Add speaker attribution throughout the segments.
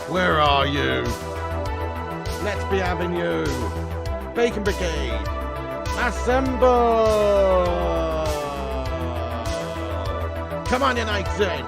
Speaker 1: Where are you? Let's be having you. Bacon Brigade. Assemble! Come on, United!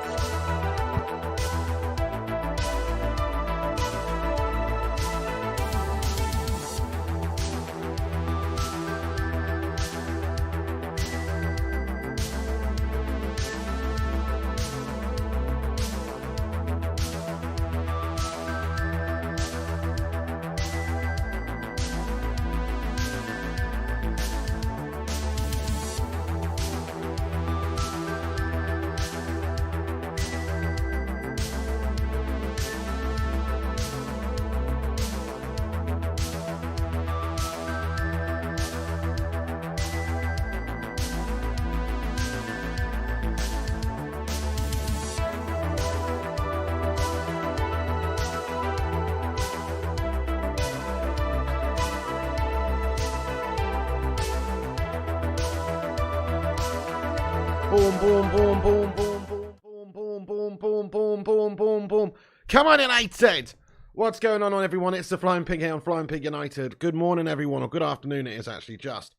Speaker 1: Boom, boom, boom, boom, boom, boom, boom, boom, boom, boom, boom, boom, boom, boom. Come on, United! What's going on, everyone? It's the Flying Pig here on Flying Pig United. Good morning, everyone, or good afternoon, it is actually just.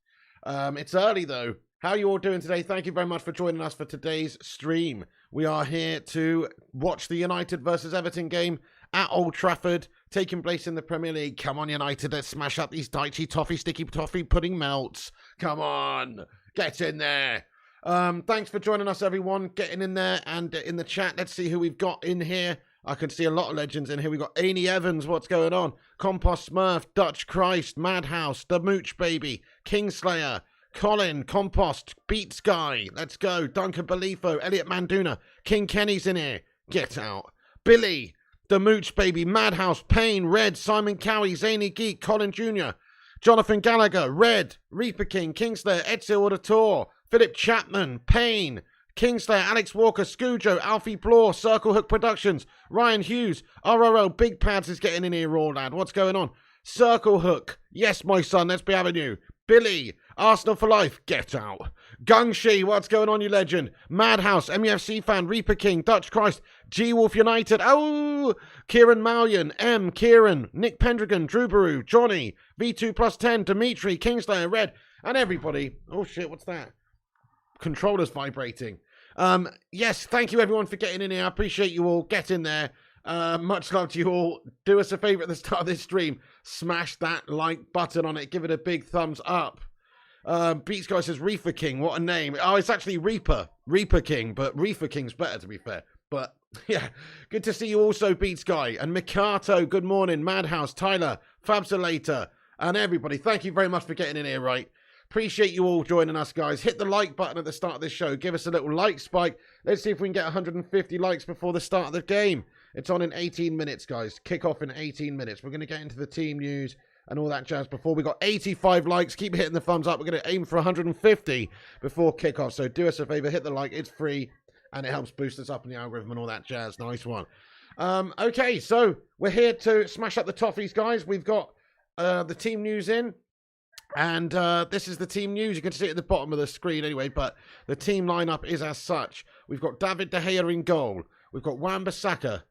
Speaker 1: It's early, though. How are you all doing today? Thank you very much for joining us for today's stream. We are here to watch the United versus Everton game at Old Trafford, taking place in the Premier League. Come on, United, let's smash up these Daichi Toffee Sticky Toffee Pudding Melts. Come on, get in there. Thanks for joining us, everyone, getting in there and in the chat. Let's see who we've got in here. I can see a lot of legends in here. We've got Amy Evans, what's going on? Compost Smurf, Dutch Christ, Madhouse, The Mooch Baby, Kingslayer, Colin, Compost, Beats Guy, let's go. Duncan Belifo, Elliot Manduna, King Kenny's in here. Get out. Billy, The Mooch Baby, Madhouse, Payne, Red, Simon Cowie, Zany Geek, Colin Jr., Jonathan Gallagher, Red, Reaper King, Kingslayer, Ezio Auditor, Philip Chapman, Payne, Kingslayer, Alex Walker, Scujo, Alfie Blore, Circle Hook Productions, Ryan Hughes, RRL, Big Pads is getting in here, raw lad. What's going on? Circle Hook, yes, my son, let's be having you. Billy, Arsenal for life, get out. Gungshi, what's going on, you legend? Madhouse, MUFC fan, Reaper King, Dutch Christ, G-Wolf United, oh, Kieran Mallion, M, Kieran, Nick Pendragon, Drewbaru, Johnny, V2 plus 10, Dimitri, Kingslayer, Red, and everybody. Oh shit, what's that? Controllers vibrating. Yes, thank you everyone for getting in here. I appreciate you all. Get in there. Much love to you all. Do us a favor at the start of this stream. Smash that like button on it. Give it a big thumbs up. Beats Guy says Reefer King. What a name. Oh, it's actually Reaper King, but Reefer King's better, to be fair. But yeah, good to see you also, Beats Guy. And Mikato, good morning. Madhouse, Tyler, Fabsolator, and everybody. Thank you very much for getting in here, right? Appreciate you all joining us, guys. Hit the like button at the start of this show. Give us a little like spike. Let's see if we can get 150 likes before the start of the game. It's on in 18 minutes, guys. Kick off in 18 minutes. We're going to get into the team news and all that jazz before. We got 85 likes. Keep hitting the thumbs up. We're going to aim for 150 before kickoff. So do us a favor. Hit the like. It's free. And it helps boost us up in the algorithm and all that jazz. Nice one. Okay, so we're here to smash up the toffees, guys. We've got the team news in. And this is the team news. You can see it at the bottom of the screen anyway, but the team lineup is as such. We've got David De Gea in goal. We've got Wan-Bissaka.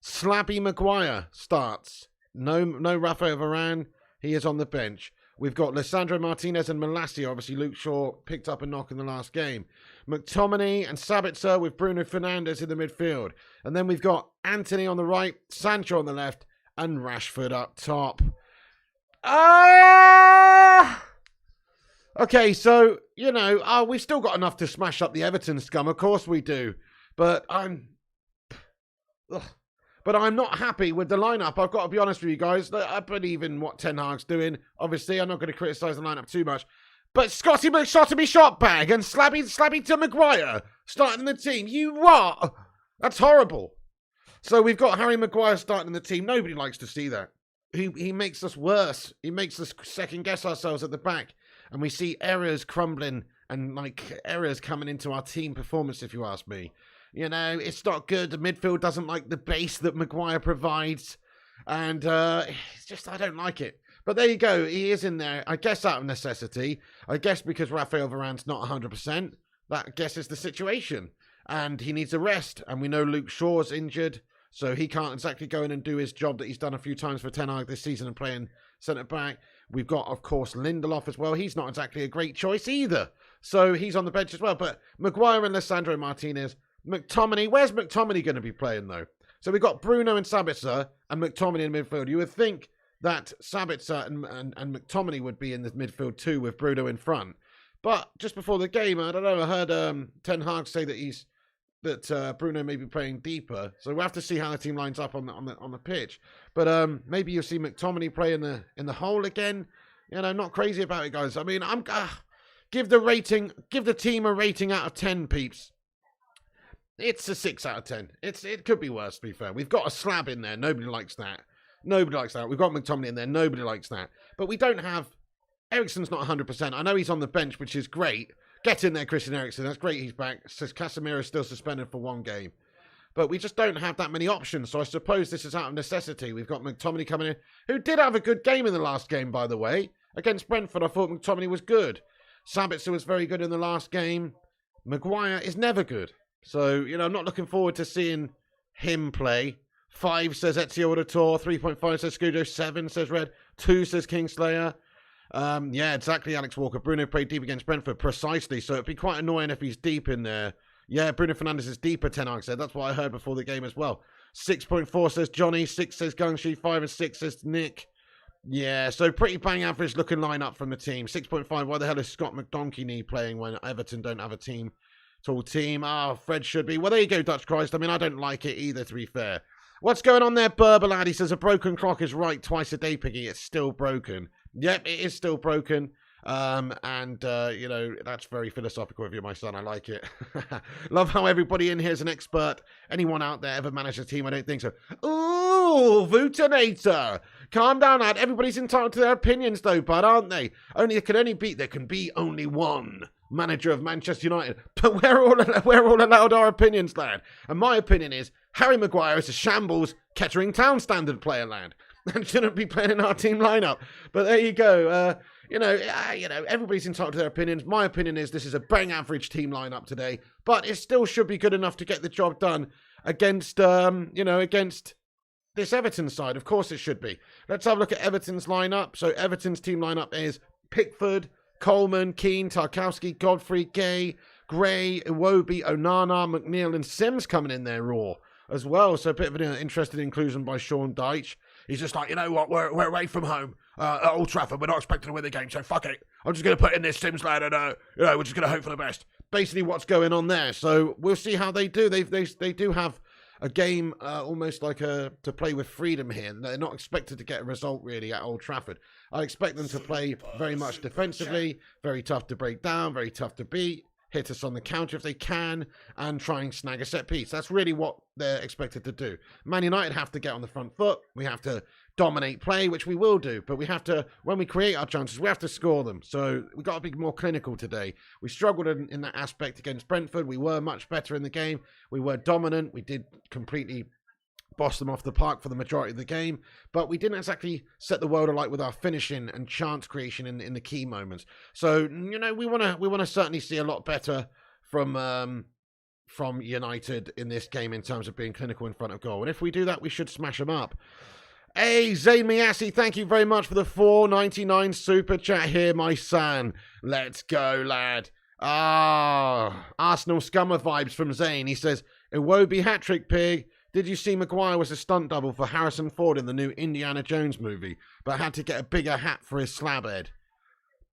Speaker 1: Slabby Maguire starts. No Rafael Varane. He is on the bench. We've got Lisandro Martinez and Malacia. Obviously, Luke Shaw picked up a knock in the last game. McTominay and Sabitzer with Bruno Fernandes in the midfield. And then we've got Anthony on the right, Sancho on the left, and Rashford up top. Okay, so, you know, we've still got enough to smash up the Everton scum. Of course we do. But I'm not happy with the lineup. I've got to be honest with you guys. I believe in what Ten Hag's doing. Obviously, I'm not going to criticise the lineup too much. But Scotty McShotty shot bag and Slabby to Maguire starting in the team. You what? That's horrible. So we've got Harry Maguire starting in the team. Nobody likes to see that. He makes us worse. He makes us second guess ourselves at the back. And we see errors crumbling and like errors coming into our team performance, if you ask me. You know, it's not good. The midfield doesn't like the base that Maguire provides. And it's just, I don't like it. But there you go. He is in there, I guess out of necessity. I guess because Rafael Varane's not 100%. That, I guess, is the situation. And he needs a rest. And we know Luke Shaw's injured. So he can't exactly go in and do his job that he's done a few times for Ten Hag this season and playing centre-back. We've got, of course, Lindelof as well. He's not exactly a great choice either. So he's on the bench as well. But Maguire and Lisandro Martinez. McTominay. Where's McTominay going to be playing, though? So we've got Bruno and Sabitzer and McTominay in midfield. You would think that Sabitzer and McTominay would be in the midfield too with Bruno in front. But just before the game, I don't know, I heard Ten Hag say that Bruno may be playing deeper. So we'll have to see how the team lines up on the pitch. But maybe you'll see McTominay play in the hole again. You know, not crazy about it, guys. I mean, give the team a rating out of 10, peeps. It's a 6 out of 10. It could be worse, to be fair. We've got a slab in there. Nobody likes that. Nobody likes that. We've got McTominay in there. Nobody likes that. But we don't have... Eriksen's not 100%. I know he's on the bench, which is great. Get in there, Christian Eriksen. That's great he's back. Says Casemiro is still suspended for 1 game. But we just don't have that many options. So I suppose this is out of necessity. We've got McTominay coming in, who did have a good game in the last game, by the way. Against Brentford, I thought McTominay was good. Sabitzer was very good in the last game. Maguire is never good. So, you know, I'm not looking forward to seeing him play. 5 says Ezio Auditore. 3.5 says Scudo. 7 says Red. 2 says Kingslayer. Yeah, exactly, Alex Walker. Bruno played deep against Brentford. Precisely. So it'd be quite annoying if he's deep in there. Yeah, Bruno Fernandes is deeper, Ten Hag said. That's what I heard before the game as well. 6.4 says Johnny. 6 says Gungshi. 5 and 6 says Nick. Yeah, so pretty bang average looking lineup from the team. 6.5. Why the hell is Scott McDonkey playing when Everton don't have a team? Tall team. Fred should be. Well, there you go, Dutch Christ. I mean, I don't like it either, to be fair. What's going on there, Berber lad? He says a broken clock is right twice a day, Piggy. It's still broken. Yep, it is still broken. You know, that's very philosophical of you, my son. I like it. Love how everybody in here is an expert. Anyone out there ever managed a team? I don't think so. Ooh, Vutinator. Calm down, lad. Everybody's entitled to their opinions, though, bud, aren't they? There can be only one manager of Manchester United. But we're all allowed our opinions, lad. And my opinion is Harry Maguire is a shambles Kettering Town standard player, lad. And shouldn't be playing in our team lineup. But there you go. You know, everybody's entitled to their opinions. My opinion is this is a bang average team lineup today, but it still should be good enough to get the job done against, against this Everton side. Of course it should be. Let's have a look at Everton's lineup. So Everton's team lineup is Pickford, Coleman, Keane, Tarkowski, Godfrey, Gay, Gray, Iwobi, Onana, McNeil, and Sims coming in there raw as well. So a bit of an interesting inclusion by Sean Dyche. He's just like, you know what, we're away from home at Old Trafford. We're not expecting to win the game, so fuck it. I'm just going to put in this Sims lad and, we're just going to hope for the best. Basically what's going on there. So we'll see how they do. They do have a game almost like to play with freedom here. They're not expected to get a result really at Old Trafford. I expect them to play very much defensively, very tough to break down, very tough to beat. Hit us on the counter if they can, and try and snag a set piece. That's really what they're expected to do. Man United have to get on the front foot. We have to dominate play, which we will do. But we have to, when we create our chances, we have to score them. So we've got to be more clinical today. We struggled in that aspect against Brentford. We were much better in the game. We were dominant. We did completely boss them off the park for the majority of the game, but we didn't exactly set the world alight with our finishing and chance creation in the key moments. So, you know, we want to certainly see a lot better from United in this game in terms of being clinical in front of goal. And if we do that, we should smash them up. Hey, Zayn Miassi, thank you very much for the $4.99 super chat here, my son. Let's go, lad. Arsenal scummer vibes from Zayn. He says, Iwobi hat-trick, pig. Did you see Maguire was a stunt double for Harrison Ford in the new Indiana Jones movie, but had to get a bigger hat for his slab head?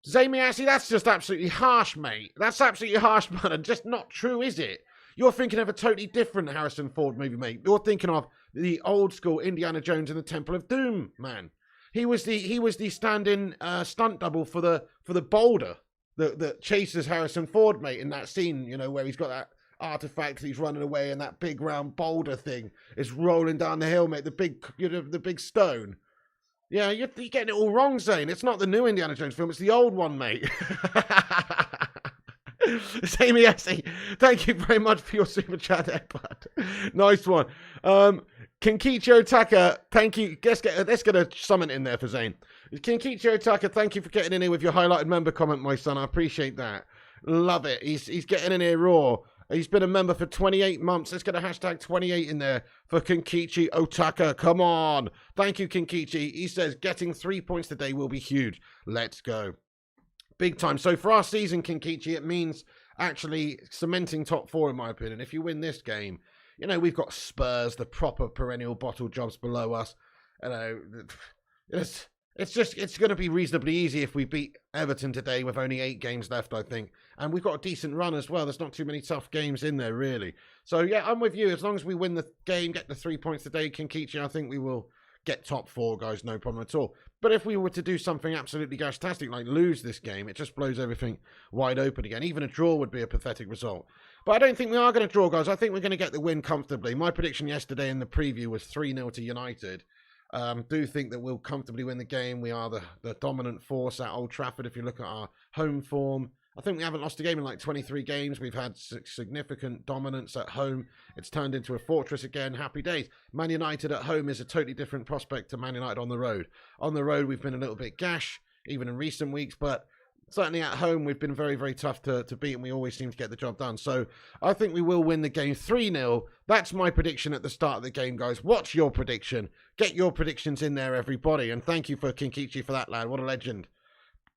Speaker 1: Zamiassi, that's just absolutely harsh, mate. That's absolutely harsh, man, and just not true, is it? You're thinking of a totally different Harrison Ford movie, mate. You're thinking of the old school Indiana Jones and the Temple of Doom, man. He was the stand-in stunt double for the boulder that chases Harrison Ford, mate, in that scene, you know, where he's got that artifact, he's running away, and that big round boulder thing is rolling down the hill, mate. The big stone. Yeah, you're getting it all wrong, Zane. It's not the new Indiana Jones film; it's the old one, mate. Sammy Essie, thank you very much for your super chat, bud. Nice one. Kinkichi Otaka, thank you. Let's get a summon in there for Zane. Kinkichi Otaka, thank you for getting in here with your highlighted member comment, my son. I appreciate that. Love it. He's getting in here raw. He's been a member for 28 months. Let's get a hashtag 28 in there for Kinkichi Otaka. Come on. Thank you, Kinkichi. He says, getting 3 points today will be huge. Let's go. Big time. So for our season, Kinkichi, it means actually cementing top 4, in my opinion. If you win this game, you know, we've got Spurs, the proper perennial bottle jobs below us. You know, it's going to be reasonably easy if we beat Everton today with only 8 games left, I think. And we've got a decent run as well. There's not too many tough games in there, really. So, yeah, I'm with you. As long as we win the game, get the 3 points today, Kinkichi, I think we will get top 4, guys. No problem at all. But if we were to do something absolutely fantastic, like lose this game, it just blows everything wide open again. Even a draw would be a pathetic result. But I don't think we are going to draw, guys. I think we're going to get the win comfortably. My prediction yesterday in the preview was 3-0 to United. Do think that we'll comfortably win the game. We are the dominant force at Old Trafford. If you look at our home form, I think we haven't lost a game in like 23 games. We've had significant dominance at home. It's turned into a fortress again. Happy days. Man United at home is a totally different prospect to Man United on the road. On the road, we've been a little bit gash, even in recent weeks, but certainly at home, we've been very, very tough to beat, and we always seem to get the job done. So I think we will win the game 3-0. That's my prediction at the start of the game, guys. What's your prediction? Get your predictions in there, everybody. And thank you for Kinkichi for that, lad. What a legend.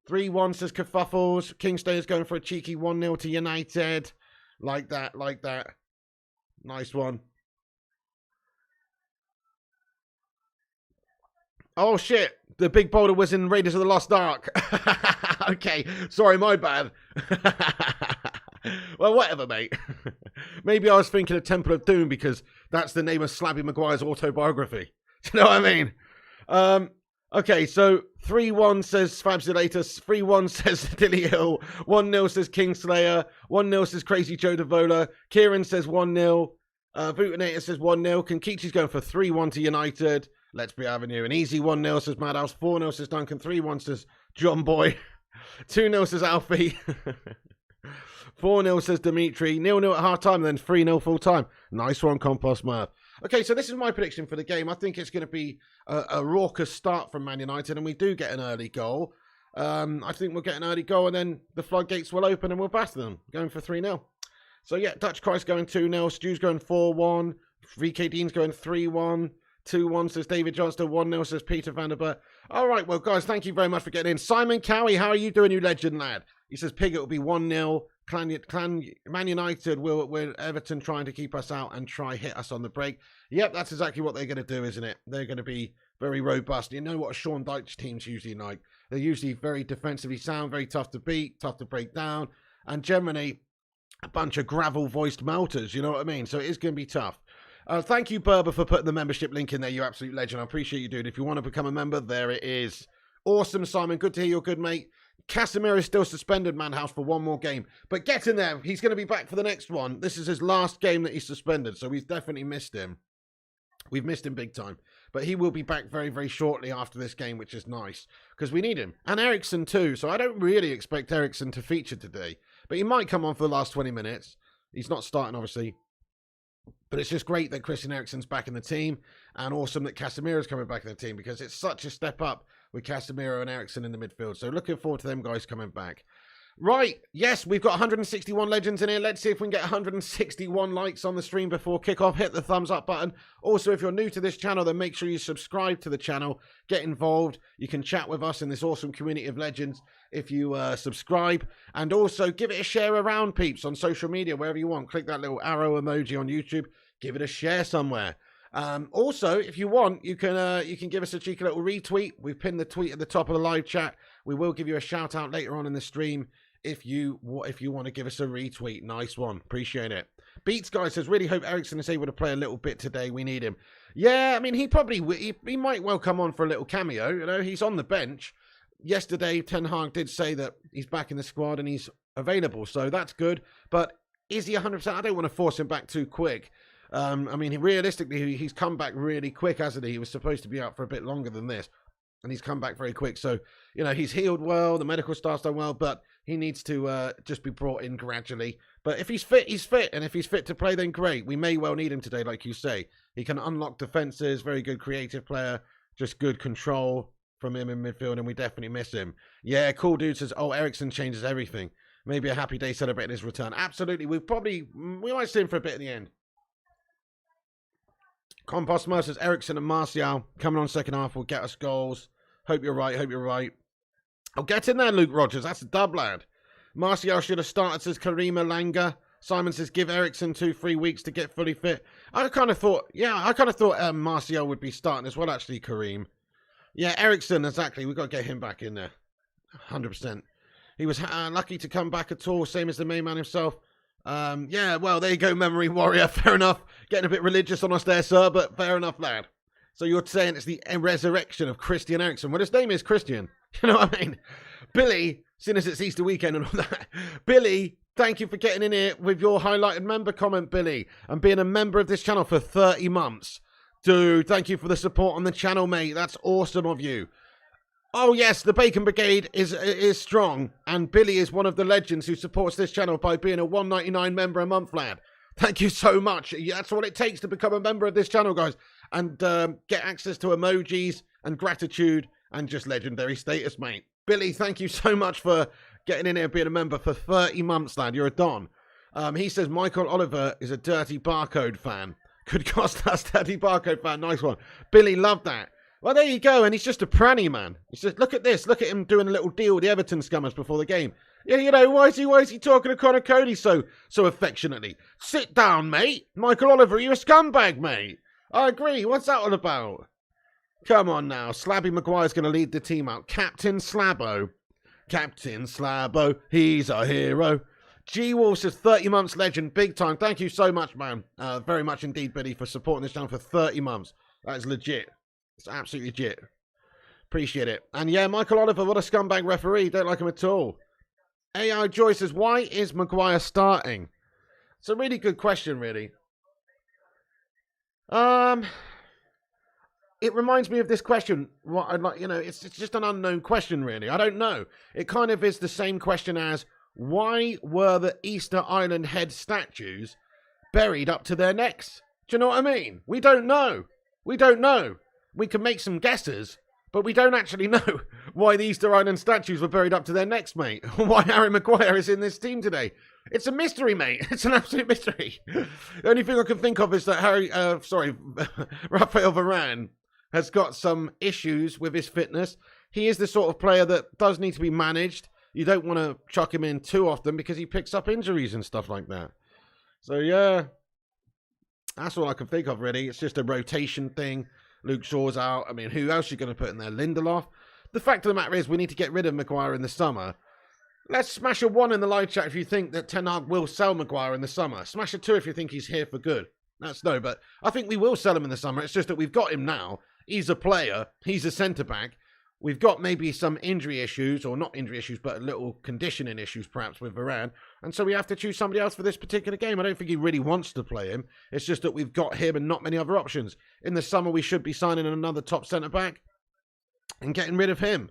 Speaker 1: 3-1 says Kerfuffles. Kingstay is going for a cheeky 1-0 to United. Like that, like that. Nice one. Oh, shit. The big boulder was in Raiders of the Lost Ark. Okay, sorry, my bad. Well, whatever, mate. Maybe I was thinking of Temple of Doom because that's the name of Slabby Maguire's autobiography. Do you know what I mean? Okay, so 3-1 says Fabsulatus, 3-1 says Dilly Hill, 1-0 says Kingslayer, 1-0 says Crazy Joe Devola, Kieran says 1-0, Bootinator says 1-0, Kinkichi's going for 3-1 to United, Let's Be Avenue, an easy 1-0 says Madhouse, 4-0 says Duncan, 3-1 says John Boy, 2-0 says Alfie, 4-0 says Dimitri, 0-0 at half-time, then 3-0 full-time. Nice one, Compost Math. Okay, so this is my prediction for the game. I think it's going to be a raucous start from Man United, and we do get an early goal. I think we'll get an early goal, and then the floodgates will open, and we'll batter them, going for 3-0. So, yeah, Dutch Christ going 2-0, Stu's going 4-1, VK Dean's going 3-1, 2-1 says David Johnston, 1-0 says Peter Vanderbilt. All right, well, guys, thank you very much for getting in. Simon Cowie, how are you doing, you legend lad? He says Pig, it will be 1-0. Man United will Everton trying to keep us out and try hit us on the break. Yep, that's exactly what they're going to do, isn't it? They're going to be very robust. You know what a Sean Dyche team's usually like. They're usually very defensively sound, very tough to beat, tough to break down, and generally a bunch of gravel-voiced melters, you know what I mean? So it is going to be tough. Thank you, Berber, for putting the membership link in there, you absolute legend. I appreciate you, dude. If you want to become a member, there it is. Awesome, Simon. Good to hear you're good, mate. Casemiro is still suspended, Manhouse, for one more game. But get in there. He's going to be back for the next one. This is his last game that he's suspended, so we've definitely missed him. We've missed him big time. But he will be back very, very shortly after this game, which is nice, because we need him. And Eriksen too, so I don't really expect Eriksen to feature today. But he might come on for the last 20 minutes. He's not starting, obviously. But it's just great that Christian Eriksen's back in the team, and awesome that Casemiro's coming back in the team, because it's such a step up with Casemiro and Eriksen in the midfield. So looking forward to them guys coming back. Right, yes, we've got 161 legends in here. Let's see if we can get 161 likes on the stream before kickoff. Hit the thumbs up button. Also, if you're new to this channel, then make sure you subscribe to the channel. Get involved. You can chat with us in this awesome community of legends if you subscribe. And also, give it a share around, peeps, on social media, wherever you want. Click that little arrow emoji on YouTube. Give it a share somewhere. Also, if you want, you can give us a cheeky little retweet. We've pinned the tweet at the top of the live chat. We will give you a shout out later on in the stream if you want to give us a retweet. Nice one. Appreciate it. Beats Guy says, really hope Eriksen is able to play a little bit today. We need him. Yeah, I mean, he probably he might well come on for a little cameo. You know, he's on the bench. Yesterday, Ten Hag did say that he's back in the squad and he's available, so that's good. But is he 100%? I don't want to force him back too quick. I mean, realistically, he's come back really quick, hasn't he? He was supposed to be out for a bit longer than this, and he's come back very quick. So, you know, he's healed well, the medical staff's done well, but he needs to just be brought in gradually. But if he's fit, he's fit, and if he's fit to play, then great. We may well need him today, like you say. He can unlock defences, very good creative player, just good control from him in midfield, and we definitely miss him. Yeah, Cool Dude says, oh, Eriksen changes everything. Maybe a happy day celebrating his return. Absolutely. We might see him for a bit in the end. Compost Mer says Eriksen and Martial coming on second half will get us goals. Hope you're right. Hope you're right. Oh, get in there, Luke Rogers. That's a dub, lad. Martial should have started, says Karima Langa. Simon says give Eriksen 2-3 weeks to get fully fit. I kind of thought Martial would be starting as well, actually, Kareem. Yeah, Eriksen, exactly. We've got to get him back in there. 100%. He was lucky to come back at all, same as the main man himself. Yeah, well, there you go, memory warrior. Fair enough. Getting a bit religious on us there, sir, but fair enough, lad. So you're saying it's the resurrection of Christian Eriksen. Well, his name is Christian. You know what I mean? Billy, seeing as it's Easter weekend and all that. Billy, thank you for getting in here with your highlighted member comment, Billy, and being a member of this channel for 30 months. Dude, thank you for the support on the channel, mate. That's awesome of you. Oh, yes, the Bacon Brigade is strong, and Billy is one of the legends who supports this channel by being a $1.99 member a month, lad. Thank you so much. That's what it takes to become a member of this channel, guys, and get access to emojis and gratitude and just legendary status, mate. Billy, thank you so much for getting in here and being a member for 30 months, lad. You're a don. He says Michael Oliver is a Dirty Barcode fan. Could cost us Dirty Barcode fan. Nice one. Billy, love that. Well, there you go, and he's just a pranny, man. He says, look at this. Look at him doing a little deal with the Everton scummers before the game. Yeah, you know, why is he talking to Connor Cody so affectionately? Sit down, mate. Michael Oliver, you're a scumbag, mate. I agree. What's that all about? Come on now. Slabby Maguire's going to lead the team out. Captain Slabbo. Captain Slabbo. He's a hero. G-Wolf says 30 months legend. Big time. Thank you so much, man. Very much indeed, Billy, for supporting this channel for 30 months. That is legit. It's absolutely legit. Appreciate it. And yeah, Michael Oliver, what a scumbag referee. Don't like him at all. AI Joy says, why is Maguire starting? It's a really good question, really. It reminds me of this question. What I'd like, you know, it's just an unknown question, really. I don't know. It kind of is the same question as, why were the Easter Island head statues buried up to their necks? Do you know what I mean? We don't know. We don't know. We can make some guesses, but we don't actually know why the Easter Island statues were buried up to their necks, mate. Why Harry Maguire is in this team today. It's a mystery, mate. It's an absolute mystery. The only thing I can think of is that Raphael Varane has got some issues with his fitness. He is the sort of player that does need to be managed. You don't want to chuck him in too often because he picks up injuries and stuff like that. So, yeah, that's all I can think of, really. It's just a rotation thing. Luke Shaw's out. I mean, who else are you going to put in there? Lindelof? The fact of the matter is we need to get rid of Maguire in the summer. Let's smash a 1 in the live chat if you think that Ten Hag will sell Maguire in the summer. Smash a 2 if you think he's here for good. That's no, but I think we will sell him in the summer. It's just that we've got him now. He's a player. He's a centre-back. We've got maybe some injury issues, or not injury issues, but a little conditioning issues perhaps with Varane. And so we have to choose somebody else for this particular game. I don't think he really wants to play him. It's just that we've got him and not many other options. In the summer, we should be signing another top centre-back and getting rid of him.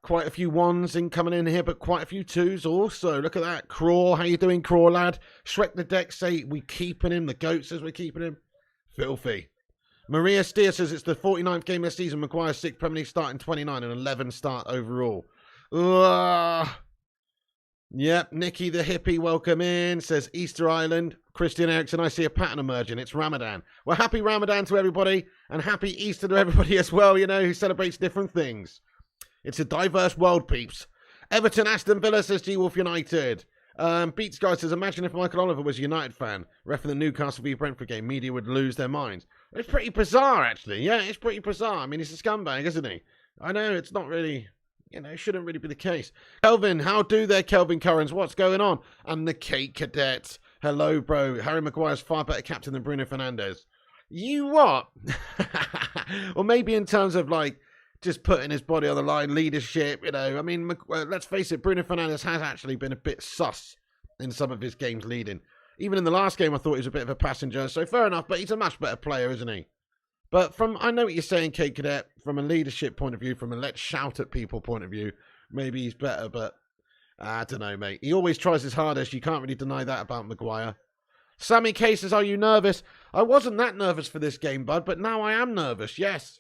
Speaker 1: Quite a few 1s in coming in here, but quite a few 2s also. Look at that. Craw, how you doing, Craw, lad? Shrek the Deck say we keeping him. The Goat says we're keeping him. Filthy. Maria Steer says it's the 49th game of the season. Maguire's 6th Premier League start in 29 and 11 start overall. Yep, Nikki the hippie, welcome in. Says Easter Island. Christian Eriksen, I see a pattern emerging. It's Ramadan. Well, happy Ramadan to everybody. And happy Easter to everybody as well, you know, who celebrates different things. It's a diverse world, peeps. Everton, Aston Villa, says G-Wolf United. Beats Guy says, imagine if Michael Oliver was a United fan. Ref in the Newcastle v Brentford game. Media would lose their minds. It's pretty bizarre, actually. Yeah, it's pretty bizarre. I mean, he's a scumbag, isn't he? I know, it's not really, you know, it shouldn't really be the case. Kelvin, how do there, Kelvin Currans? What's going on? And the Cake Cadet. Hello, bro. Harry Maguire's far better captain than Bruno Fernandes. You what? Or maybe in terms of, like, just putting his body on the line, leadership, you know. I mean, let's face it, Bruno Fernandes has actually been a bit sus in some of his games leading. Even in the last game, I thought he was a bit of a passenger, so fair enough, but he's a much better player, isn't he? But I know what you're saying, Kate Cadet, from a leadership point of view, from a let's shout at people point of view, maybe he's better, but I don't know, mate. He always tries his hardest. You can't really deny that about Maguire. Sammy K says, are you nervous? I wasn't that nervous for this game, bud, but now I am nervous, yes.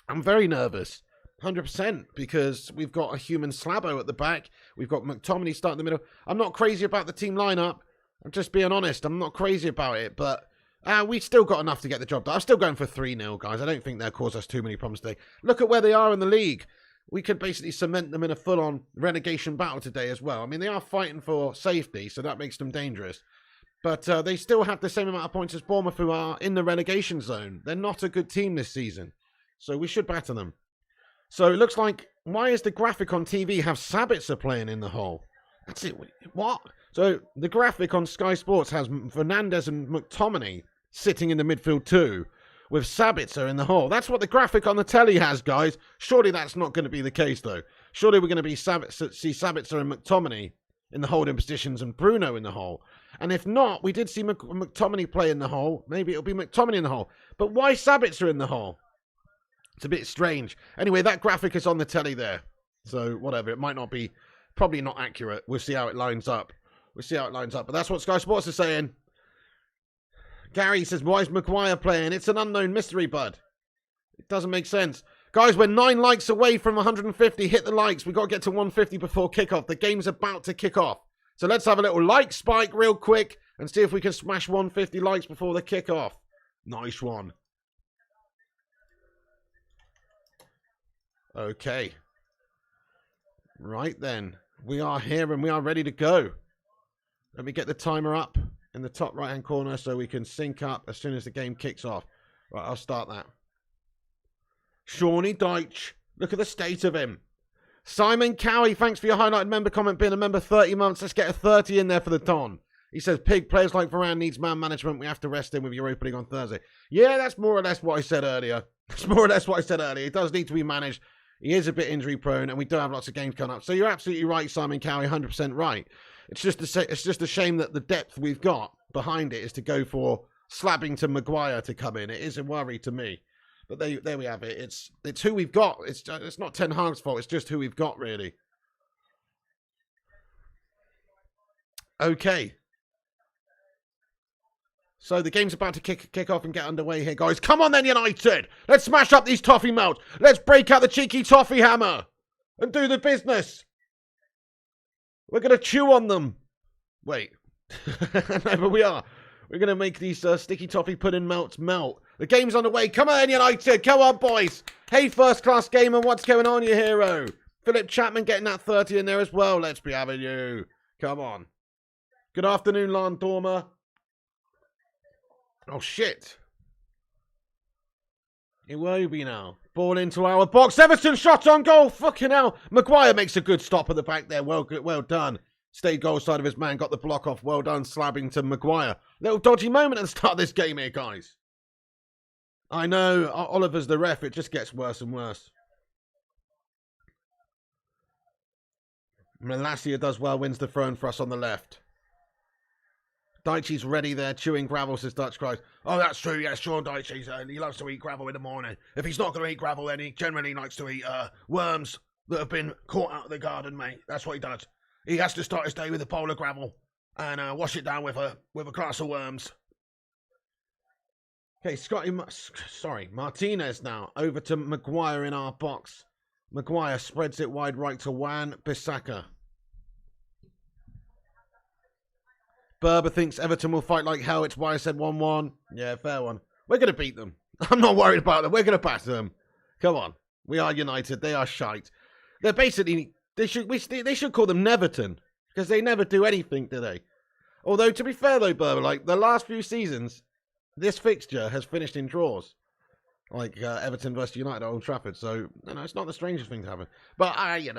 Speaker 1: I'm very nervous. 100%, because we've got a human Slabo at the back. We've got McTominay starting in the middle. I'm not crazy about the team lineup. I'm just being honest. I'm not crazy about it, but we've still got enough to get the job done. I'm still going for 3-0, guys. I don't think they'll cause us too many problems today. Look at where they are in the league. We could basically cement them in a full-on relegation battle today as well. I mean, they are fighting for safety, so that makes them dangerous. But they still have the same amount of points as Bournemouth, who are in the relegation zone. They're not a good team this season, so we should batter them. So it looks like, why is the graphic on TV have Sabitzer playing in the hole? That's it. What? So the graphic on Sky Sports has Fernandes and McTominay sitting in the midfield too, with Sabitzer in the hole. That's what the graphic on the telly has, guys. Surely that's not going to be the case, though. Surely we're going to see Sabitzer and McTominay in the holding positions and Bruno in the hole. And if not, we did see McTominay play in the hole. Maybe it'll be McTominay in the hole. But why Sabitzer in the hole? It's a bit strange. Anyway, that graphic is on the telly there. So, whatever. It might not be, probably not accurate. We'll see how it lines up. But that's what Sky Sports is saying. Gary says, why is Maguire playing? It's an unknown mystery, bud. It doesn't make sense. Guys, we're 9 likes away from 150. Hit the likes. We've got to get to 150 before kickoff. The game's about to kick off. So let's have a little like spike real quick and see if we can smash 150 likes before the kickoff. Nice one. Okay. Right then. We are here and we are ready to go. Let me get the timer up in the top right-hand corner so we can sync up as soon as the game kicks off. Right, I'll start that. Shawnee Deitch. Look at the state of him. Simon Cowie, thanks for your highlighted member comment, being a member 30 months. Let's get a 30 in there for the Don. He says, Pig, players like Varane needs man management. We have to rest him with your opening on Thursday. Yeah, that's more or less what I said earlier. It does need to be managed. He is a bit injury prone and we do have lots of games coming up. So you're absolutely right, Simon Cowie, 100% right. It's just a shame that the depth we've got behind it is to go for slabbing to Maguire to come in. It is a worry to me. But there we have it. It's who we've got. It's not Ten Hag's fault. It's just who we've got, really. Okay. So the game's about to kick off and get underway here, guys. Come on then, United. Let's smash up these toffee melts. Let's break out the cheeky toffee hammer and do the business. We're going to chew on them. Wait. No, but we are. We're going to make these sticky toffee pudding melts melt. The game's on the way. Come on, United. Come on, boys. Hey, first-class gamer. What's going on, you hero? Philip Chapman getting that 30 in there as well. Let's be having you. Come on. Good afternoon, Lan Dormer. Oh, shit. Iwobi now. Ball into our box. Everton shot on goal. Fucking hell. Maguire makes a good stop at the back there. Well done. Stayed goal side of his man. Got the block off. Well done, slabbing to Maguire. Little dodgy moment at the start of this game here, guys. I know. Oliver's the ref. It just gets worse and worse. Malacia does well. Wins the throne for us on the left. Daichi's ready there, chewing gravel, says Dutch cries. Oh, that's true, yes, Sean Daichi, he loves to eat gravel in the morning. If he's not going to eat gravel, then he generally likes to eat worms that have been caught out of the garden, mate. That's what he does. He has to start his day with a bowl of gravel and wash it down with a glass of worms. Okay, Martinez now, over to Maguire in our box. Maguire spreads it wide right to Wan-Bissaka. Berber thinks Everton will fight like hell. It's why I said 1-1. Yeah, fair one. We're going to beat them. I'm not worried about them. We're going to batter them. Come on. We are United. They are shite. They're basically... They should call them Neverton. Because they never do anything, do they? Although, to be fair though, Berber, like, the last few seasons, this fixture has finished in draws. Like Everton versus United at Old Trafford. So, it's not the strangest thing to happen. But,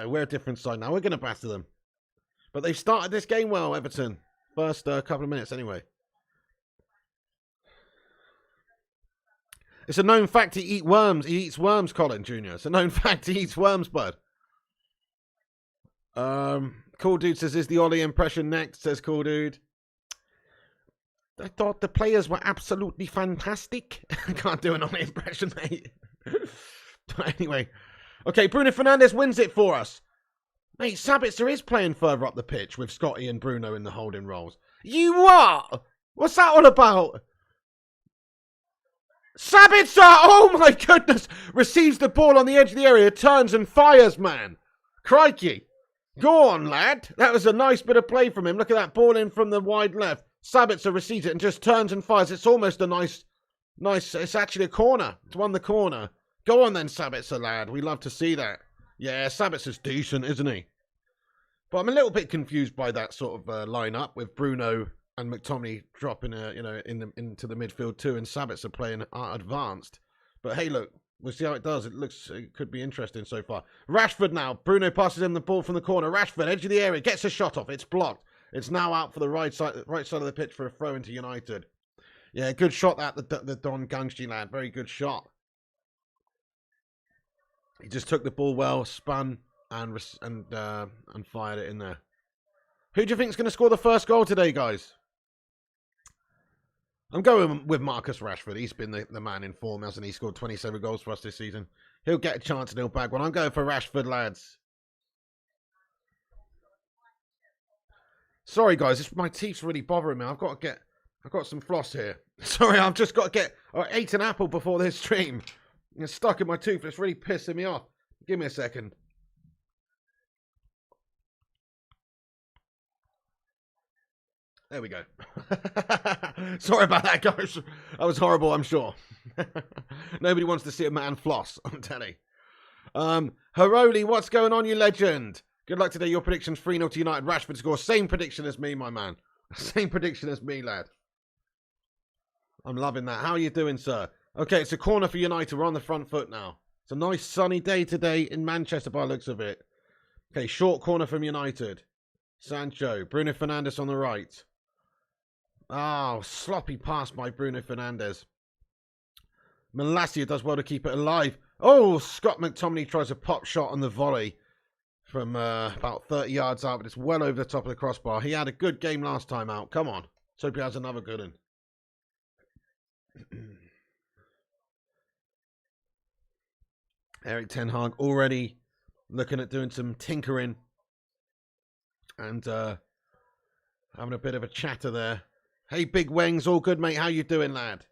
Speaker 1: we're a different side now. We're going to batter them. But they've started this game well, Everton. First couple of minutes, anyway. It's a known fact he eats worms. He eats worms, Colin Jr. It's a known fact he eats worms, bud. Cool Dude says, is the Ollie impression next? Says Cool Dude. I thought the players were absolutely fantastic. I can't do an Ollie impression, mate. But anyway. Okay, Bruno Fernandes wins it for us. Mate, Sabitzer is playing further up the pitch with Scotty and Bruno in the holding roles. You what? What's that all about? Sabitzer! Oh my goodness! Receives the ball on the edge of the area, turns and fires, man. Crikey. Go on, lad. That was a nice bit of play from him. Look at that ball in from the wide left. Sabitzer receives it and just turns and fires. It's almost a nice, it's actually a corner. It's won the corner. Go on then, Sabitzer, lad. We love to see that. Yeah, Sabitzer's decent, isn't he? But I'm a little bit confused by that sort of lineup with Bruno and McTominay dropping, into the midfield too, and Sabitzer playing advanced. But hey, look, we'll see how it does. It could be interesting so far. Rashford now. Bruno passes him the ball from the corner. Rashford, edge of the area, gets a shot off. It's blocked. It's now out for the right side of the pitch for a throw into United. Yeah, good shot that the Don Gangshi lad. Very good shot. He just took the ball well, spun and fired it in there. Who do you think is going to score the first goal today, guys? I'm going with Marcus Rashford. He's been the man in form, hasn't he? Scored 27 goals for us this season. He'll get a chance and he'll bag one. I'm going for Rashford, lads. Sorry, guys. My teeth's really bothering me. I've got some floss here. Sorry, I've just got to get... I ate an apple before this stream. It's stuck in my tooth. It's really pissing me off. Give me a second. There we go. Sorry about that, guys. That was horrible, I'm sure. Nobody wants to see a man floss, I'm telling you. Haroli, what's going on, you legend? Good luck today. Your prediction's 3-0 to United. Rashford score. Same prediction as me, my man. Same prediction as me, lad. I'm loving that. How are you doing, sir? Okay, it's a corner for United. We're on the front foot now. It's a nice sunny day today in Manchester by the looks of it. Okay, short corner from United. Sancho. Bruno Fernandes on the right. Oh, sloppy pass by Bruno Fernandes. Malacia does well to keep it alive. Oh, Scott McTominay tries a pop shot on the volley from about 30 yards out, but it's well over the top of the crossbar. He had a good game last time out. Come on. Let's hope he has another good one. Erik Ten Hag already looking at doing some tinkering and having a bit of a chatter there. Hey, Big Wengs, all good, mate? How you doing, lad?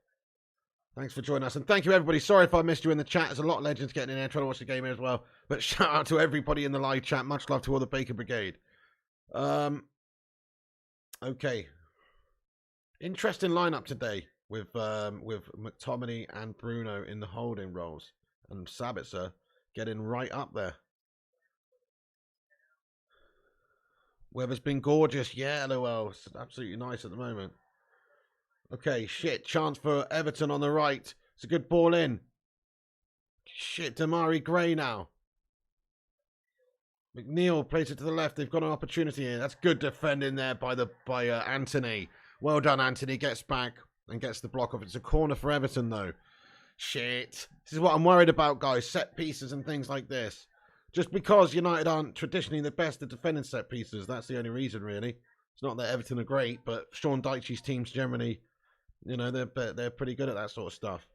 Speaker 1: Thanks for joining us. And thank you, everybody. Sorry if I missed you in the chat. There's a lot of legends getting in there trying to watch the game here as well. But shout out to everybody in the live chat. Much love to all the Baker Brigade. Okay. Interesting lineup today with McTominay and Bruno in the holding roles. And Sabitzer getting right up there. Weather's been gorgeous. Yeah, LOL. It's absolutely nice at the moment. Okay, shit. Chance for Everton on the right. It's a good ball in. Shit, Damari Gray now. McNeil plays it to the left. They've got an opportunity here. That's good defending there by Anthony. Well done, Anthony. Gets back and gets the block off. It's a corner for Everton, though. Shit. This is what I'm worried about, guys. Set pieces and things like this. Just because United aren't traditionally the best at defending set pieces. That's the only reason, really. It's not that Everton are great, but Sean Dyche's teams generally... You know, they're pretty good at that sort of stuff.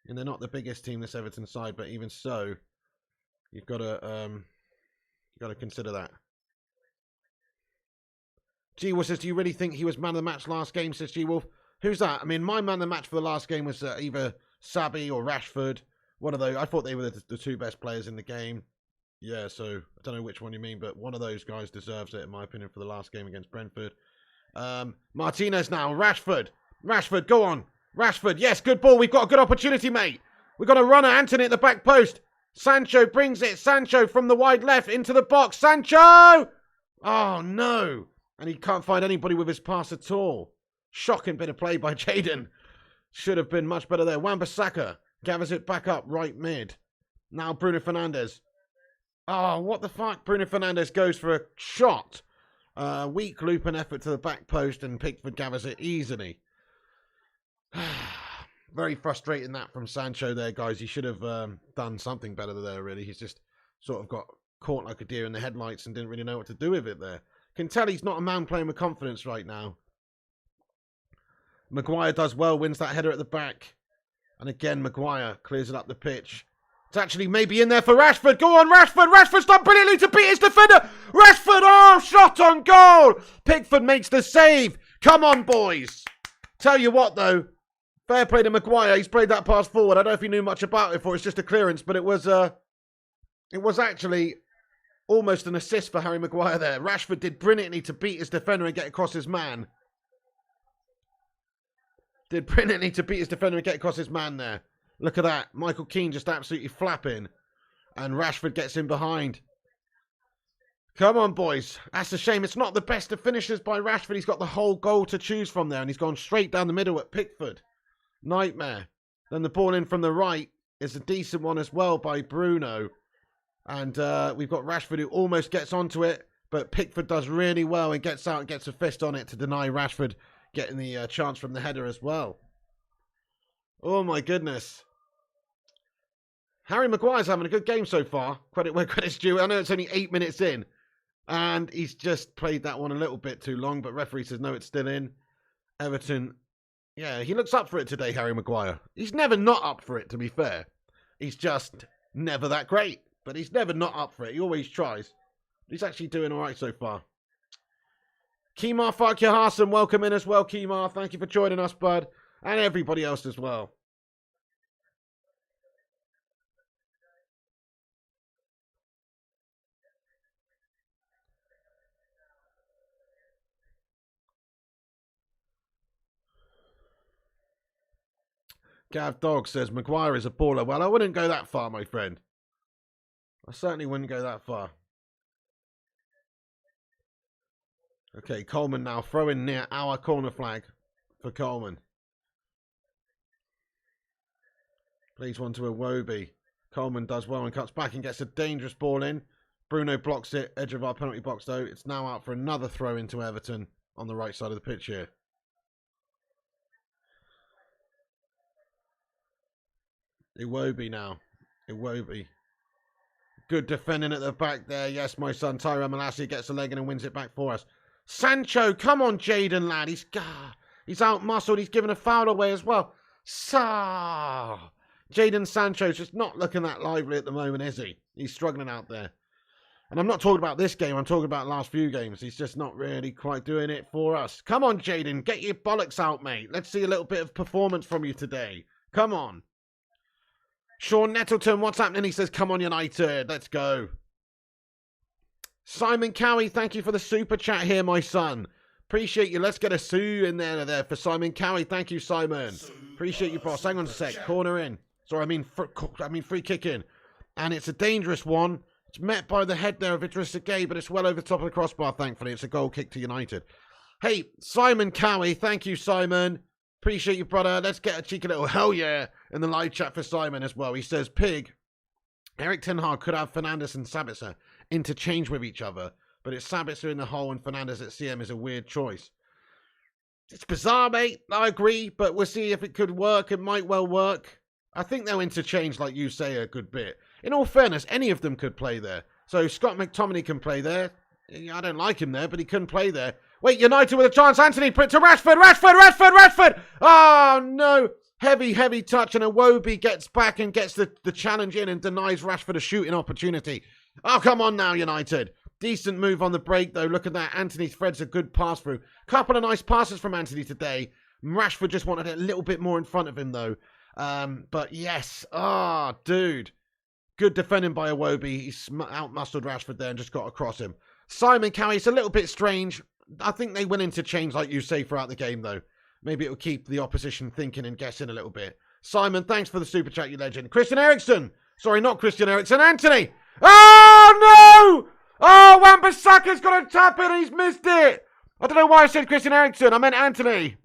Speaker 1: And they're not the biggest team, this Everton side, but even so, you've got to consider that. G-Wolf says, do you really think he was man of the match last game, says G-Wolf? Who's that? I mean, my man of the match for the last game was either Sabi or Rashford. One of those. I thought they were the two best players in the game. Yeah, so I don't know which one you mean, but one of those guys deserves it, in my opinion, for the last game against Brentford. Martinez now. Rashford, go on. Rashford, yes, good ball. We've got a good opportunity, mate. We've got a runner, Anthony at the back post. Sancho brings it. Sancho from the wide left into the box. Sancho! Oh, no. And he can't find anybody with his pass at all. Shocking bit of play by Jadon. Should have been much better there. Wan-Bissaka gathers it back up right mid. Now Bruno Fernandes. Oh, what the fuck? Bruno Fernandes goes for a shot. Weak loop and effort to the back post, and Pickford gathers it easily. Very frustrating that from Sancho there, guys. He should have done something better there, really. He's just sort of got caught like a deer in the headlights and didn't really know what to do with it there. Can tell he's not a man playing with confidence right now. Maguire does well, wins that header at the back. And again, Maguire clears it up the pitch. It's actually maybe in there for Rashford. Go on, Rashford. Rashford's done brilliantly to beat his defender. Rashford, oh, shot on goal. Pickford makes the save. Come on, boys. Tell you what, though. Fair play to Maguire. He's played that pass forward. I don't know if he knew much about it, or it's just a clearance, but it was actually almost an assist for Harry Maguire there. Rashford did brilliantly to beat his defender and get across his man. There. Look at that. Michael Keane just absolutely flapping. And Rashford gets in behind. Come on, boys. That's a shame. It's not the best of finishes by Rashford. He's got the whole goal to choose from there. And he's gone straight down the middle at Pickford. Nightmare. Then the ball in from the right is a decent one as well by Bruno. And we've got Rashford who almost gets onto it. But Pickford does really well and gets out and gets a fist on it to deny Rashford getting the chance from the header as well. Oh, my goodness. Harry Maguire's having a good game so far. Credit where credit's due. I know it's only 8 minutes in. And he's just played that one a little bit too long. But referee says, no, it's still in. Everton. Yeah, he looks up for it today, Harry Maguire. He's never not up for it, to be fair. He's just never that great. But he's never not up for it. He always tries. He's actually doing all right so far. Keemar Farkyahasan, welcome in as well, Keemar. Thank you for joining us, bud. And everybody else as well. Gav Dog says Maguire is a baller. Well, I wouldn't go that far, my friend. I certainly wouldn't go that far. Okay, Coleman now throwing near our corner flag for Coleman. Plays one to Iwobi. Coleman does well and cuts back and gets a dangerous ball in. Bruno blocks it. Edge of our penalty box, though. It's now out for another throw into Everton on the right side of the pitch here. Iwobi now. Iwobi. Good defending at the back there. Yes, my son Tyrone Malacia gets a leg in and wins it back for us. Sancho, come on, Jaden, lad. He's out-muscled. He's given a foul away as well. Jaden Sancho's just not looking that lively at the moment, is he? He's struggling out there. And I'm not talking about this game. I'm talking about the last few games. He's just not really quite doing it for us. Come on, Jaden. Get your bollocks out, mate. Let's see a little bit of performance from you today. Come on. Sean Nettleton, what's happening? He says, come on, United. Let's go. Simon Cowie, thank you for the super chat here, my son. Appreciate you. Let's get a Sue in there for Simon Cowie. Thank you, Simon. Appreciate you, boss. Hang on a sec. Corner in. Sorry, I mean free kick in. And it's a dangerous one. It's met by the head there of Idrissa Gueye, but it's well over the top of the crossbar, thankfully. It's a goal kick to United. Hey, Simon Cowie. Thank you, Simon. Appreciate you, brother. Let's get a cheeky little hell yeah in the live chat for Simon as well. He says, Pig, Erik ten Hag could have Fernandes and Sabitzer interchange with each other, but it's Sabitzer in the hole and Fernandes at CM is a weird choice. It's bizarre, mate. I agree, but we'll see if it could work. It might well work. I think they'll interchange, like you say, a good bit. In all fairness, any of them could play there. So Scott McTominay can play there. I don't like him there, but he can play there. Wait, United with a chance. Anthony put to Rashford. Oh, no. Heavy touch, and Iwobi gets back and gets the challenge in and denies Rashford a shooting opportunity. Oh, come on now, United. Decent move on the break, though. Look at that. Anthony threads a good pass through. Couple of nice passes from Anthony today. Rashford just wanted it a little bit more in front of him, though. But yes. Ah, dude. Good defending by Iwobi. He's out-muscled Rashford there and just got across him. Simon Cowie, it's a little bit strange. I think they will interchange, like you say, throughout the game, though. Maybe it will keep the opposition thinking and guessing a little bit. Simon, thanks for the super chat, you legend. Christian Eriksen. Sorry, not Christian Eriksen. Anthony. Oh, no! Oh, Wan-Bissaka's got a tap in and he's missed it. I don't know why I said Christian Eriksen. I meant Anthony.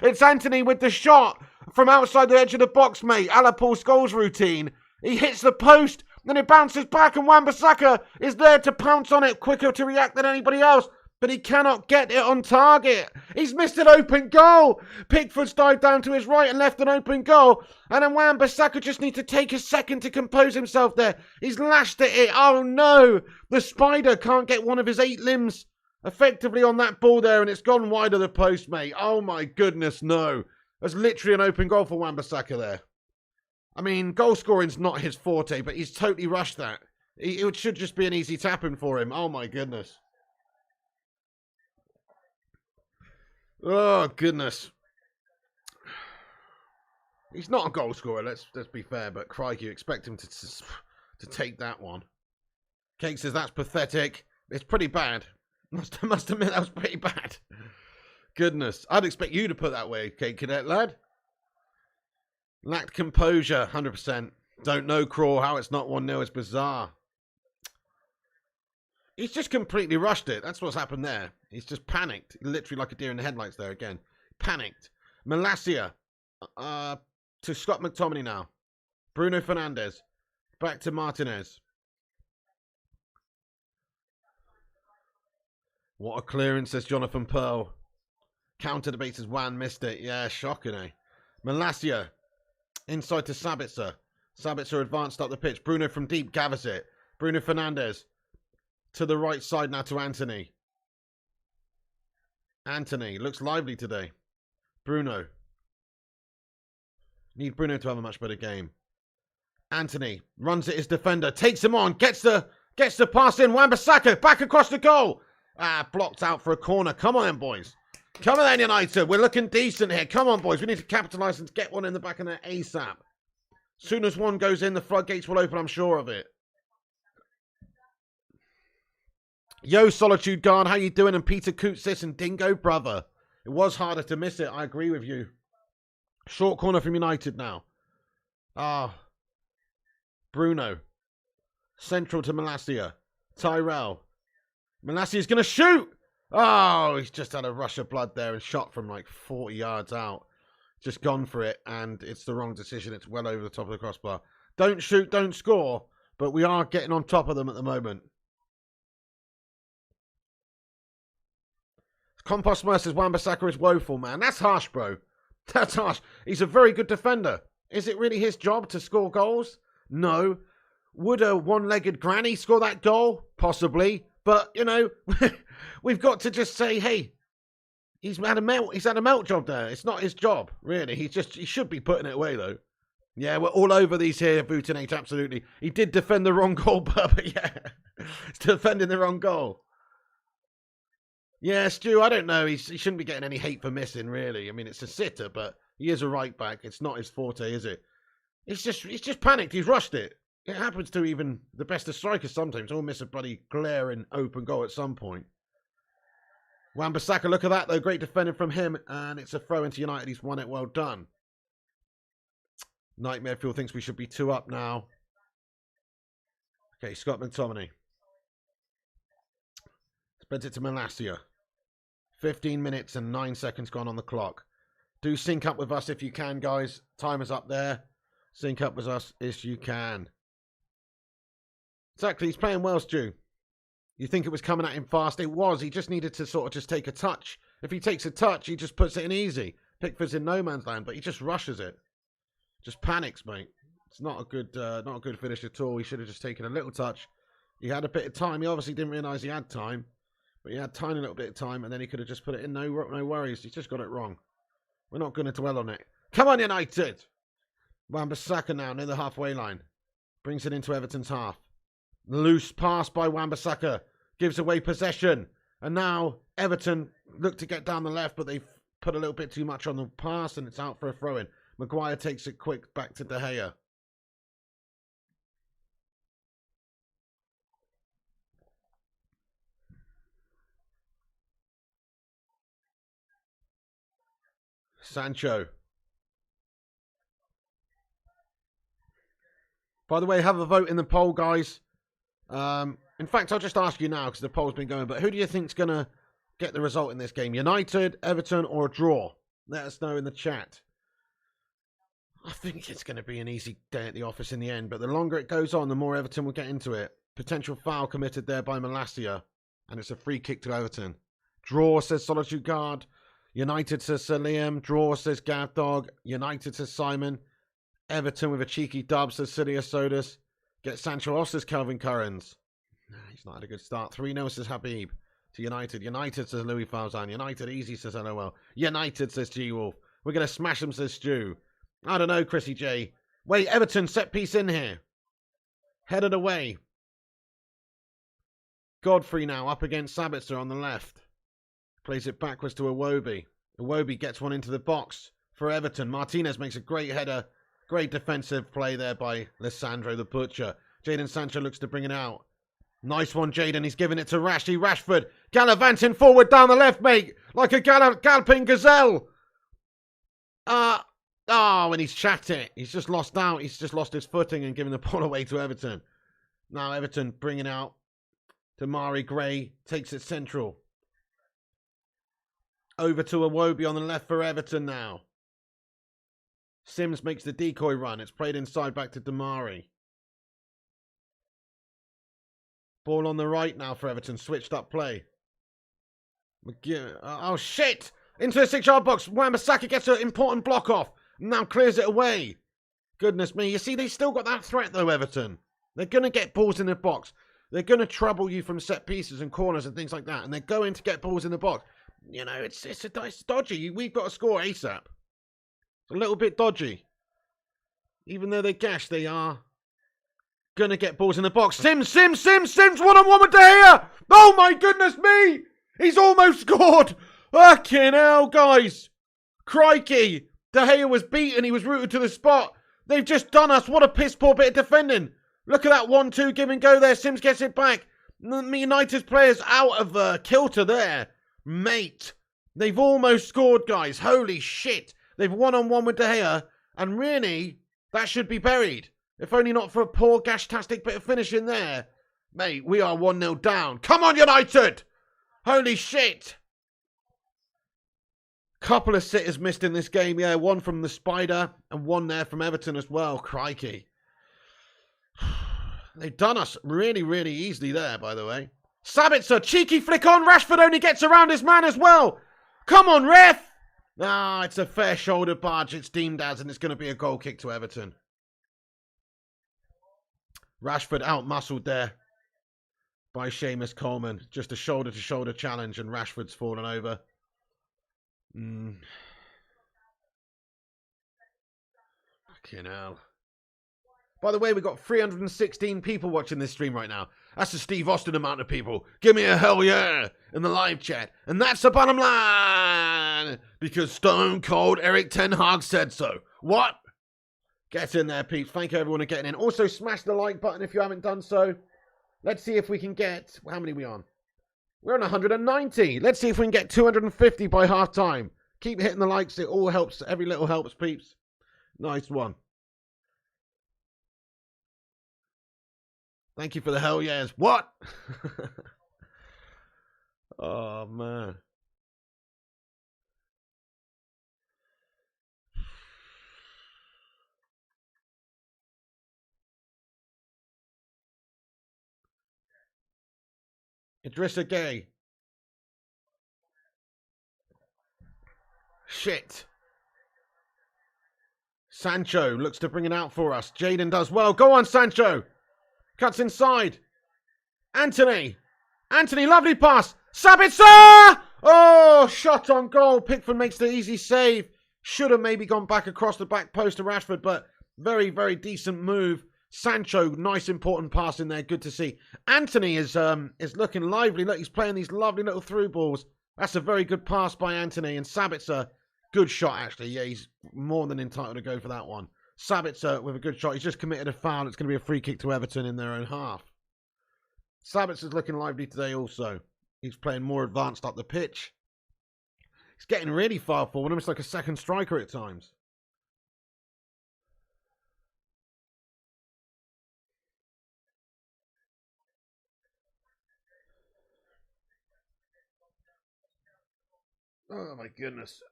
Speaker 1: It's Anthony with the shot from outside the edge of the box, mate. A la Paul Scholes routine. He hits the post, then it bounces back, and Wan-Bissaka is there to pounce on it quicker to react than anybody else. But he cannot get it on target. He's missed an open goal. Pickford's dived down to his right and left an open goal. And then Wan-Bissaka just needs to take a second to compose himself there. He's lashed at it. Oh no. The spider can't get one of his 8 limbs effectively on that ball there. And it's gone wide of the post, mate. Oh my goodness, no. That's literally an open goal for Wan-Bissaka there. I mean, goal scoring's not his forte, but he's totally rushed that. It should just be an easy tap-in for him. Oh my goodness. Oh, goodness. He's not a goal scorer, let's be fair, but crikey, you expect him to take that one. Cake says that's pathetic. It's pretty bad. Must admit that was pretty bad. Goodness. I'd expect you to put that way, Cake Cadet lad. Lacked composure, 100%. Don't know, Crawl, how it's not 1-0. It's bizarre. He's just completely rushed it. That's what's happened there. He's just panicked. Literally like a deer in the headlights there again. Panicked. Malacia. To Scott McTominay now. Bruno Fernandes. Back to Martinez. What a clearance, says Jonathan Pearl. Counter debates as Wan missed it. Yeah, shocking, eh? Malacia. Inside to Sabitzer. Sabitzer advanced up the pitch. Bruno from deep gathers it. Bruno Fernandes. To the right side now to Anthony. Anthony looks lively today. Bruno. Need Bruno to have a much better game. Anthony runs at his defender. Takes him on. Gets the pass in. Wan-Bissaka back across the goal. Blocked out for a corner. Come on then, boys. Come on then, United. We're looking decent here. Come on, boys. We need to capitalise and get one in the back of there ASAP. Soon as one goes in, the floodgates will open, I'm sure of it. Yo, Solitude Guard, how you doing? And Peter Koutsis and Dingo Brother. It was harder to miss it, I agree with you. Short corner from United now. Bruno. Central to Malacia. Tyrell. Malacia's going to shoot! Oh, he's just had a rush of blood there and shot from like 40 yards out. Just gone for it, and it's the wrong decision. It's well over the top of the crossbar. Don't shoot, don't score, but we are getting on top of them at the moment. Compost Smurf says Wan-Bissaka is woeful, man. That's harsh, bro. That's harsh. He's a very good defender. Is it really his job to score goals? No. Would a one-legged granny score that goal? Possibly. But, you know, we've got to just say, hey, he's had a melt job there. It's not his job, really. He should be putting it away, though. Yeah, we're all over these here, Vutinate, absolutely. He did defend the wrong goal, but yeah. He's defending the wrong goal. Yeah, Stu, I don't know. He shouldn't be getting any hate for missing, really. I mean, it's a sitter, but he is a right back. It's not his forte, is it? He's just panicked. He's rushed it. It happens to even the best of strikers sometimes. They'll miss a bloody glaring open goal at some point. Wan-Bissaka, look at that, though. Great defending from him, and it's a throw into United. He's won it. Well done. Nightmare Fuel thinks we should be 2 up now. Okay, Scott McTominay. Spent it to Malacia. 15 minutes and 9 seconds gone on the clock. Do sync up with us if you can, guys. Timer's up there. Sync up with us if you can. Exactly, he's playing well, Stu. You think it was coming at him fast? It was. He just needed to sort of just take a touch. If he takes a touch, he just puts it in easy. Pickford's in no man's land, but he just rushes it. Just panics, mate. It's not a good finish at all. He should have just taken a little touch. He had a bit of time. He obviously didn't realise he had time. But he had a tiny little bit of time, and then he could have just put it in. No worries. He's just got it wrong. We're not going to dwell on it. Come on, United! Wan-Bissaka now near the halfway line. Brings it into Everton's half. Loose pass by Wan-Bissaka. Gives away possession. And now Everton look to get down the left, but they've put a little bit too much on the pass, and it's out for a throw-in. Maguire takes it quick back to De Gea. Sancho. By the way, have a vote in the poll, guys. In fact, I'll just ask you now because the poll's been going. But who do you think's going to get the result in this game? United, Everton, or a draw? Let us know in the chat. I think it's going to be an easy day at the office in the end. But the longer it goes on, the more Everton will get into it. Potential foul committed there by Malacia. And it's a free kick to Everton. Draw, says Solitude Guard. United, says Sir Liam. Draw, says Gav Dog. United, says Simon. Everton with a cheeky dub, says Sidious Sodas. Get Sancho off, says Calvin Currens. He's not had a good start. 3-0, says Habib. To United. United, says Louis Fauzan. United, easy, says LOL. United, says G-Wolf. We're going to smash them, says Stu. I don't know, Chrissy J. Wait, Everton, set piece in here. Headed away. Godfrey now up against Sabitzer on the left. Plays it backwards to Iwobi. Iwobi gets one into the box. for Everton. Martinez makes a great header. Great defensive play there by Lissandro the Butcher. Jadon Sancho looks to bring it out. Nice one, Jadon. He's giving it to Rashford. Rashford gallivanting forward down the left, mate. Like a galloping gazelle. And he's chapped it. He's just lost out. He's just lost his footing and giving the ball away to Everton. Now Everton bringing out Damari Gray. Takes it central. Over to Iwobi on the left for Everton now. Sims makes the decoy run. It's played inside back to Damari. Ball on the right now for Everton. Switched up play. Oh, shit! Into the 6-yard box. Wan-Bissaka gets an important block off. Now clears it away. Goodness me. You see, they still got that threat, though, Everton. They're going to get balls in the box. They're going to trouble you from set pieces and corners and things like that. And they're going to get balls in the box. You know, it's dodgy. We've got to score ASAP. It's a little bit dodgy. Even though they're gashed, they are going to get balls in the box. Sims, one-on-one with De Gea. Oh, my goodness me. He's almost scored. Fucking hell, guys. Crikey. De Gea was beaten. He was rooted to the spot. They've just done us. What a piss-poor bit of defending. Look at that 1-2 give and go there. Sims gets it back. United's players out of kilter there. Mate. They've almost scored, guys. Holy shit. They've one-on-one with De Gea. And really, that should be buried. If only not for a poor, gash-tastic bit of finishing there. Mate, we are 1-0 down. Come on, United! Holy shit. Couple of sitters missed in this game. Yeah, one from the Spider and one there from Everton as well. Crikey. They've done us really, really easily there, by the way. Sabitzer, cheeky flick on. Rashford only gets around his man as well. Come on, ref. It's a fair shoulder barge. It's deemed as, and it's going to be a goal kick to Everton. Rashford out-muscled there by Seamus Coleman. Just a shoulder-to-shoulder challenge, and Rashford's fallen over. Fucking hell. By the way, we've got 316 people watching this stream right now. That's the Steve Austin amount of people. Give me a hell yeah in the live chat. And that's the bottom line. Because Stone Cold Eric Ten Hag said so. What? Get in there, peeps. Thank you, everyone, for getting in. Also, smash the like button if you haven't done so. Let's see if we can get... How many are we on? We're on 190. Let's see if we can get 250 by half time. Keep hitting the likes. It all helps. Every little helps, peeps. Nice one. Thank you for the hell yes. What? Oh, man. Idrissa Gueye. Shit. Sancho looks to bring it out for us. Jadon does well. Go on, Sancho. Cuts inside. Anthony, lovely pass. Sabitzer! Oh, shot on goal. Pickford makes the easy save. Should have maybe gone back across the back post to Rashford, but very, very decent move. Sancho, nice important pass in there. Good to see. Anthony is looking lively. Look, he's playing these lovely little through balls. That's a very good pass by Anthony. And Sabitzer, good shot, actually. Yeah, he's more than entitled to go for that one. Sabitzer with a good shot. He's just committed a foul. It's going to be a free kick to Everton in their own half. Sabitzer's looking lively today also. He's playing more advanced up the pitch. He's getting really far forward. Almost like a second striker at times. Oh my goodness.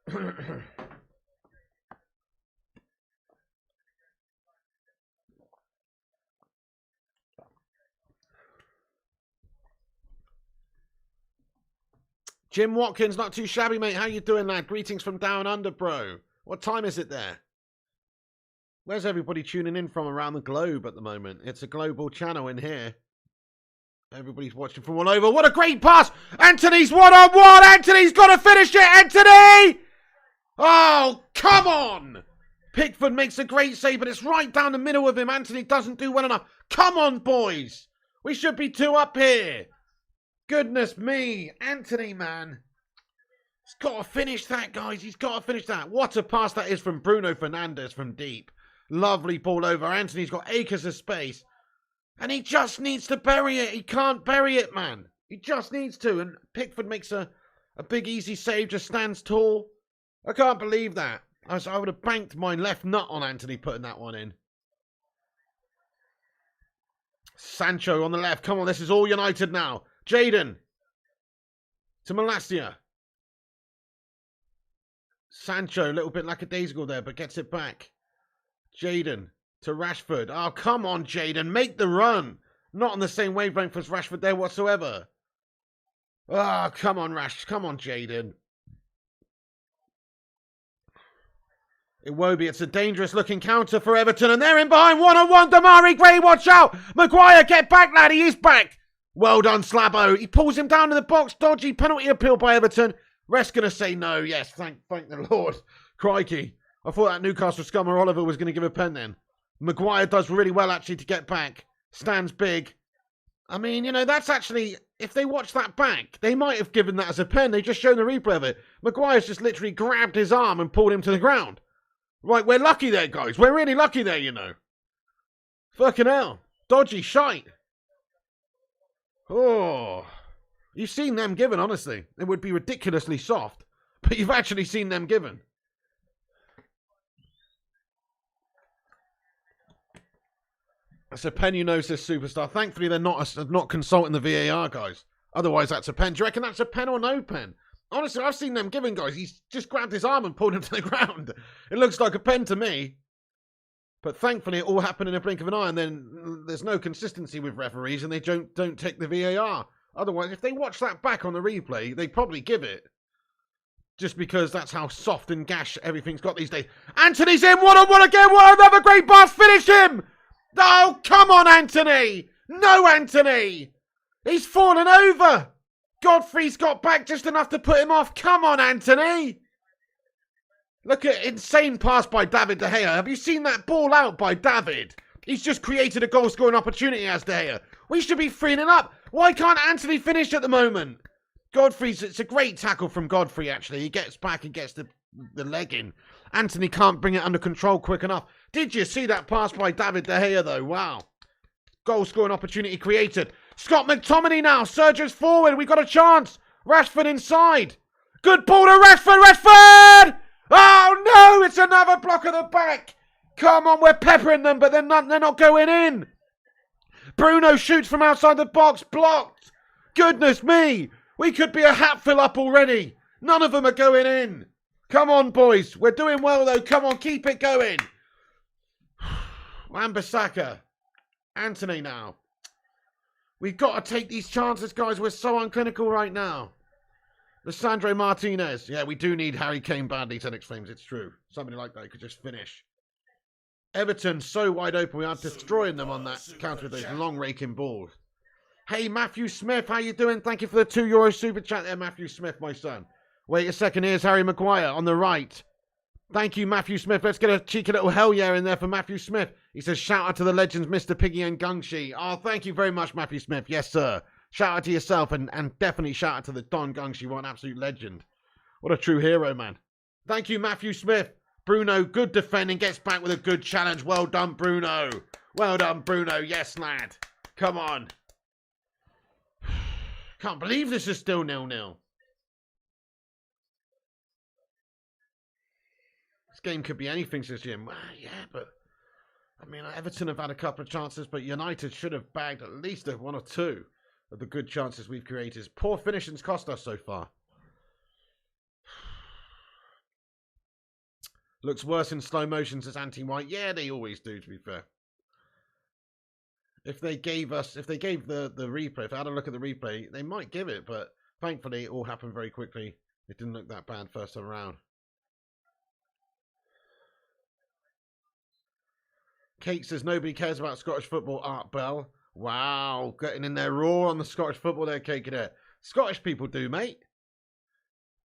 Speaker 1: Jim Watkins, not too shabby, mate. How you doing, lad? Greetings from down under, bro. What time is it there? Where's everybody tuning in from around the globe at the moment? It's a global channel in here. Everybody's watching from all over. What a great pass! Anthony's one-on-one! Anthony's got to finish it! Anthony! Oh, come on! Pickford makes a great save, but it's right down the middle of him. Anthony doesn't do well enough. Come on, boys! We should be 2 up here. Goodness me. Anthony, man. He's got to finish that, guys. He's got to finish that. What a pass that is from Bruno Fernandes from deep. Lovely ball over. Anthony's got acres of space. And he just needs to bury it. He can't bury it, man. He just needs to. And Pickford makes a big, easy save. Just stands tall. I can't believe that. I would have banked my left nut on Anthony putting that one in. Sancho on the left. Come on, this is all United now. Jadon. To Malacia. Sancho, a little bit lackadaisical there, but gets it back. Jadon to Rashford. Oh, come on, Jadon. Make the run. Not on the same wavelength as Rashford there whatsoever. Oh, come on, Come on, Jadon. Iwobi, it's a dangerous-looking counter for Everton, and they're in behind. One-on-one, Damari Gray, watch out. Maguire, get back, lad. He is back. Well done, Slabo. He pulls him down in the box. Dodgy penalty appeal by Everton. Ref's going to say no. Yes, thank the Lord. Crikey. I thought that Newcastle scummer Oliver was going to give a pen then. Maguire does really well, actually, to get back. Stands big. I mean, you know, that's actually... If they watch that back, they might have given that as a pen. They've just shown the replay of it. Maguire's just literally grabbed his arm and pulled him to the ground. Right, we're lucky there, guys. We're really lucky there, you know. Fucking hell. Dodgy shite. Oh. You've seen them given, honestly. It would be ridiculously soft. But you've actually seen them given. That's a pen, you know, says Superstar. Thankfully, they're not consulting the VAR, guys. Otherwise, that's a pen. Do you reckon that's a pen or no pen? Honestly, I've seen them given, guys. He's just grabbed his arm and pulled him to the ground. It looks like a pen to me. But thankfully, it all happened in a blink of an eye, and then there's no consistency with referees, and they don't take the VAR. Otherwise, if they watch that back on the replay, they probably give it. Just because that's how soft and gash everything's got these days. Anthony's in, one-on-one again. What another great pass. Finish him. Oh, come on, Anthony. No, Anthony. He's fallen over. Godfrey's got back just enough to put him off. Come on, Anthony. Look at insane pass by David De Gea. Have you seen that ball out by David? He's just created a goal-scoring opportunity as De Gea. We should be 3-0 up. Why can't Anthony finish at the moment? It's a great tackle from Godfrey, actually. He gets back and gets the leg in. Anthony can't bring it under control quick enough. Did you see that pass by David De Gea, though? Wow. Goal-scoring opportunity created. Scott McTominay now. Surges forward. We've got a chance. Rashford inside. Good ball to Rashford. Rashford! Oh, no! It's another block at the back. Come on, we're peppering them, but they're not going in. Bruno shoots from outside the box. Blocked. Goodness me. We could be a hat fill up already. None of them are going in. Come on, boys. We're doing well, though. Come on, keep it going. Wan-Bissaka. Anthony now. We've got to take these chances, guys. We're so unclinical right now. Lissandro Martinez. Yeah, we do need Harry Kane badly, 10x Flames. It's true. Somebody like that could just finish. Everton so wide open. We are destroying them on that counter with those long raking balls. Hey, Matthew Smith. How you doing? Thank you for the €2 super chat there, Matthew Smith, my son. Wait a second. Here's Harry Maguire on the right. Thank you, Matthew Smith. Let's get a cheeky little hell yeah in there for Matthew Smith. He says, shout out to the legends, Mr. Piggy and Gungshi. Oh, thank you very much, Matthew Smith. Yes, sir. Shout out to yourself and definitely shout out to the Don Gungshi. What an absolute legend. What a true hero, man. Thank you, Matthew Smith. Bruno, good defending, gets back with a good challenge. Well done, Bruno. Well done, Bruno. Yes, lad. Come on. Can't believe this is still 0-0. This game could be anything, says Jim. Well, yeah, but... I mean, Everton have had a couple of chances, but United should have bagged at least one or two of the good chances we've created. Poor finishing's cost us so far. Looks worse in slow motion, says Anti-White. Yeah, they always do, to be fair. If they gave the replay, if I had a look at the replay, they might give it, but thankfully it all happened very quickly. It didn't look that bad first time around. Kate says nobody cares about Scottish football. Art Bell. Wow, getting in there raw on the Scottish football there, Kate Cadet. Scottish people do, mate.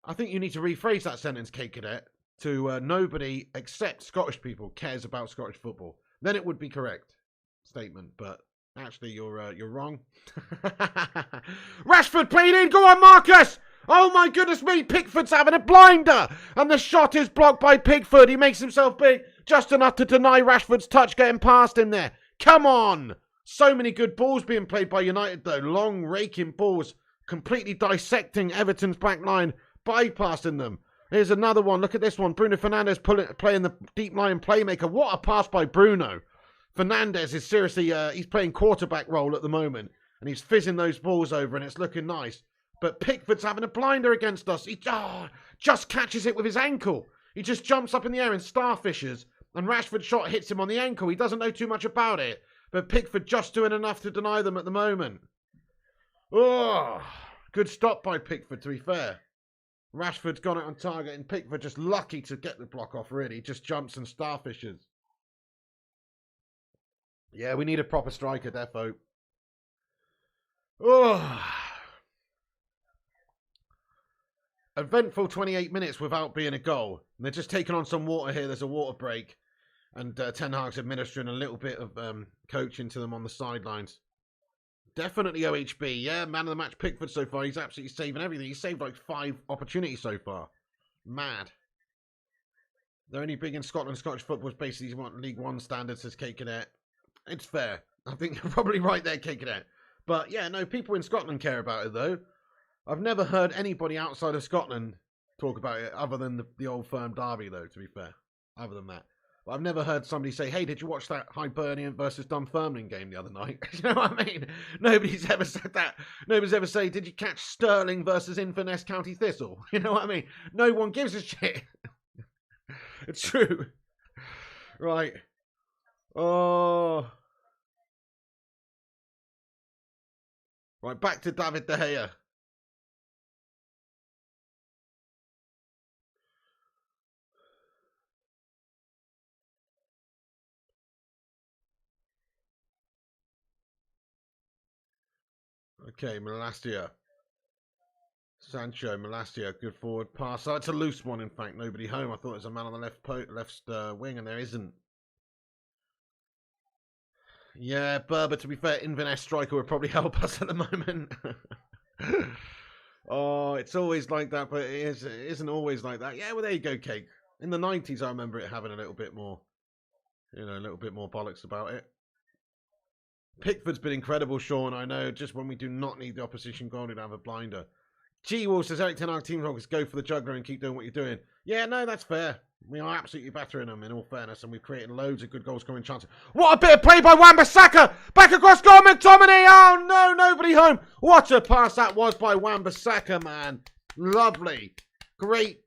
Speaker 1: I think you need to rephrase that sentence, Kate Cadet, to nobody except Scottish people cares about Scottish football. Then it would be correct statement, but actually you're wrong. Rashford played in. Go on, Marcus. Oh my goodness me, Pickford's having a blinder. And the shot is blocked by Pickford. He makes himself big, just enough to deny Rashford's touch getting past him there. Come on. So many good balls being played by United though. Long raking balls, completely dissecting Everton's back line, bypassing them. Here's another one. Look at this one. Bruno Fernandes playing the deep line playmaker. What a pass by Bruno. Fernandes is seriously, he's playing quarterback role at the moment. And he's fizzing those balls over and it's looking nice. But Pickford's having a blinder against us. He just catches it with his ankle. He just jumps up in the air and starfishes. And Rashford's shot hits him on the ankle. He doesn't know too much about it. But Pickford just doing enough to deny them at the moment. Oh, good stop by Pickford, to be fair. Rashford's got it on target and Pickford just lucky to get the block off, really. He just jumps and starfishes. Yeah, we need a proper striker, defo. Oh. Eventful 28 minutes without being a goal. And they're just taking on some water here. There's a water break. And Ten Hag's administering a little bit of coaching to them on the sidelines. Definitely OHB. Yeah, man of the match Pickford so far. He's absolutely saving everything. He's saved like 5 opportunities so far. Mad. They're only big in Scotland. Scottish football's basically what League One standards, says Kay Cadet. It's fair. I think you're probably right there, Kay Cadet. But yeah, no, people in Scotland care about it though. I've never heard anybody outside of Scotland talk about it other than the old firm derby though, to be fair. Other than that. But I've never heard somebody say, hey, did you watch that Hibernian versus Dunfermline game the other night? You know what I mean? Nobody's ever said that. Nobody's ever said, did you catch Stirling versus Inverness County Thistle? You know what I mean? No one gives a shit. It's true. Right. Oh. Right, back to David De Gea. Okay, Malacia. Sancho, Malacia, good forward pass. Oh, it's a loose one, in fact. Nobody home. I thought it was a man on the left wing, and there isn't. Yeah, Berber, to be fair, Inverness striker would probably help us at the moment. Oh, it's always like that, but it isn't always like that. Yeah, well, there you go, Cake. In the 90s, I remember it having a little bit more, a little bit more bollocks about it. Pickford's been incredible, Sean. I know, just when we do not need the opposition goal to have a blinder. G-Wall says, Eric Ten Hag team focus, go for the juggler and keep doing what you're doing. Yeah, no, that's fair. We are absolutely bettering them, in all fairness, and we've created loads of good goal-scoring chances. What a bit of play by Wan-Bissaka! Back across goal, McTominay! Oh, no, nobody home! What a pass that was by Wan-Bissaka, man. Lovely. Great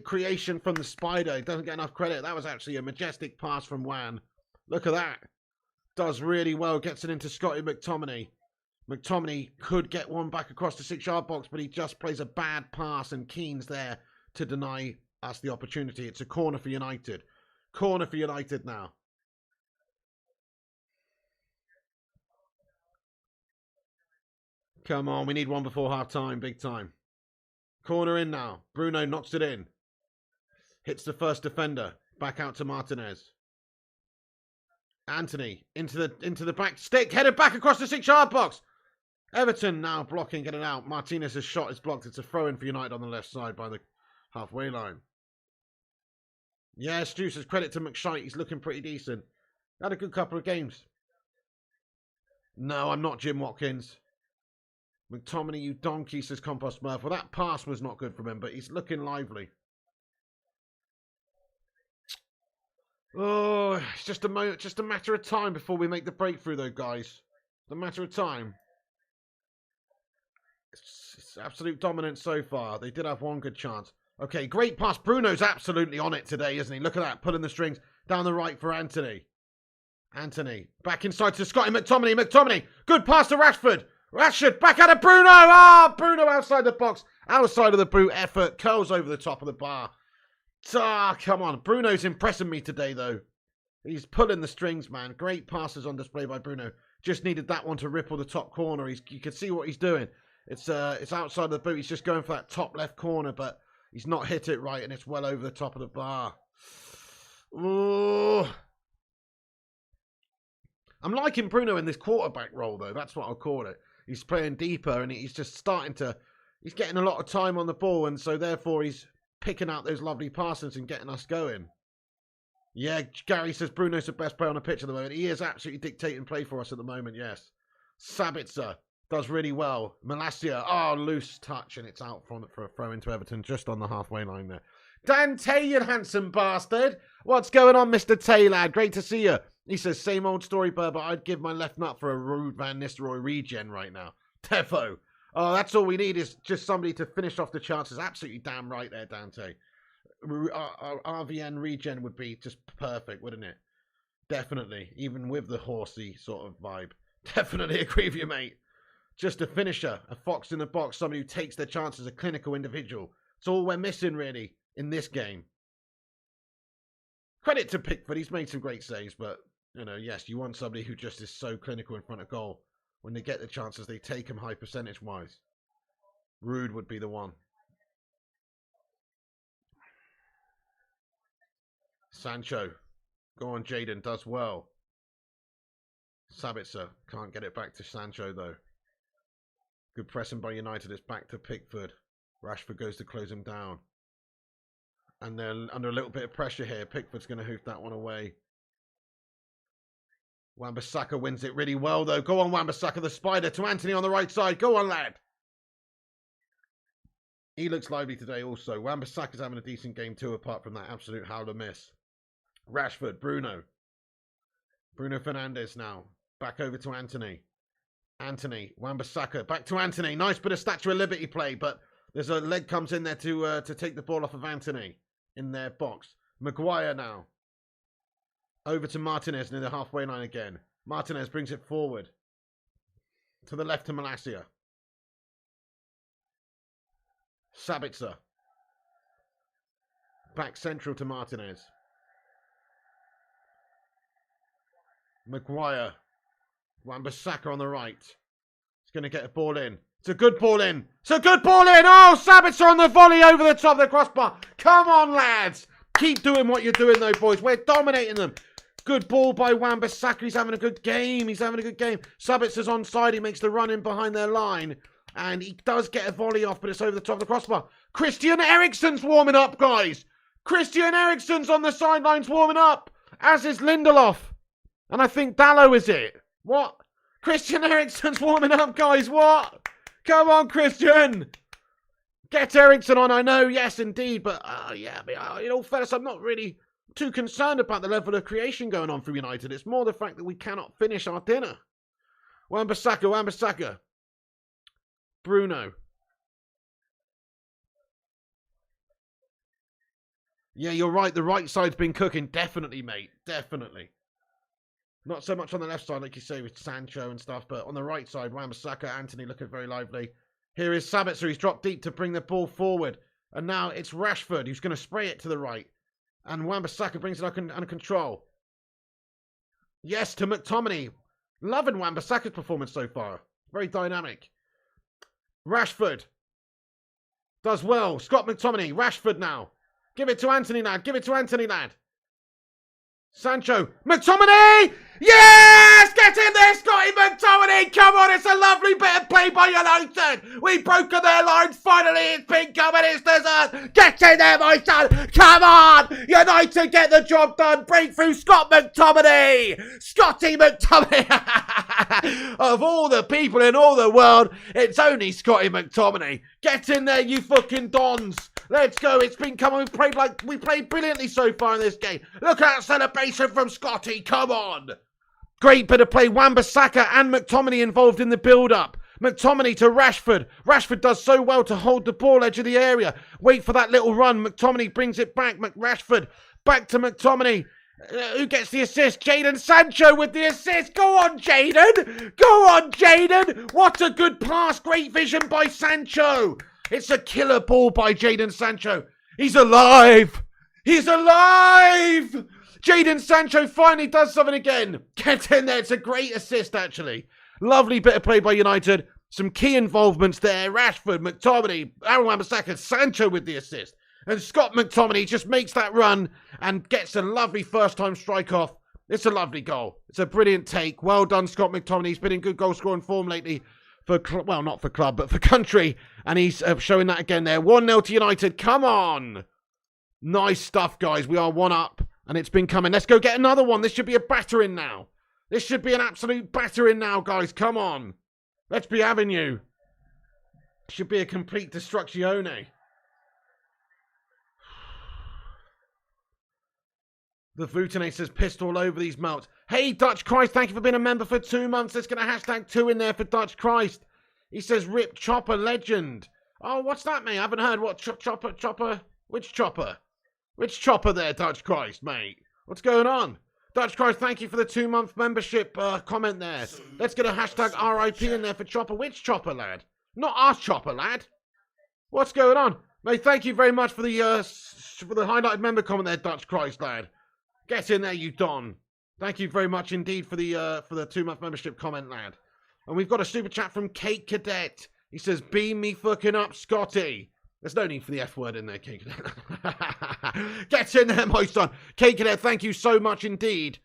Speaker 1: creation from the Spider. He doesn't get enough credit. That was actually a majestic pass from Wan. Look at that. Does really well. Gets it into Scotty McTominay. McTominay could get one back across the 6-yard box, but he just plays a bad pass, and Keane's there to deny us the opportunity. It's a corner for United. Corner for United now. Come on, we need one before half-time. Big time. Corner in now. Bruno knocks it in. Hits the first defender. Back out to Martinez. Anthony into the back stick. Headed back across the 6-yard box. Everton now blocking, getting out. Martinez's shot is blocked. It's a throw-in for United on the left side by the halfway line. Yeah, Stu says credit to McShite. He's looking pretty decent. Had a good couple of games. No, I'm not Jim Watkins. McTominay, you donkey, says Compost Murph. Well, that pass was not good from him, but he's looking lively. Oh, it's just a matter of time before we make the breakthrough, though, guys. It's a matter of time. It's absolute dominance so far. They did have one good chance. Okay, great pass. Bruno's absolutely on it today, isn't he? Look at that, pulling the strings down the right for Anthony. Anthony, back inside to Scotty McTominay. McTominay, good pass to Rashford. Rashford, back out of Bruno. Ah, Bruno outside the box. Outside of the boot, effort. Curls over the top of the bar. Ah, come on. Bruno's impressing me today, though. He's pulling the strings, man. Great passes on display by Bruno. Just needed that one to ripple the top corner. You can see what he's doing. It's outside of the boot. He's just going for that top left corner, but he's not hit it right, and it's well over the top of the bar. Ooh. I'm liking Bruno in this quarterback role, though. That's what I'll call it. He's playing deeper, and he's just starting to He's getting a lot of time on the ball, and so therefore he's picking out those lovely passes and getting us going. Yeah, Gary says Bruno's the best player on the pitch at the moment. He is absolutely dictating play for us at the moment, yes. Sabitzer does really well. Malacia, loose touch, and it's out for a throw into Everton just on the halfway line there. Dante, you handsome bastard. What's going on, Mr. Taylor? Great to see you. He says, same old story, but I'd give my left nut for a Ruud Van Nistelrooy regen right now. Defo. Oh, that's all we need is just somebody to finish off the chances. Absolutely damn right there, Dante. RVN regen would be just perfect, wouldn't it? Definitely. Even with the horsey sort of vibe. Definitely agree with you, mate. Just a finisher. A fox in the box. Somebody who takes their chances. A clinical individual. It's all we're missing, really, in this game. Credit to Pickford. He's made some great saves, but, you know, yes, you want somebody who just is so clinical in front of goal. When they get the chances, they take them high percentage-wise. Ruud would be the one. Sancho. Go on, Jaden. Does well. Sabitzer. Can't get it back to Sancho, though. Good pressing by United. It's back to Pickford. Rashford goes to close him down. And they're under a little bit of pressure here. Pickford's going to hoof that one away. Wan-Bissaka wins it really well, though. Go on, Wan-Bissaka, the spider, to Anthony on the right side. Go on, lad. He looks lively today also. Wan-Bissaka's having a decent game too, apart from that absolute howler miss. Rashford, Bruno. Bruno Fernandes now. Back over to Anthony. Anthony, Wan-Bissaka, back to Anthony. Nice bit of Statue of Liberty play, but there's a leg comes in there to take the ball off of Anthony in their box. Maguire now. Over to Martinez near the halfway line again. Martinez brings it forward. To the left to Malacia. Sabitzer. Back central to Martinez. Maguire. Wan-Bissaka on the right. He's going to get a ball in. It's a good ball in. It's a good ball in. Oh, Sabitzer on the volley over the top of the crossbar. Come on, lads. Keep doing what you're doing, though, boys. We're dominating them. Good ball by Wan-Bissaka. He's having a good game. He's having a good game. Sabitzer's onside. He makes the run in behind their line. And he does get a volley off, but it's over the top of the crossbar. Christian Eriksen's warming up, guys. Christian Eriksen's on the sidelines warming up. As is Lindelof. And I think Dallo is it. What? Christian Eriksen's warming up, guys. What? Come on, Christian. Get Eriksen on, I know. Yes, indeed. But, in all fairness, I'm not really too concerned about the level of creation going on for United. It's more the fact that we cannot finish our dinner. Wan-Bissaka. Bruno. Yeah, you're right. The right side's been cooking. Definitely, mate. Definitely. Not so much on the left side, like you say, with Sancho and stuff, but on the right side, Wan-Bissaka, Anthony looking very lively. Here is Sabitzer. He's dropped deep to bring the ball forward. And now it's Rashford who's going to spray it to the right. And Wan-Bissaka brings it under control. Yes, to McTominay. Loving Wan-Bissaka's performance so far. Very dynamic. Rashford. Does well. Scott McTominay. Rashford now. Give it to Anthony, lad. Sancho. McTominay! Yes! Get in there, Scotty McTominay! Come on, it's a lovely bit of play by United! We've broken their line, finally! It's been coming, it's deserved! Get in there, my son! Come on! United get the job done! Breakthrough, Scott McTominay! Scotty McTominay! Of all the people in all the world, it's only Scotty McTominay. Get in there, you fucking dons! Let's go. It's been coming. We played brilliantly so far in this game. Look at that celebration from Scotty. Come on. Great bit of play. Wan-Bissaka and McTominay involved in the build-up. McTominay to Rashford. Rashford does so well to hold the ball edge of the area. Wait for that little run. McTominay brings it back. Rashford back to McTominay. Who gets the assist? Jadon Sancho with the assist. Go on, Jadon. Go on, Jadon. What a good pass. Great vision by Sancho. It's a killer ball by Jadon Sancho. He's alive. He's alive. Jadon Sancho finally does something again. Get in there. It's a great assist, actually. Lovely bit of play by United. Some key involvements there. Rashford, McTominay, Aaron Wan-Bissaka, Sancho with the assist. And Scott McTominay just makes that run and gets a lovely first-time strike-off. It's a lovely goal. It's a brilliant take. Well done, Scott McTominay. He's been in good goal-scoring form lately. for, well, not for club, but for country. And he's showing that again there. 1-0 to United. Come on. Nice stuff, guys. We are 1 up, and it's been coming. Let's go get another one. This should be a battering now. This should be an absolute battering now, guys. Come on. Let's be having you. Should be a complete destructione. The Vutane says pissed all over these melts. Hey, Dutch Christ, thank you for being a member for 2 months. Let's get a hashtag 2 in there for Dutch Christ. He says Rip Chopper Legend. Oh, what's that, mate? I haven't heard. What? Chopper? Which Chopper? Which Chopper there, Dutch Christ, mate? What's going on? Dutch Christ, thank you for the 2-month membership comment there. Let's get a hashtag RIP in there for Chopper. Which Chopper, lad? Not our Chopper, lad. What's going on? Mate, thank you very much for the highlighted member comment there, Dutch Christ, lad. Get in there, you Don. Thank you very much indeed for the 2-month membership comment, lad. And we've got a super chat from Kate Cadet. He says, beam me fucking up, Scotty. There's no need for the F word in there, Kate Cadet. Get in there, my son. Kate Cadet, thank you so much indeed.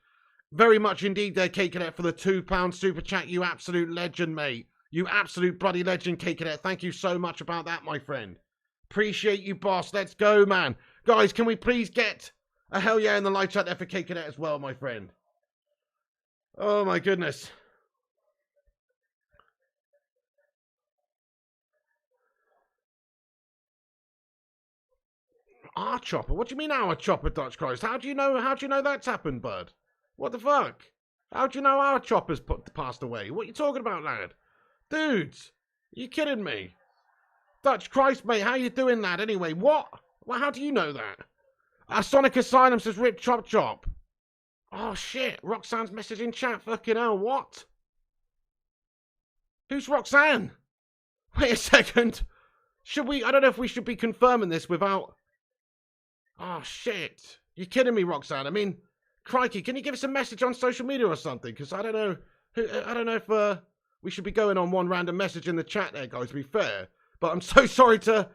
Speaker 1: Very much indeed there, Kate Cadet, for the £2 super chat. You absolute legend, mate. You absolute bloody legend, Kate Cadet. Thank you so much about that, my friend. Appreciate you, boss. Let's go, man. Guys, can we please get a hell yeah in the live chat there for Kate Cadet as well, my friend. Oh, my goodness. Our Chopper? What do you mean our Chopper, Dutch Christ? How do you know that's happened, bud? What the fuck? How do you know our Chopper's passed away? What are you talking about, lad? Dudes, are you kidding me? Dutch Christ, mate, how you doing, lad? Anyway, what? Well, how do you know that? Sonic Asylum says Rip Chop Chop. Oh, shit. Roxanne's message in chat. Fucking hell, what? Who's Roxanne? Wait a second. Should we... I don't know if we should be confirming this without... Oh, shit. You kidding me, Roxanne? I mean, crikey, can you give us a message on social media or something? Because I don't know... I don't know if we should be going on one random message in the chat there, guys, to be fair. But I'm so sorry to...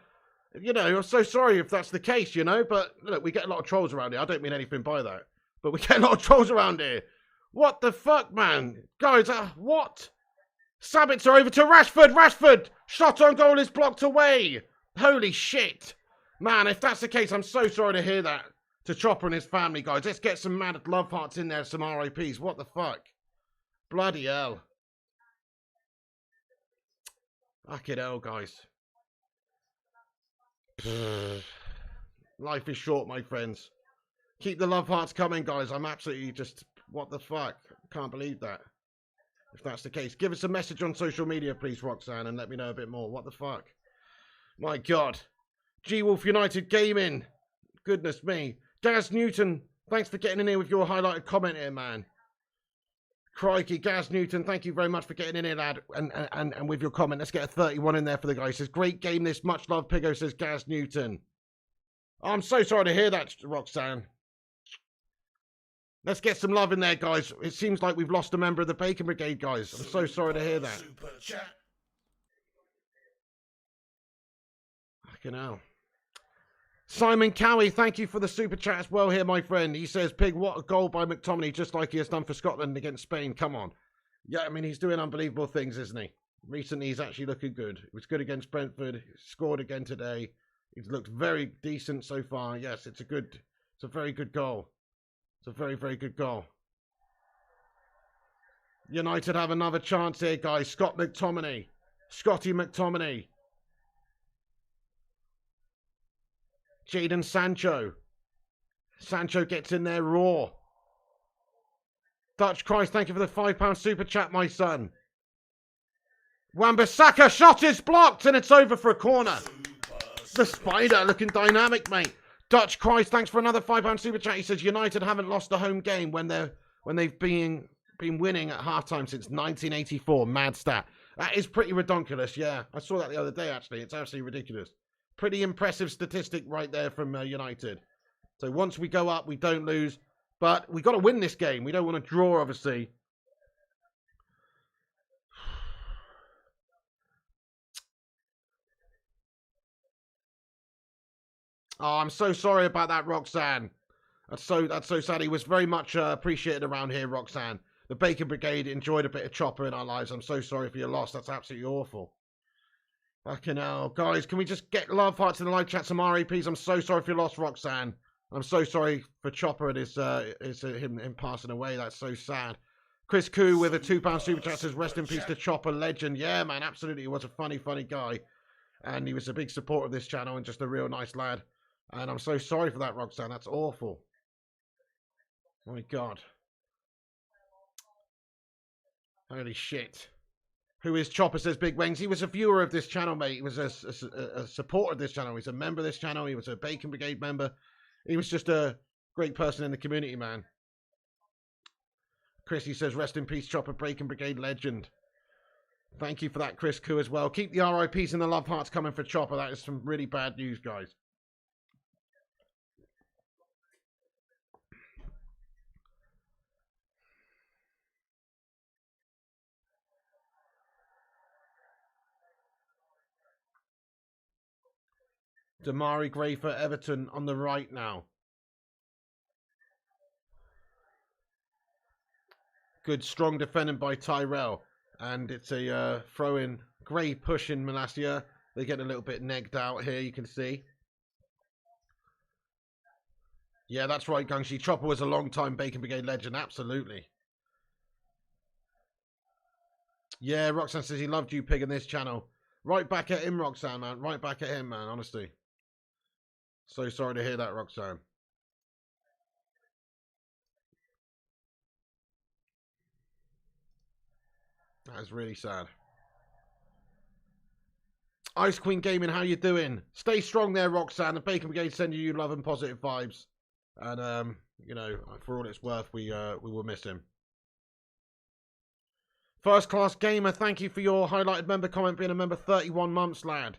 Speaker 1: You know, I'm so sorry if that's the case, you know, but look, we get a lot of trolls around here. I don't mean anything by that, but we get a lot of trolls around here. What the fuck, man? Guys, what? Sabbits are over to Rashford. Rashford! Shot on goal is blocked away. Holy shit. Man, if that's the case, I'm so sorry to hear that. To Chopper and his family, guys. Let's get some mad love hearts in there, some RIPs. What the fuck? Bloody hell. Fucking hell, guys. Life is short, my friends. Keep the love hearts coming, guys. I'm absolutely just... What the fuck? Can't believe that. If that's the case. Give us a message on social media, please, Roxanne, and let me know a bit more. What the fuck? My God. G-Wolf United Gaming. Goodness me. Gaz Newton, thanks for getting in here with your highlighted comment here, man. Crikey, Gaz Newton, thank you very much for getting in here, lad, and with your comment. Let's get a 31 in there for the guy. He says, great game this, much love, Piggo, says Gaz Newton. Oh, I'm so sorry to hear that, Roxanne. Let's get some love in there, guys. It seems like we've lost a member of the Bacon Brigade, guys. I'm so sorry to hear that.
Speaker 2: Super chat.
Speaker 1: Fucking hell. Simon Cowie, thank you for the super chat as well here, my friend. He says, Pig, what a goal by McTominay, just like he has done for Scotland against Spain. Come on. Yeah, I mean, he's doing unbelievable things, isn't he? Recently, he's actually looking good. He was good against Brentford. Scored again today. He's looked very decent so far. Yes, it's a very good goal. It's a very, very good goal. United have another chance here, guys. Scotty McTominay. Jadon Sancho. Sancho gets in there raw. Dutch Christ, thank you for the £5 super chat, my son. Wan-Bissaka shot is blocked and it's over for a corner. The Spider looking dynamic, mate. Dutch Christ, thanks for another £5 super chat. He says United haven't lost a home game when they've been winning at halftime since 1984. Mad stat. That is pretty redonkulous, yeah. I saw that the other day, actually. It's absolutely ridiculous. Pretty impressive statistic right there from United. So once we go up, we don't lose. But we got to win this game. We don't want to draw, obviously. Oh, I'm so sorry about that, Roxanne. That's so sad. He was very much appreciated around here, Roxanne. The Bacon Brigade enjoyed a bit of Chopper in our lives. I'm so sorry for your loss. That's absolutely awful. Fucking hell. Guys, can we just get love hearts in the live chat? Some RAPs. I'm so sorry for your loss, Roxanne. I'm so sorry for Chopper and him passing away. That's so sad. Chris Koo with a £2 super chat says, rest in peace to Chopper, legend. Yeah, man, absolutely. He was a funny guy. And he was a big supporter of this channel and just a real nice lad. And I'm so sorry for that, Roxanne. That's awful. My God. Holy shit. Who is Chopper, says Big Wings. He was a viewer of this channel, mate. He was a supporter of this channel. He's a member of this channel. He was a Bacon Brigade member. He was just a great person in the community, man. Chrissy says, rest in peace, Chopper, Bacon Brigade legend. Thank you for that, Chris Koo, as well. Keep the RIPs and the love hearts coming for Chopper. That is some really bad news, guys. Damari Gray for Everton on the right now. Good, strong defending by Tyrell. And it's a throw-in. Gray pushing Malacia. They're getting a little bit negged out here, you can see. Yeah, that's right, Gungshi. Chopper was a long-time Bacon Brigade legend, absolutely. Yeah, Roxanne says he loved you, Pig, in this channel. Right back at him, Roxanne, man. Right back at him, man, honestly. So sorry to hear that, Roxanne. That is really sad. Ice Queen Gaming, how you doing? Stay strong there, Roxanne. The Bacon Brigade sending you love and positive vibes. And, you know, for all it's worth, we will miss him. First Class Gamer, thank you for your highlighted member comment, being a member 31 months, lad.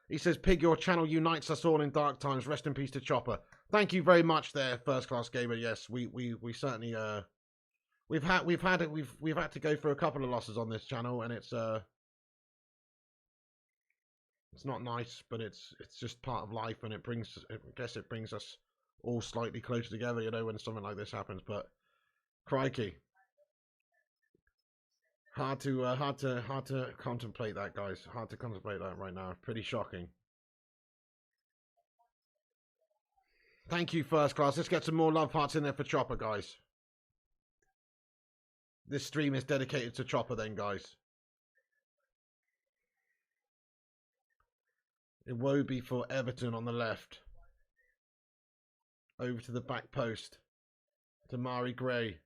Speaker 1: He says, Pig, your channel unites us all in dark times. Rest in peace to Chopper. Thank you very much there, First Class Gamer. Yes, we certainly we've had to go through a couple of losses on this channel, and it's not nice, but it's just part of life, and I guess it brings us all slightly closer together, you know, when something like this happens. But crikey. Hard to contemplate that, guys. Hard to contemplate that right now. Pretty shocking. Thank you, First Class. Let's get some more love hearts in there for Chopper, guys. This stream is dedicated to Chopper then, guys. Iwobi for Everton on the left. Over to the back post. Damari Gray.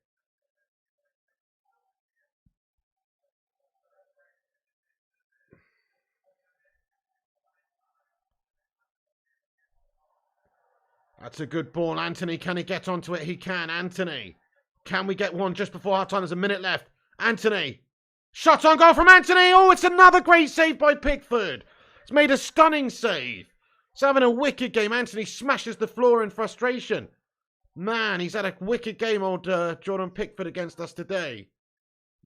Speaker 1: That's a good ball. Anthony, can he get onto it? He can. Anthony. Can we get one just before half time? There's a minute left. Anthony. Shot on goal from Anthony. Oh, it's another great save by Pickford. It's made a stunning save. He's having a wicked game. Anthony smashes the floor in frustration. Man, he's had a wicked game, old Jordan Pickford, against us today.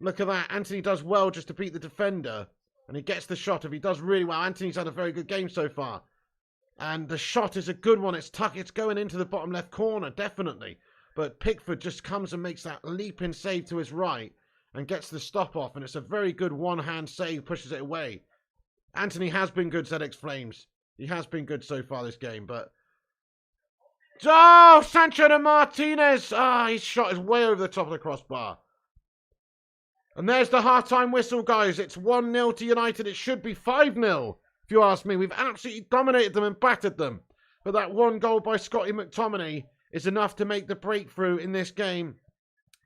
Speaker 1: Look at that. Anthony does well just to beat the defender. And he gets the shot. If he does really well, Anthony's had a very good game so far. And the shot is a good one. It's going into the bottom left corner, definitely. But Pickford just comes and makes that leaping save to his right and gets the stop off. And it's a very good one-hand save, pushes it away. Anthony has been good, ZX Flames. He has been good so far this game, but... Oh, Sancho de Martinez! His shot is way over the top of the crossbar. And there's the half-time whistle, guys. It's 1-0 to United. It should be 5-0. If you ask me, we've absolutely dominated them and battered them. But that one goal by Scotty McTominay is enough to make the breakthrough in this game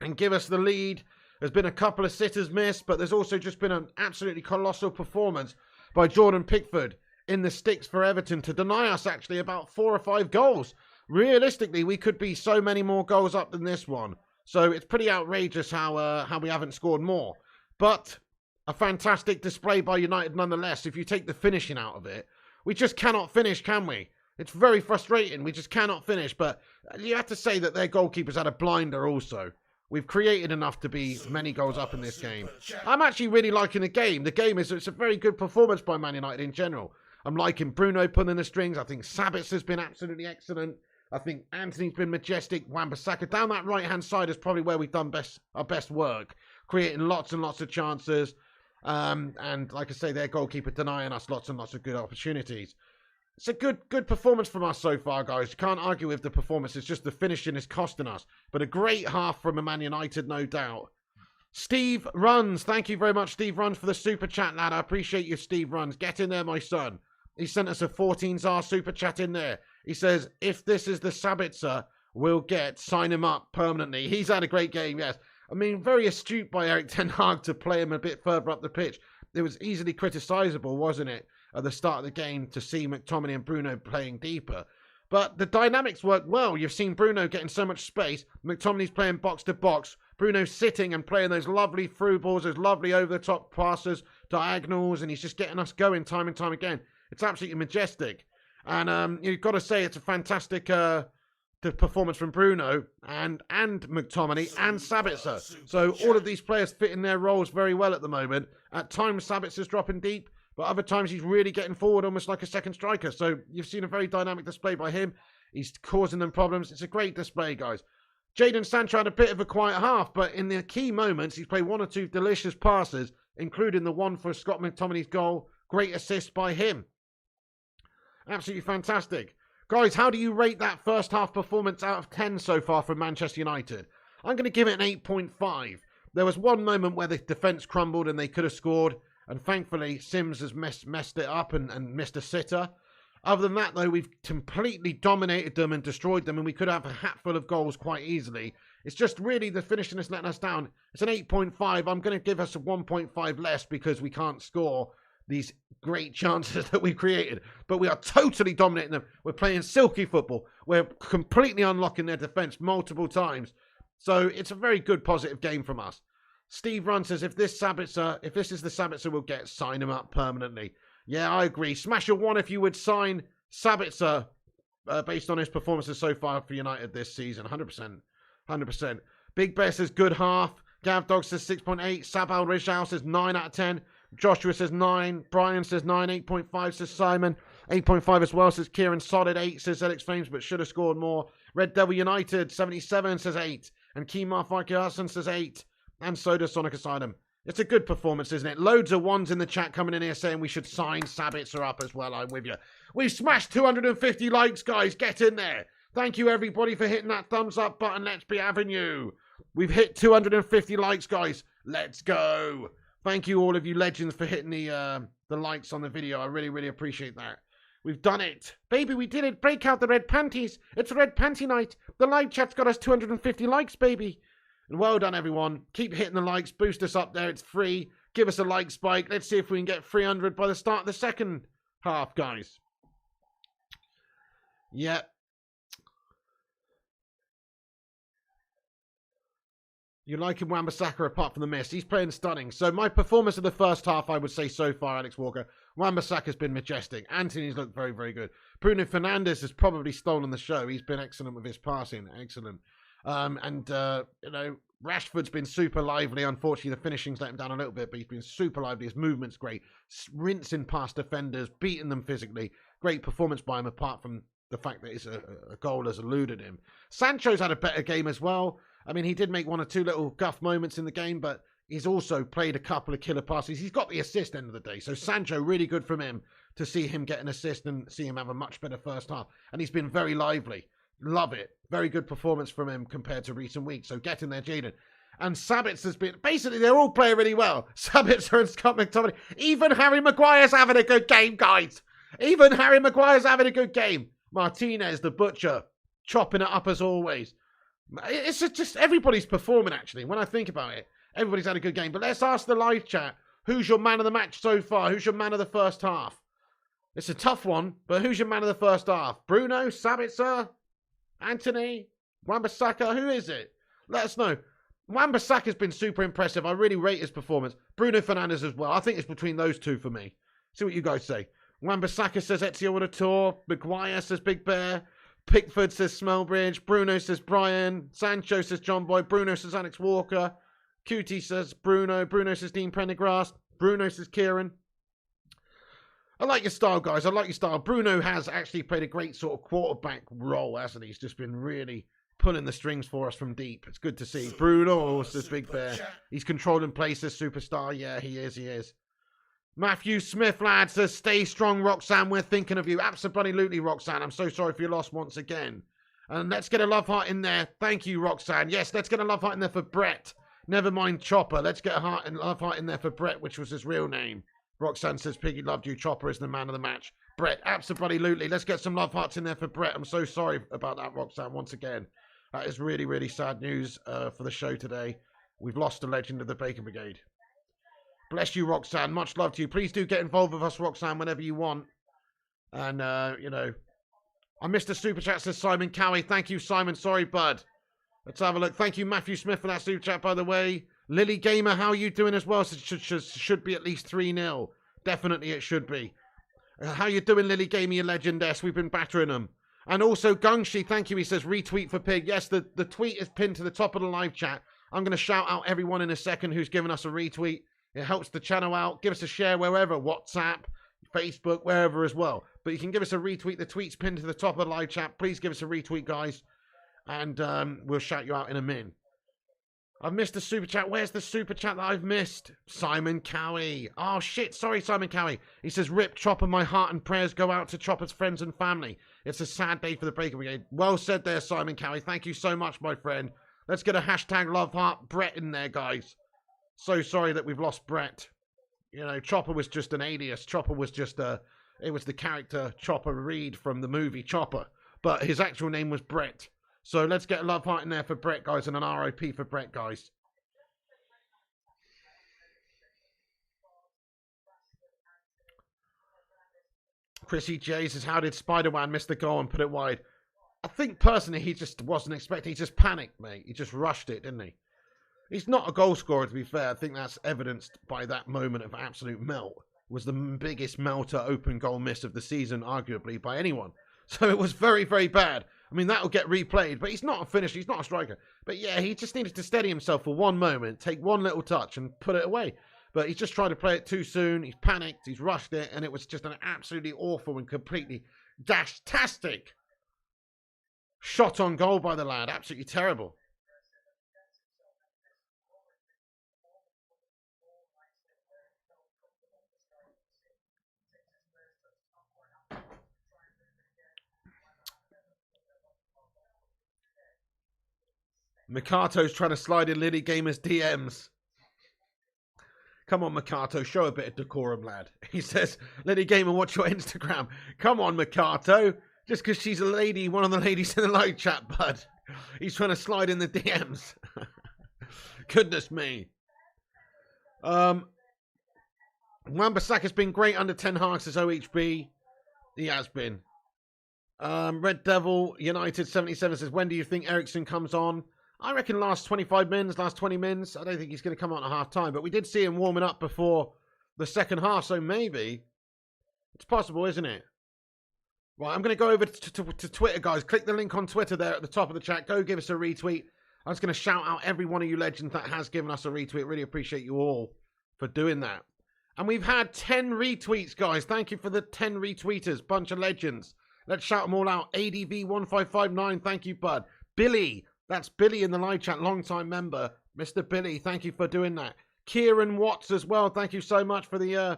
Speaker 1: and give us the lead. There's been a couple of sitters missed, but there's also just been an absolutely colossal performance by Jordan Pickford in the sticks for Everton to deny us actually about 4 or 5 goals. Realistically, we could be so many more goals up than this one. So it's pretty outrageous how we haven't scored more. But... a fantastic display by United nonetheless. If you take the finishing out of it, we just cannot finish, can we? It's very frustrating. We just cannot finish. But you have to say that their goalkeepers had a blinder also. We've created enough to be many goals up in this game. I'm actually really liking the game. The game it's a very good performance by Man United in general. I'm liking Bruno pulling the strings. I think Sabitz has been absolutely excellent. I think Anthony's been majestic. Wan-Bissaka down that right-hand side is probably where we've done our best work, creating lots and lots of chances. And like I say, their goalkeeper denying us lots and lots of good opportunities. It's a good performance from us so far, guys. You can't argue with the performance. It's just the finishing is costing us. But a great half from a Man United, no doubt. Steve Runs. Thank you very much, Steve Runs, for the super chat, lad. I appreciate you, Steve Runs. Get in there, my son. He sent us a 14-star super chat in there. He says, if this is the Sabitzer, we'll sign him up permanently. He's had a great game, yes. I mean, very astute by Erik ten Hag to play him a bit further up the pitch. It was easily criticisable, wasn't it, at the start of the game to see McTominay and Bruno playing deeper. But the dynamics worked well. You've seen Bruno getting so much space. McTominay's playing box-to-box. Bruno's sitting and playing those lovely through balls, those lovely over-the-top passes, diagonals, and he's just getting us going time and time again. It's absolutely majestic. And you've got to say it's a fantastic performance from Bruno and McTominay and Sabitzer. So all of these players fit in their roles very well at the moment. At times, Sabitzer's dropping deep, but other times he's really getting forward almost like a second striker. So you've seen a very dynamic display by him. He's causing them problems. It's a great display, guys. Jadon Sancho had a bit of a quiet half, but in the key moments, he's played one or two delicious passes, including the one for Scott McTominay's goal. Great assist by him. Absolutely fantastic. Guys, how do you rate that first half performance out of 10 so far from Manchester United? I'm going to give it an 8.5. There was one moment where the defence crumbled and they could have scored, and thankfully Sims has messed it up and missed a sitter. Other than that, though, we've completely dominated them and destroyed them, and we could have a hatful of goals quite easily. It's just really the finishing is letting us down. It's an 8.5. I'm going to give us a 1.5 less because we can't score these great chances that we created. But we are totally dominating them. We're playing silky football. We're completely unlocking their defence multiple times. So it's a very good positive game from us. Steve Run says, if this is the Sabitzer we'll get, sign him up permanently. Yeah, I agree. Smash a 1 if you would sign Sabitzer based on his performances so far for United this season. 100%. 100%. Big Bear says, good half. Gav Dog says 6.8. Sabal Rizal says 9 out of 10. Joshua says 9. Brian says 9. 8.5 says Simon. 8.5 as well says Kieran. Solid 8 says Alex Flames, but should have scored more. Red Devil United 77 says 8. And Keemar Farkas says 8. And so does Sonic Asylum. It's a good performance, isn't it? Loads of ones in the chat coming in here saying we should sign Sabitzer up as well. I'm with you. We've smashed 250 likes, guys. Get in there. Thank you, everybody, for hitting that thumbs up button. Let's be having you. We've hit 250 likes, guys. Let's go. Thank you, all of you legends, for hitting the likes on the video. I really, really appreciate that. We've done it. Baby, we did it. Break out the red panties. It's red panty night. The live chat's got us 250 likes, baby. And well done, everyone. Keep hitting the likes. Boost us up there. It's free. Give us a like spike. Let's see if we can get 300 by the start of the second half, guys. Yeah. You like him, Wan-Bissaka, apart from the miss. He's playing stunning. So my performance of the first half, I would say so far, Alex Walker, Wan-Bissaka's been majestic. Anthony's looked very, very good. Bruno Fernandes has probably stolen the show. He's been excellent with his passing. Excellent. You know, Rashford's been super lively. Unfortunately, the finishing's let him down a little bit, but he's been super lively. His movement's great. Rinsing past defenders, beating them physically. Great performance by him, apart from the fact that it's a goal has eluded him. Sancho's had a better game as well. I mean, he did make one or two little guff moments in the game, but he's also played a couple of killer passes. He's got the assist end of the day. So Sancho, really good from him to see him get an assist and see him have a much better first half. And he's been very lively. Love it. Very good performance from him compared to recent weeks. So get in there, Jadon. And Sabitzer's been... Basically, they're all playing really well. Sabitzer and Scott McTominay. Even Harry Maguire's having a good game, guys. Even Harry Maguire's having a good game. Martinez, the butcher, chopping it up as always. It's just everybody's performing, actually. When I think about it, everybody's had a good game. But let's ask the live chat. Who's your man of the match so far? Who's your man of the first half? It's a tough one, but who's your man of the first half? Bruno, Sabitzer, Anthony, Wan-Bissaka? Who is it? Let us know. Wan-Bissaka's been super impressive. I really rate his performance. Bruno Fernandes as well. I think it's between those two for me. See what you guys say. Wan-Bissaka says Ezio with a tour. Maguire says Big Bear. Pickford says Smellbridge. Bruno says Brian. Sancho says John Boy. Bruno says Alex Walker. Cutie says Bruno. Bruno says Dean Prendergrass. Bruno says Kieran. I like your style, guys. I like your style. Bruno has actually played a great sort of quarterback role, hasn't he? He's just been really pulling the strings for us from deep. It's good to see. Bruno, this big bear. He's controlling places, superstar. Yeah, he is. He is. Matthew Smith, lad, says, stay strong, Roxanne. We're thinking of you. Absolutely, Roxanne. I'm so sorry for your loss once again. And let's get a love heart in there. Thank you, Roxanne. Yes, let's get a love heart in there for Brett. Never mind Chopper. Let's get a love heart in there for Brett, which was his real name. Roxanne says, Piggy loved you. Chopper is the man of the match. Brett, absolutely. Let's get some love hearts in there for Brett. I'm so sorry about that, Roxanne, once again. That is really, really sad news for the show today. We've lost a legend of the Bacon Brigade. Bless you, Roxanne. Much love to you. Please do get involved with us, Roxanne, whenever you want. And, you know, I missed a super chat, says Simon Cowie. Thank you, Simon. Sorry, bud. Let's have a look. Thank you, Matthew Smith, for that super chat, by the way. Lily Gamer, how are you doing as well? Should be at least 3-0. Definitely it should be. How you doing, Lily Gamer, you legendess? We've been battering them. And also, Gungshi, thank you. He says, retweet for Pig. Yes, the tweet is pinned to the top of the live chat. I'm going to shout out everyone in a second who's given us a retweet. It helps the channel out. Give us a share wherever. WhatsApp, Facebook, wherever as well. But you can give us a retweet. The tweet's pinned to the top of the live chat. Please give us a retweet, guys. And we'll shout you out in a min. I've missed the super chat. Where's the super chat that I've missed? Simon Cowie. Oh, shit. Sorry, Simon Cowie. He says, rip Chopper, my heart and prayers go out to Chopper's friends and family. It's a sad day for the Bacon Brigade. Well said there, Simon Cowie. Thank you so much, my friend. Let's get a hashtag love heart Brett in there, guys. So sorry that we've lost Brett. You know, Chopper was just an alias. Chopper was just it was the character Chopper Reed from the movie Chopper. But his actual name was Brett. So let's get a love heart in there for Brett, guys, and an RIP for Brett, guys. Chrissy J says, how did Spider-Man miss the goal and put it wide? I think, personally, he just wasn't expecting. He just panicked, mate. He just rushed it, didn't he? He's not a goal scorer, to be fair. I think that's evidenced by that moment of absolute melt. It was the biggest melter open goal miss of the season, arguably, by anyone. So it was very, very bad. I mean, that'll get replayed, but he's not a finisher. He's not a striker. But yeah, he just needed to steady himself for one moment, take one little touch and put it away. But he's just tried to play it too soon. He's panicked. He's rushed it. And it was just an absolutely awful and completely dash-tastic shot on goal by the lad. Absolutely terrible. Mikato's trying to slide in Lily Gamer's DMs. Come on, Mikato, show a bit of decorum, lad. He says, Lily Gamer, what's your Instagram? Come on, Mikato. Just because she's a lady, one of the ladies in the live chat, bud. He's trying to slide in the DMs. Goodness me. Wan-Bissaka's been great under 10 Hawks as OHB. He has been. Red Devil United 77 says, when do you think Eriksen comes on? I reckon last 25 mins, last 20 mins. I don't think he's going to come on at half time, but we did see him warming up before the second half, so maybe it's possible, isn't it? Right, I'm going to go over to Twitter, guys. Click the link on Twitter there at the top of the chat. Go give us a retweet. I'm just going to shout out every one of you legends that has given us a retweet. Really appreciate you all for doing that. And we've had 10 retweets, guys. Thank you for the 10 retweeters. Bunch of legends. Let's shout them all out. ADV1559, thank you, bud. Billy. That's Billy in the live chat, long-time member. Mr. Billy, thank you for doing that. Kieran Watts as well, thank you so much for the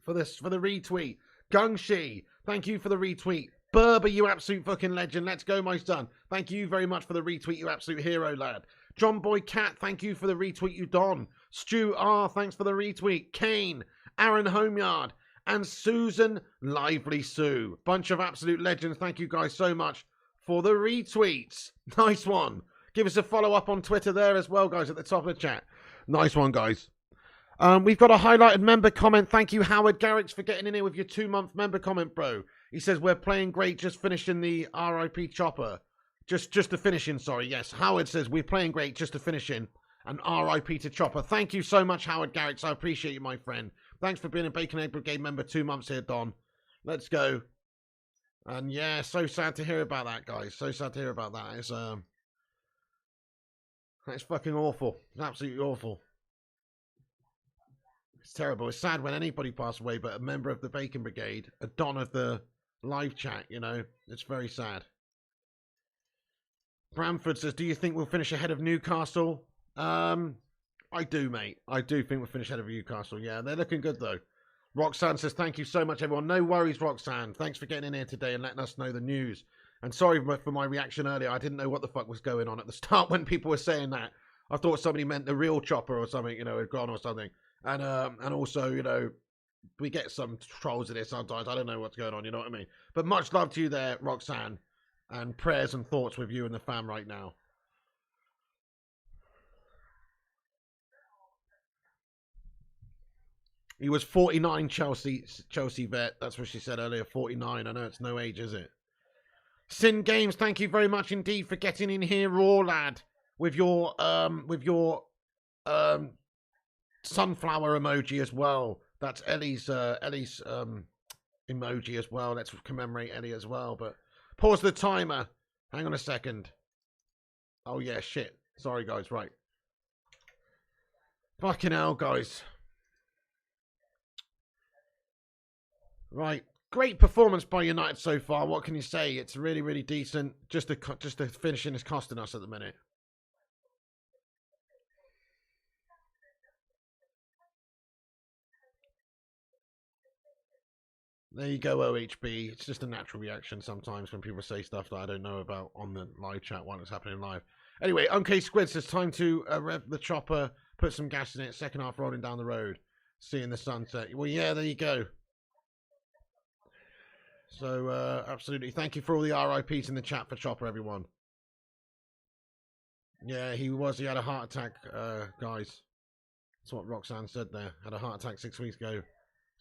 Speaker 1: retweet. Gungshi, thank you for the retweet. Berber, you absolute fucking legend. Let's go, my son. Thank you very much for the retweet, you absolute hero, lad. John Boy Cat, thank you for the retweet, you don. Stu R, thanks for the retweet. Kane, Aaron Homeyard, and Susan Lively Sue. Bunch of absolute legends. Thank you guys so much for the retweets. Nice one. Give us a follow up on Twitter there as well, guys, at the top of the chat. Nice one, guys. We've got a highlighted member comment. Thank you, Howard Garrix, for getting in here with your 2-month member comment, bro. He says, we're playing great, just finishing the RIP Chopper. Just to finishing, sorry, yes. Howard says, we're playing great, just to finishing. And RIP to Chopper. Thank you so much, Howard Garrix. I appreciate you, my friend. Thanks for being a Bacon Egg Brigade member 2 months here, Don. Let's go. And yeah, so sad to hear about that, guys. So sad to hear about that. It's fucking awful. It's absolutely awful. It's terrible. It's sad when anybody passes away, but a member of the Bacon Brigade, a don of the live chat, you know, it's very sad. Bramford says, do you think we'll finish ahead of Newcastle? I do, mate. I do think we'll finish ahead of Newcastle. Yeah, they're looking good, though. Roxanne says, thank you so much, everyone. No worries, Roxanne. Thanks for getting in here today and letting us know the news. And sorry for my reaction earlier. I didn't know what the fuck was going on at the start when people were saying that. I thought somebody meant the real Chopper or something, you know, had gone or something. And also, you know, we get some trolls in here sometimes. I don't know what's going on, you know what I mean? But much love to you there, Roxanne. And prayers and thoughts with you and the fam right now. He was 49, Chelsea vet. That's what she said earlier, 49. I know it's no age, is it? Sin Games, thank you very much indeed for getting in here, raw lad, with your sunflower emoji as well. That's Ellie's emoji as well. Let's commemorate Ellie as well. But pause the timer. Hang on a second. Oh yeah, shit. Sorry guys, right. Fucking hell, guys. Right. Great performance by United so far. What can you say? It's really, really decent. Just the finishing is costing us at the minute. There you go, OHB. It's just a natural reaction sometimes when people say stuff that I don't know about on the live chat while it's happening live. Anyway, OK Squid says time to rev the chopper, put some gas in it, second half rolling down the road, seeing the sunset. Well, yeah, there you go. So, absolutely. Thank you for all the RIPs in the chat for Chopper, everyone. Yeah, he had a heart attack, guys. That's what Roxanne said there. Had a heart attack 6 weeks ago.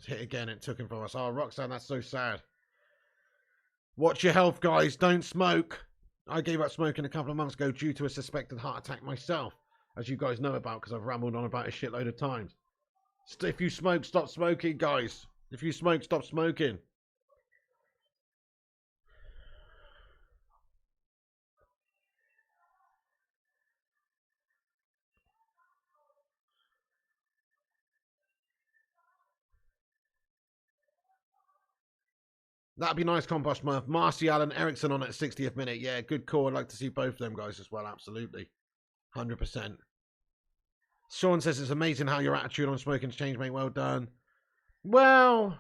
Speaker 1: Hit again, it took him from us. Oh, Roxanne, that's so sad. Watch your health, guys. Don't smoke. I gave up smoking a couple of months ago due to a suspected heart attack myself, as you guys know about, because I've rambled on about it a shitload of times. If you smoke, stop smoking, guys. If you smoke, stop smoking. That'd be nice, Compost Murph. Martial and Eriksen on at 60th minute. Yeah, good call. I'd like to see both of them guys as well. Absolutely. 100%. Sean says it's amazing how your attitude on smoking's changed, mate. Well done. Well,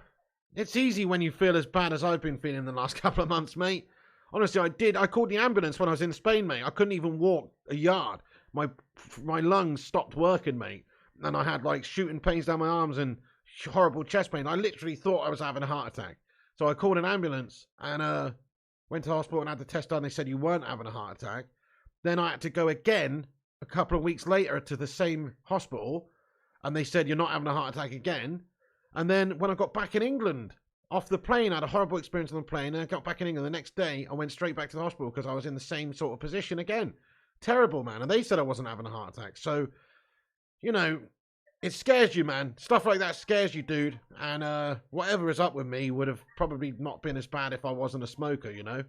Speaker 1: it's easy when you feel as bad as I've been feeling the last couple of months, mate. Honestly, I called the ambulance when I was in Spain, mate. I couldn't even walk a yard. My lungs stopped working, mate. And I had, like, shooting pains down my arms and horrible chest pain. I literally thought I was having a heart attack. So I called an ambulance and went to the hospital and had the test done. They said you weren't having a heart attack. Then I had to go again a couple of weeks later to the same hospital. And they said you're not having a heart attack again. And then when I got back in England, off the plane, I had a horrible experience on the plane. And I got back in England the next day. I went straight back to the hospital because I was in the same sort of position again. Terrible, man. And they said I wasn't having a heart attack. So, you know, it scares you, man. Stuff like that scares you, dude. And whatever is up with me would have probably not been as bad if I wasn't a smoker, you know?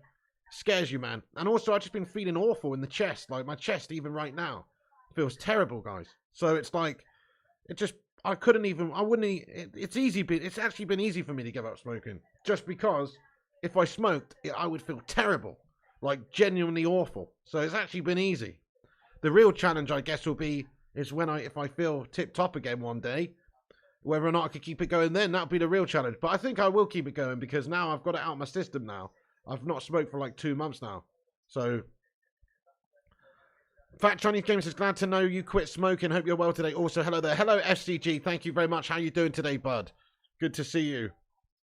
Speaker 1: Scares you, man. And also, I've just been feeling awful in the chest. Like, my chest, even right now, feels terrible, guys. So it's like, it just, I couldn't even, I wouldn't, it's actually been easy for me to give up smoking. Just because if I smoked, I would feel terrible. Like, genuinely awful. So it's actually been easy. The real challenge, I guess, will be is if I feel tip-top again one day, whether or not I can keep it going then, that'll be the real challenge. But I think I will keep it going because now I've got it out of my system now. I've not smoked for like 2 months now. So, Fat Chinese Games is glad to know you quit smoking. Hope you're well today. Also, hello there. Hello, FCG. Thank you very much. How you doing today, bud? Good to see you.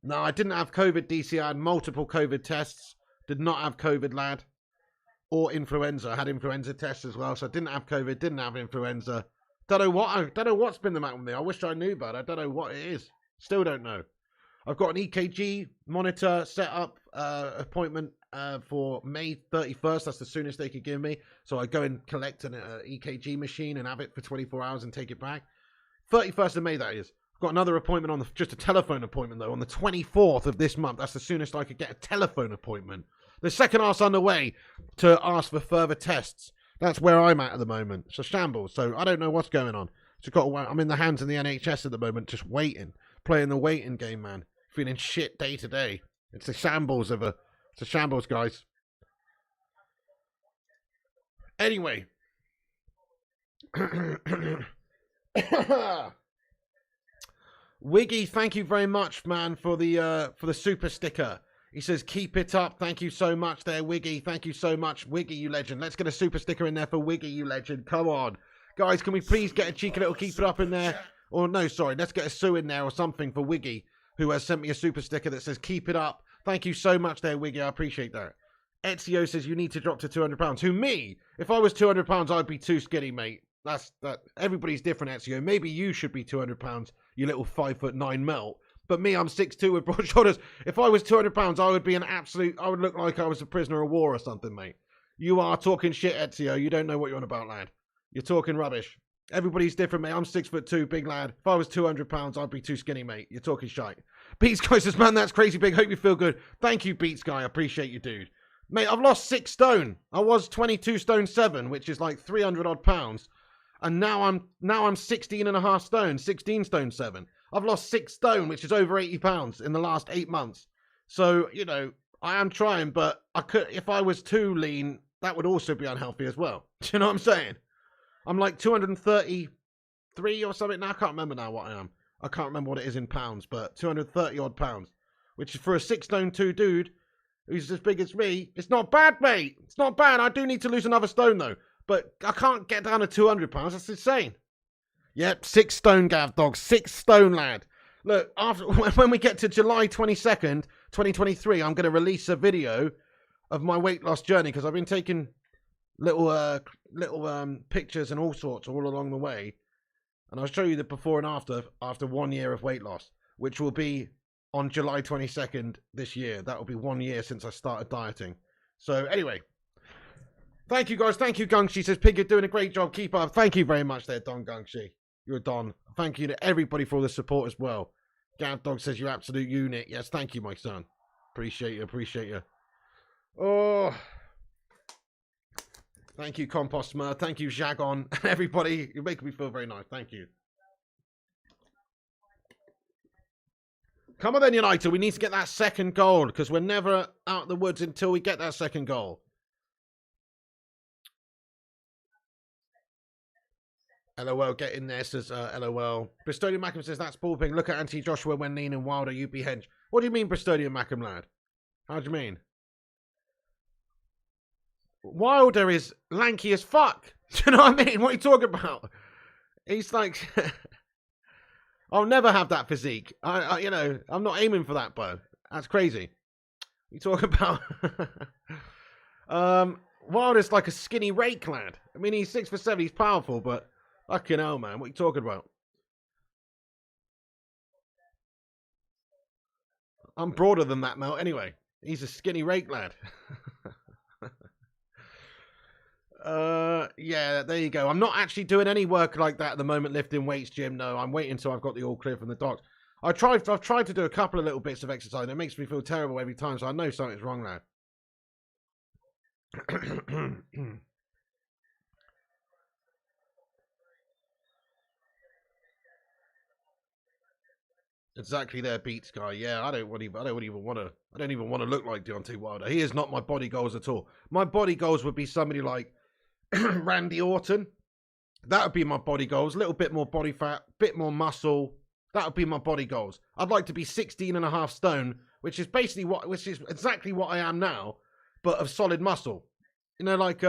Speaker 1: No, I didn't have COVID, DC. I had multiple COVID tests. Did not have COVID, lad. Or influenza. I had influenza tests as well, so I didn't have COVID, didn't have influenza. Don't know what's been the matter with me. I wish I knew, but I don't know what it is. Still don't know. I've got an EKG monitor set up appointment for May 31st. That's the soonest they could give me. So I go and collect an EKG machine and have it for 24 hours and take it back. 31st of May, that is. I've got another appointment on just a telephone appointment though on the 24th of this month. That's the soonest I could get a telephone appointment. The second half's underway to ask for further tests. That's where I'm at the moment. It's a shambles. So I don't know what's going on. Just got to, I'm in the hands of the NHS at the moment, just waiting, playing the waiting game, man. Feeling shit day to day. It's a shambles, guys. Anyway. Wiggy, thank you very much, man, for the super sticker. He says, keep it up. Thank you so much there, Wiggy. Thank you so much, Wiggy, you legend. Let's get a super sticker in there for Wiggy, you legend. Come on. Guys, can we please get a cheeky little keep it up in there? Or no, sorry, let's get a sue in there or something for Wiggy, who has sent me a super sticker that says, keep it up. Thank you so much there, Wiggy. I appreciate that. Ezio says, you need to drop to £200. Who, me? If I was £200, I'd be too skinny, mate. That's that. Everybody's different, Ezio. Maybe you should be £200, you little 5'9" melt. But me, I'm 6'2" with broad shoulders. If I was £200, I would be I would look like I was a prisoner of war or something, mate. You are talking shit, Ezio. You don't know what you're on about, lad. You're talking rubbish. Everybody's different, mate. I'm 6'2", big lad. If I was £200, I'd be too skinny, mate. You're talking shite. Beats Guy says, man, that's crazy big. Hope you feel good. Thank you, Beats Guy. I appreciate you, dude. Mate, I've lost 6 stone. I was 22 stone 7, which is like 300 odd pounds. And now I'm 16 and a half stone, 16 stone 7. I've lost 6 stone, which is over 80 pounds in the last 8 months. So, you know, I am trying, but I could, if I was too lean, that would also be unhealthy as well. Do you know what I'm saying? I'm like 233 or something. Now I can't remember now what I am. I can't remember what it is in pounds, but 230 odd pounds, which is for a 6 stone 2 dude who's as big as me. It's not bad, mate. It's not bad. I do need to lose another stone though, but I can't get down to 200 pounds. That's insane. Yep, 6 stone, Gav Dog. 6 stone, lad. Look, after when we get to July 22nd, 2023, I'm going to release a video of my weight loss journey because I've been taking little pictures and all sorts all along the way, and I'll show you the before and after 1 year of weight loss, which will be on July 22nd this year. That will be 1 year since I started dieting. So anyway, thank you guys. Thank you, Gungshi. Says Pig, you're doing a great job. Keep up. Thank you very much there, Don Gungshi. You're a Don. Thank you to everybody for all the support as well. Gav Dog says you're absolute unit. Yes, thank you, my son. Appreciate you. Appreciate you. Oh, thank you, Compost Smur. Thank you, Jagon. Everybody, you're making me feel very nice. Thank you. Come on then, United. We need to get that second goal because we're never out of the woods until we get that second goal. LOL, get in there, says LOL. Bristolian Mackham says, that's ballping. Look at Anthony Joshua when lean and Wilder, you be hench. What do you mean, Bristolian Mackham, lad? How do you mean? Wilder is lanky as fuck. Do you know what I mean? What are you talking about? He's like... I'll never have that physique. You know, I'm not aiming for that, bro. That's crazy. You talk about... Wilder's like a skinny rake, lad. I mean, he's 6'7", he's powerful, but... Fucking hell, man. What are you talking about? I'm broader than that, Mel. Anyway, he's a skinny rake, lad. Yeah, there you go. I'm not actually doing any work like that at the moment, lifting weights, Jim. No, I'm waiting until I've got the all clear from the docs. I've tried to do a couple of little bits of exercise, and it makes me feel terrible every time, so I know something's wrong now. Exactly there, Beats Guy. Yeah, I don't even want to look like Deontay Wilder. He is not my body goals at all. My body goals would be somebody like Randy Orton. That would be my body goals. A little bit more body fat, bit more muscle. That would be my body goals. I'd like to be 16 and a half stone, which is exactly what I am now, but of solid muscle. You know, like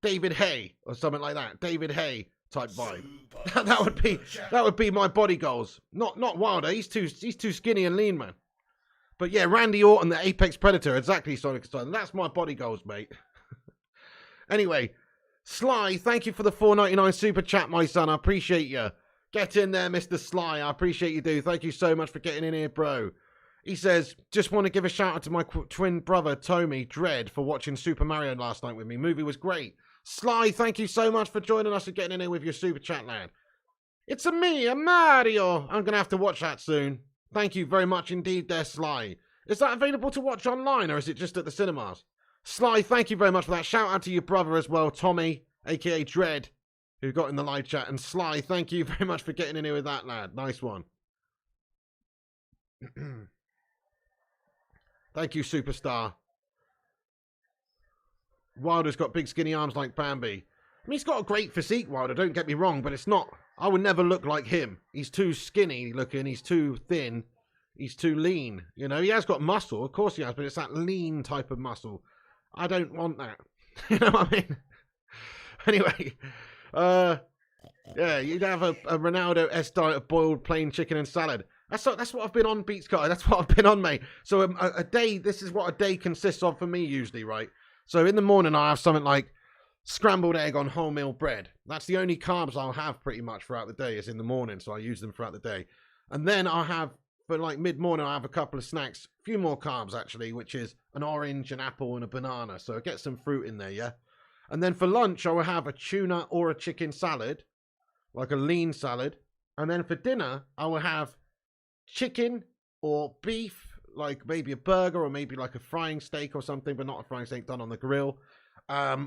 Speaker 1: David Hay or something like that. David Hay type vibe. that would be my body goals. Not Wilder. He's too skinny and lean, man. But yeah, Randy Orton, the Apex Predator, exactly Sonic Style. That's my body goals, mate. Anyway, Sly, thank you for the $4.99 super chat, my son. I appreciate you. Get in there, Mr. Sly. I appreciate you, dude. Thank you so much for getting in here, bro. He says, just want to give a shout out to my twin brother, Tommy Dread, for watching Super Mario last night with me. Movie was great. Sly, thank you so much for joining us and getting in here with your super chat, lad. It's a Mario. I'm going to have to watch that soon. Thank you very much indeed there, Sly. Is that available to watch online or is it just at the cinemas? Sly, thank you very much for that. Shout out to your brother as well, Tommy, a.k.a. Dread. who got in the live chat. And Sly, thank you very much for getting in here with that, lad. Nice one. Thank you, Superstar. Wilder's got big skinny arms like Bambi. I mean, he's got a great physique, Wilder, don't get me wrong, but it's not... I would never look like him. He's too skinny looking, he's too thin, he's too lean. You know, he has got muscle, of course he has, but it's that lean type of muscle. I don't want that. You know what I mean? Anyway, yeah, you'd have a Ronaldo-esque diet of boiled plain chicken and salad. That's what I've been on, Beats Guy. That's what I've been on, mate. So a day, this is what a day consists of for me usually, right? So in the morning, I have something like scrambled egg on wholemeal bread. That's the only carbs I'll have pretty much throughout the day is in the morning, so I use them throughout the day. And then I'll have, for like mid-morning, I have a couple of snacks, a few more carbs actually, which is an orange, an apple, and a banana. So I get some fruit in there, yeah? And then for lunch, I will have a tuna or a chicken salad, like a lean salad. And then for dinner, I will have chicken or beef, like maybe a burger or maybe like a frying steak or something, but not a frying steak done on the grill.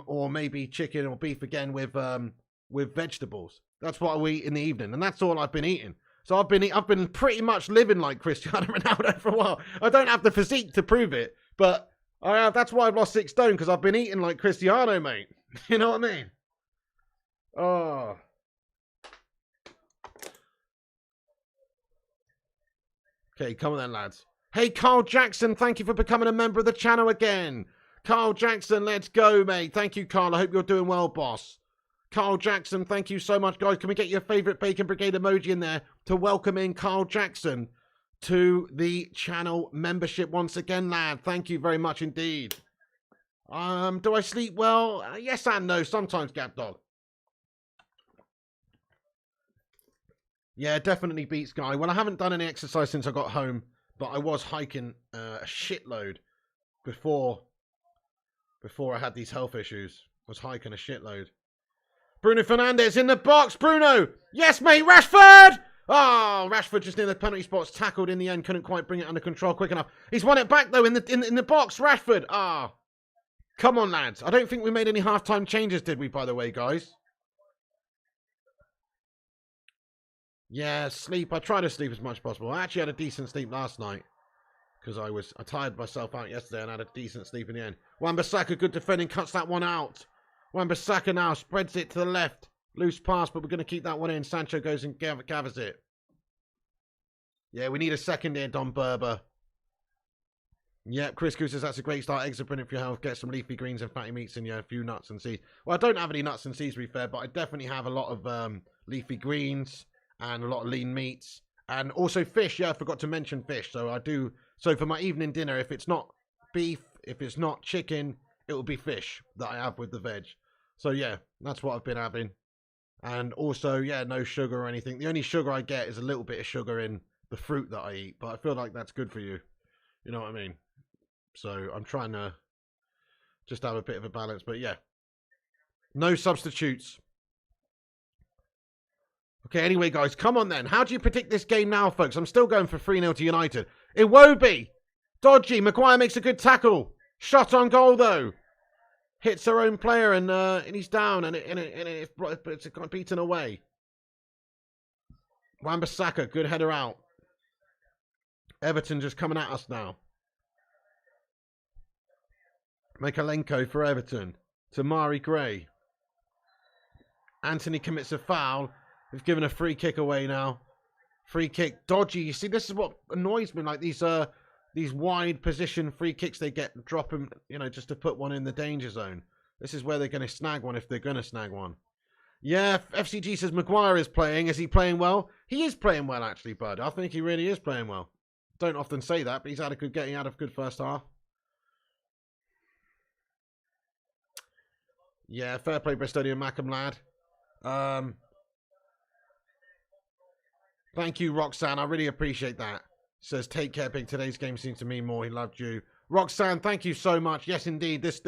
Speaker 1: Or maybe chicken or beef again with vegetables. That's what I eat in the evening, and that's all I've been eating. So I've been pretty much living like Cristiano Ronaldo for a while. I don't have the physique to prove it, but I have. That's why I've lost 6 stone, because I've been eating like Cristiano, mate. You know what I mean? Oh. Okay, come on then, lads. Hey, Carl Jackson, thank you for becoming a member of the channel again. Carl Jackson, let's go, mate. Thank you, Carl. I hope you're doing well, boss. Carl Jackson, thank you so much, guys. Can we get your favourite Bacon Brigade emoji in there to welcome in Carl Jackson to the channel membership once again, lad? Thank you very much indeed. Do I sleep well? Yes and no. Sometimes, Gap Dog. Yeah, definitely beats Guy. Well, I haven't done any exercise since I got home, but I was hiking a shitload before I had these health issues. I was hiking a shitload. Bruno Fernandes in the box. Bruno! Yes, mate! Rashford! Oh, Rashford just near the penalty spots. Tackled in the end. Couldn't quite bring it under control quick enough. He's won it back, though, in the box. Rashford! Ah. Come on, lads. I don't think we made any half-time changes, did we, by the way, guys? Yeah, sleep. I try to sleep as much as possible. I actually had a decent sleep last night, because I tired myself out yesterday and had a decent sleep in the end. Wan-Bissaka, good defending, cuts that one out. Wan-Bissaka now spreads it to the left. Loose pass, but we're going to keep that one in. Sancho goes and gathers it. Yeah, we need a second here, Don Berber. Yep, Chris Koo says that's a great start. Eggs are brilliant for your health. Get some leafy greens and fatty meats in you. A few nuts and seeds. Well, I don't have any nuts and seeds, to be fair, but I definitely have a lot of leafy greens and a lot of lean meats. And also fish. Yeah, I forgot to mention fish. So I do. So for my evening dinner, if it's not beef, if it's not chicken, it will be fish that I have with the veg. So yeah, that's what I've been having. And also, yeah, no sugar or anything. The only sugar I get is a little bit of sugar in the fruit that I eat. But I feel like that's good for you. You know what I mean? So I'm trying to just have a bit of a balance. But yeah, no substitutes. Okay, anyway, guys, come on then. How do you predict this game now, folks? I'm still going for 3-0 to United. Iwobi! Dodgy. Maguire makes a good tackle. Shot on goal, though. Hits her own player, and he's down, and it's beaten away. Wan-Bissaka, good header out. Everton just coming at us now. Mikalenko for Everton. Tamari Gray. Anthony commits a foul. We've given a free kick away now. Free kick. Dodgy. You see, this is what annoys me. Like these wide position free kicks they get, drop them, you know, just to put one in the danger zone. This is where they're going to snag one if they're going to snag one. Yeah, FCG says Maguire is playing. Is he playing well? He is playing well, actually, bud. I think he really is playing well. Don't often say that, but he's had a good getting out of good first half. Yeah, fair play, Bristolian Mackham, lad. Thank you, Roxanne. I really appreciate that. Says, take care, Big. Today's game seems to mean more. He loved you. Roxanne, thank you so much. Yes, indeed. This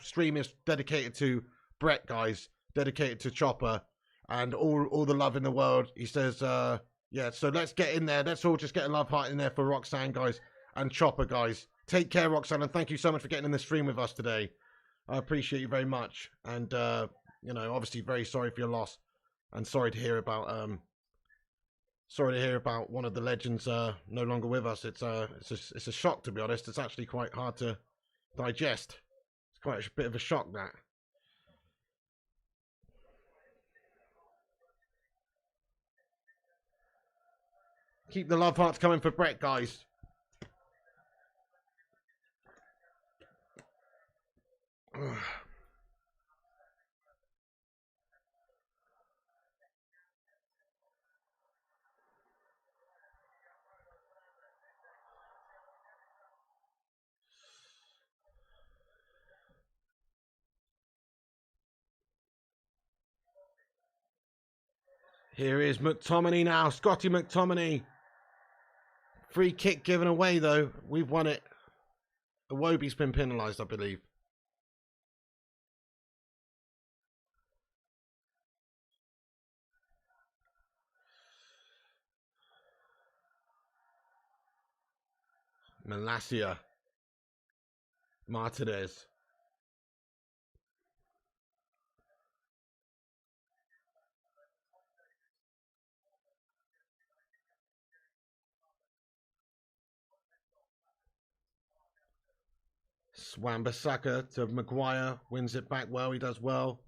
Speaker 1: stream is dedicated to Brett, guys. Dedicated to Chopper. And all the love in the world. He says, yeah, so let's get in there. Let's all just get a love heart in there for Roxanne, guys. And Chopper, guys. Take care, Roxanne. And thank you so much for getting in the stream with us today. I appreciate you very much. And, you know, obviously very sorry for your loss, and sorry to hear about one of the legends no longer with us. It's a shock, to be honest. It's actually quite hard to digest. It's quite a bit of a shock, that. Keep the love hearts coming for Brett, guys. Here is McTominay now. Scotty McTominay. Free kick given away, though. We've won it. Iwobi's been penalised, I believe. Malacia. Martinez. Wan-Bissaka to Maguire. Wins it back well. He does well.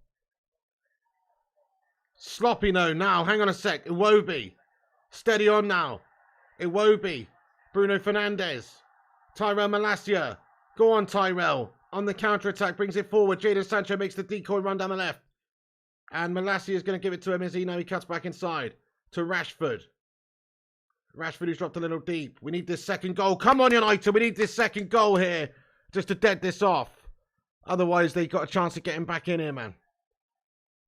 Speaker 1: Sloppy no. Now, hang on a sec. Iwobi. Steady on now. Iwobi. Bruno Fernandes. Tyrell Malacia. Go on, Tyrell. On the counter-attack. Brings it forward. Jadon Sancho makes the decoy run down the left. And Malacia is going to give it to him as he cuts back inside. To Rashford. Rashford, who's dropped a little deep. We need this second goal. Come on, United. We need this second goal here. Just to dead this off. Otherwise, they've got a chance of getting back in here, man.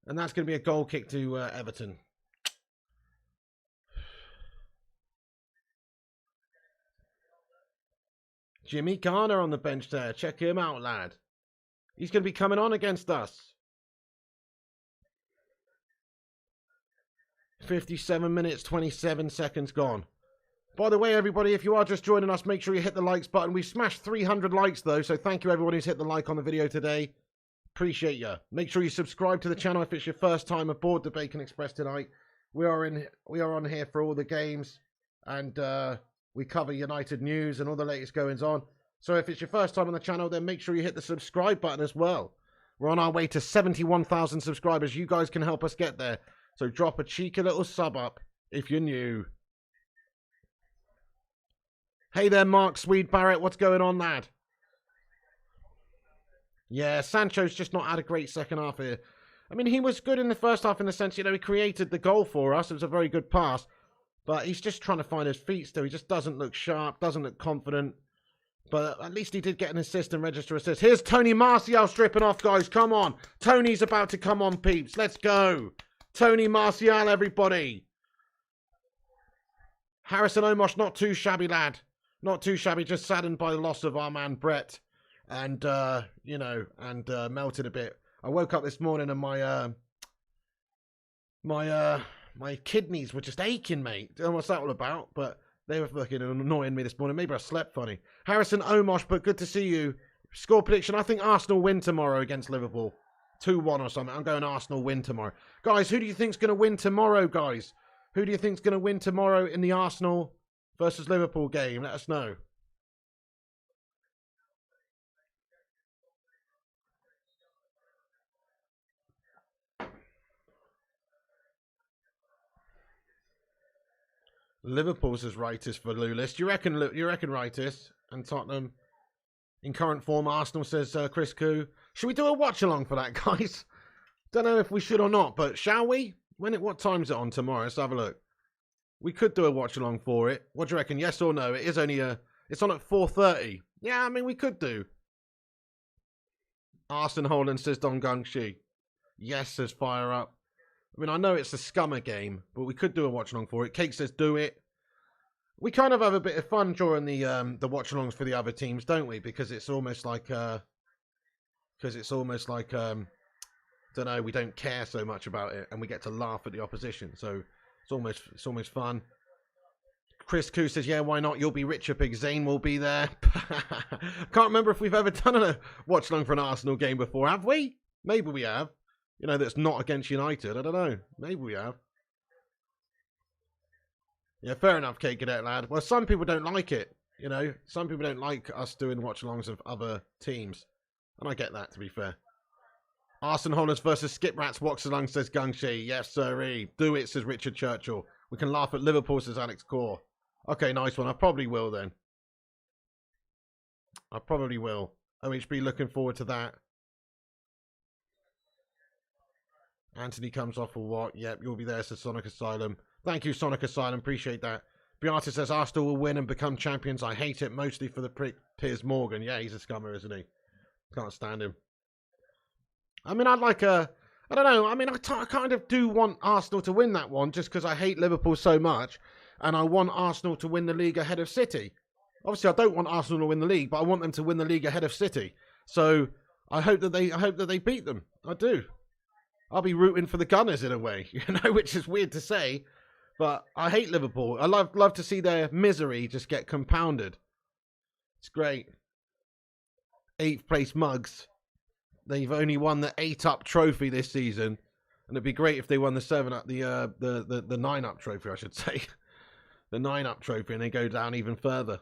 Speaker 1: And that's going to be a goal kick to Everton. Jimmy Garner on the bench there. Check him out, lad. He's going to be coming on against us. 57 minutes, 27 seconds gone. By the way, everybody, if you are just joining us, make sure you hit the likes button. We've smashed 300 likes, though, so thank you, everyone who's hit the like on the video today. Appreciate you. Make sure you subscribe to the channel if it's your first time aboard the Bacon Express tonight. We are on here for all the games, and we cover United news and all the latest goings on. So if it's your first time on the channel, then make sure you hit the subscribe button as well. We're on our way to 71,000 subscribers. You guys can help us get there. So drop a cheeky little sub up if you're new. Hey there, Mark Swede Barrett. What's going on, lad? Yeah, Sancho's just not had a great second half here. I mean, he was good in the first half in the sense, you know, he created the goal for us. It was a very good pass. But he's just trying to find his feet still. He just doesn't look sharp, doesn't look confident. But at least he did get an assist and register assist. Here's Tony Martial stripping off, guys. Come on. Tony's about to come on, peeps. Let's go. Tony Martial, everybody. Harrison Omosh, not too shabby, lad. Not too shabby, just saddened by the loss of our man Brett. And, you know, and melted a bit. I woke up this morning and my kidneys were just aching, mate. Don't know what's that all about, but they were fucking annoying me this morning. Maybe I slept funny. Harrison Omosh, but good to see you. Score prediction, I think Arsenal win tomorrow against Liverpool. 2-1 or something. I'm going Arsenal win tomorrow. Guys, who do you think's going to win tomorrow, guys? Who do you think's going to win tomorrow in the Arsenal versus Liverpool game? Let us know. Liverpool's as rightist for Lulis. You reckon rightist? And Tottenham in current form. Arsenal, says Chris Koo. Should we do a watch along for that, guys? Don't know if we should or not, but shall we? What time's it on tomorrow? Let's have a look. We could do a watch along for it. What do you reckon? Yes or no? It is only it's on at 4:30. Yeah, I mean we could do. Arsene Holland, says Don Gungshi. Yes, says Fire Up. I mean, I know it's a scummer game, but we could do a watch along for it. Cake says do it. We kind of have a bit of fun during the watch alongs for the other teams, don't we? Because it's almost like don't know, we don't care so much about it, and we get to laugh at the opposition. So it's almost fun. Chris Koo says, yeah, why not? You'll be richer, Big Zane will be there. Can't remember if we've ever done a watch along for an Arsenal game before, have we? Maybe we have. You know, that's not against United. I don't know. Maybe we have. Yeah, fair enough, Kate Cadet lad. Well, some people don't like it. You know, some people don't like us doing watch-alongs of other teams. And I get that, to be fair. Arsenal Holders versus Skip Rats watch-along, says Gungshi. Yes, sirree. Do it, says Richard Churchill. We can laugh at Liverpool, says Alex Core. Okay, nice one. I probably will, then. I probably will. OHB, looking forward to that. Anthony comes off for what? Yep, you'll be there, says Sonic Asylum. Thank you, Sonic Asylum. Appreciate that. Beata says Arsenal will win and become champions. I hate it, mostly for the prick Piers Morgan. Yeah, he's a scummer, isn't he? Can't stand him. I mean, I'd like a... I don't know. I mean, I kind of do want Arsenal to win that one just because I hate Liverpool so much. And I want Arsenal to win the league ahead of City. Obviously, I don't want Arsenal to win the league, but I want them to win the league ahead of City. So I hope that they beat them. I do. I'll be rooting for the Gunners in a way, you know, which is weird to say, but I hate Liverpool. I love to see their misery just get compounded. It's great. 8th place Mugs. They've only won the 8-up trophy this season, and it'd be great if they won the 7-up, the 9-up trophy, I should say, the 9-up trophy, and they go down even further.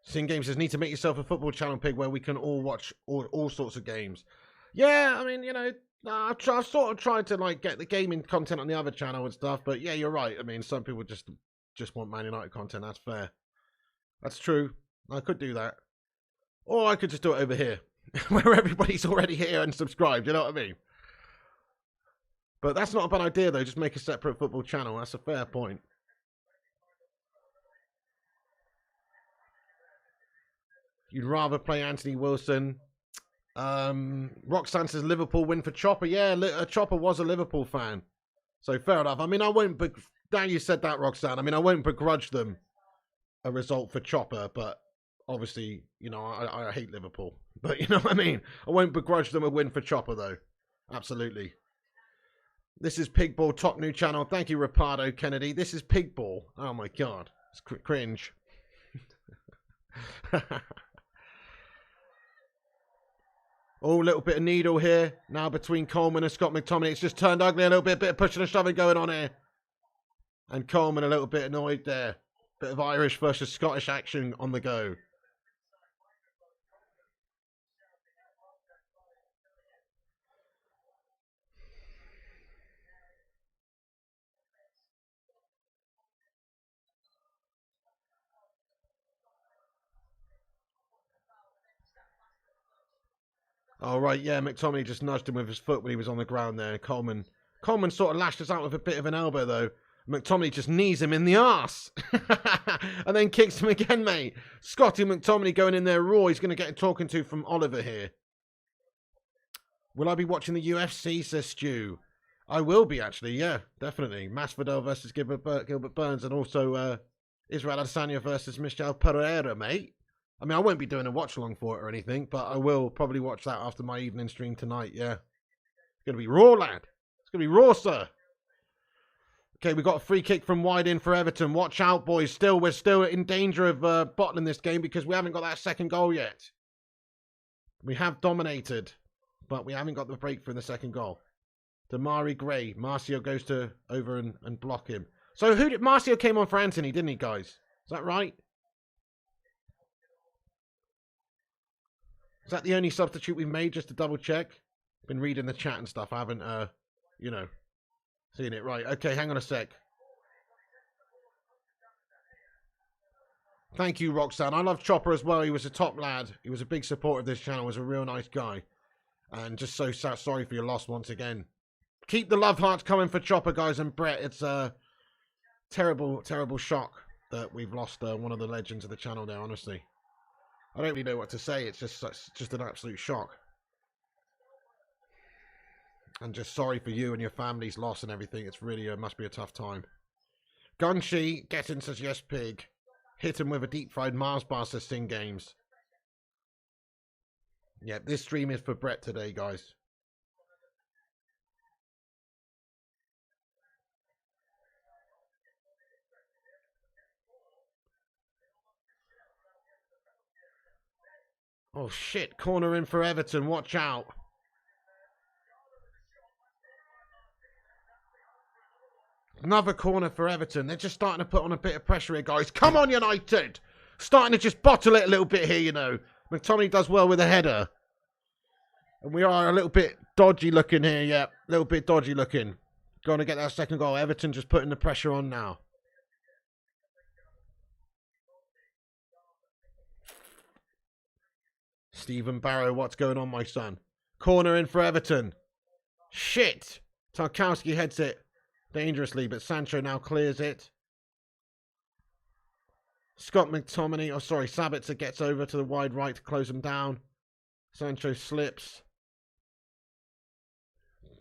Speaker 1: Sin Games says, need to make yourself a football channel, Pig, where we can all watch all sorts of games. Yeah, I mean, you know, I've sort of tried to, like, get the gaming content on the other channel and stuff, but yeah, you're right. I mean, some people just want Man United content. That's fair. That's true. I could do that. Or I could just do it over here, where everybody's already here and subscribed, you know what I mean? But that's not a bad idea, though. Just make a separate football channel. That's a fair point. You'd rather play Anthony Wilson. Roxanne says Liverpool win for Chopper. Yeah, Chopper was a Liverpool fan. So fair enough. I mean, I won't... Now you said that, Roxanne. I mean, I won't begrudge them a result for Chopper, but obviously, you know, I hate Liverpool. But you know what I mean? I won't begrudge them a win for Chopper, though. Absolutely. This is Pigball, top new channel. Thank you, Ripardo Kennedy. This is Pigball. Oh, my God. It's cringe. Oh, little bit of needle here. Now between Coleman and Scott McTominay. It's just turned ugly a little bit. Bit of pushing and shoving going on here. And Coleman a little bit annoyed there. Bit of Irish versus Scottish action on the go. Oh, right, yeah, McTominay just nudged him with his foot when he was on the ground there. Coleman sort of lashed us out with a bit of an elbow, though. McTominay just knees him in the arse. And then kicks him again, mate. Scotty McTominay going in there raw. He's going to get a talking to from Oliver here. Will I be watching the UFC, says Stu? I will be, actually, yeah, definitely. Masvidal versus Gilbert Burns, and also Israel Adesanya versus Michel Pereira, mate. I mean, I won't be doing a watch-along for it or anything, but I will probably watch that after my evening stream tonight, yeah. It's going to be raw, lad. It's going to be raw, sir. Okay, we got a free kick from wide in for Everton. Watch out, boys. We're still in danger of bottling this game because we haven't got that second goal yet. We have dominated, but we haven't got the break for the second goal. Damari Gray. Marcio goes over and block him. So Marcio came on for Anthony, didn't he, guys? Is that right? Is that the only substitute we've made, just to double check? Been reading the chat and stuff. I haven't, you know, seen it. Right, okay, hang on a sec. Thank you, Roxanne. I love Chopper as well. He was a top lad. He was a big supporter of this channel. Was a real nice guy. And just so sorry for your loss once again. Keep the love hearts coming for Chopper, guys, and Brett. It's a terrible, terrible shock that we've lost one of the legends of the channel there, honestly. I don't really know what to say. It's just an absolute shock. And just sorry for you and your family's loss and everything. It's really, must be a tough time. Gunshi, Gettin says yes, pig. Hit him with a deep fried Mars bar, says Sing Games. Yeah, this stream is for Brett today, guys. Oh, shit. Corner in for Everton. Watch out. Another corner for Everton. They're just starting to put on a bit of pressure here, guys. Come on, United. Starting to just bottle it a little bit here, you know. McTominay does well with a header. And we are a little bit dodgy looking here, yeah. A little bit dodgy looking. Going to get that second goal. Everton just putting the pressure on now. Stephen Barrow, what's going on, my son? Corner in for Everton. Shit. Tarkowski heads it dangerously, but Sancho now clears it. Scott McTominay, Sabitzer gets over to the wide right to close him down. Sancho slips.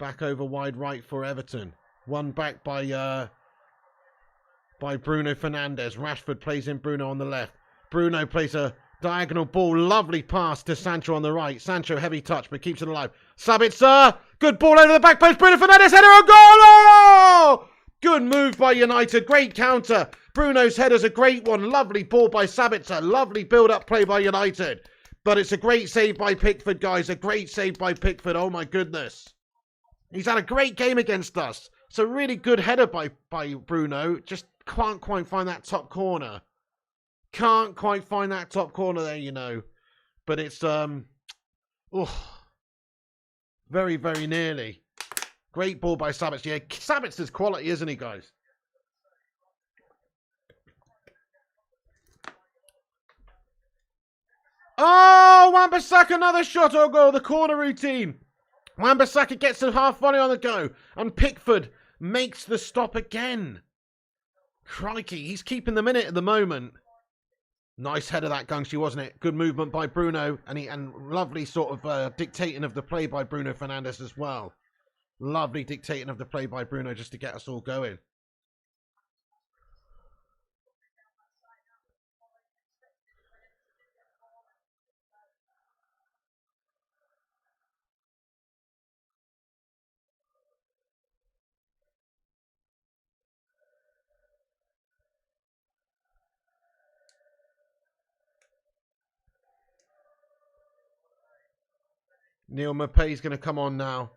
Speaker 1: Back over wide right for Everton. One back by Bruno Fernandes. Rashford plays in Bruno on the left. Bruno plays a diagonal ball. Lovely pass to Sancho on the right. Sancho heavy touch but keeps it alive. Sabitzer. Good ball over the back post. Bruno Fernandes header on goal. Oh! Good move by United. Great counter. Bruno's header's a great one. Lovely ball by Sabitzer. Lovely build-up play by United. But it's a great save by Pickford, guys. A great save by Pickford. Oh, my goodness. He's had a great game against us. It's a really good header by Bruno. Just can't quite find that top corner. Can't quite find that top corner there, you know. But it's, very, very nearly. Great ball by Sabitzer. Yeah, Sabitzer's quality, isn't he, guys? Oh, Wan-Bissaka, another shot or goal. The corner routine. Wan-Bissaka gets a half volley on the go. And Pickford makes the stop again. Crikey, he's keeping them in it at the moment. Nice header that, Gungshi, wasn't it? Good movement by Bruno. And lovely sort of dictating of the play by Bruno Fernandes as well. Lovely dictating of the play by Bruno just to get us all going. Neil Maupay's going to come on now.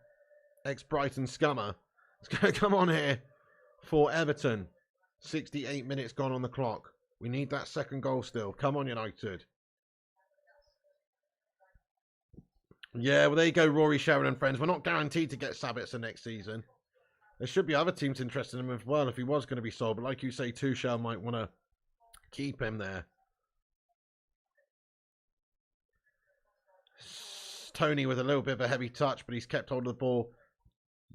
Speaker 1: Ex-Brighton scummer. He's going to come on here for Everton. 68 minutes gone on the clock. We need that second goal still. Come on, United. Yeah, well, there you go, Rory, Sharon and friends. We're not guaranteed to get Sabitzer next season. There should be other teams interested in him as well if he was going to be sold. But like you say, Tuchel might want to keep him there. Tony with a little bit of a heavy touch, but he's kept hold of the ball.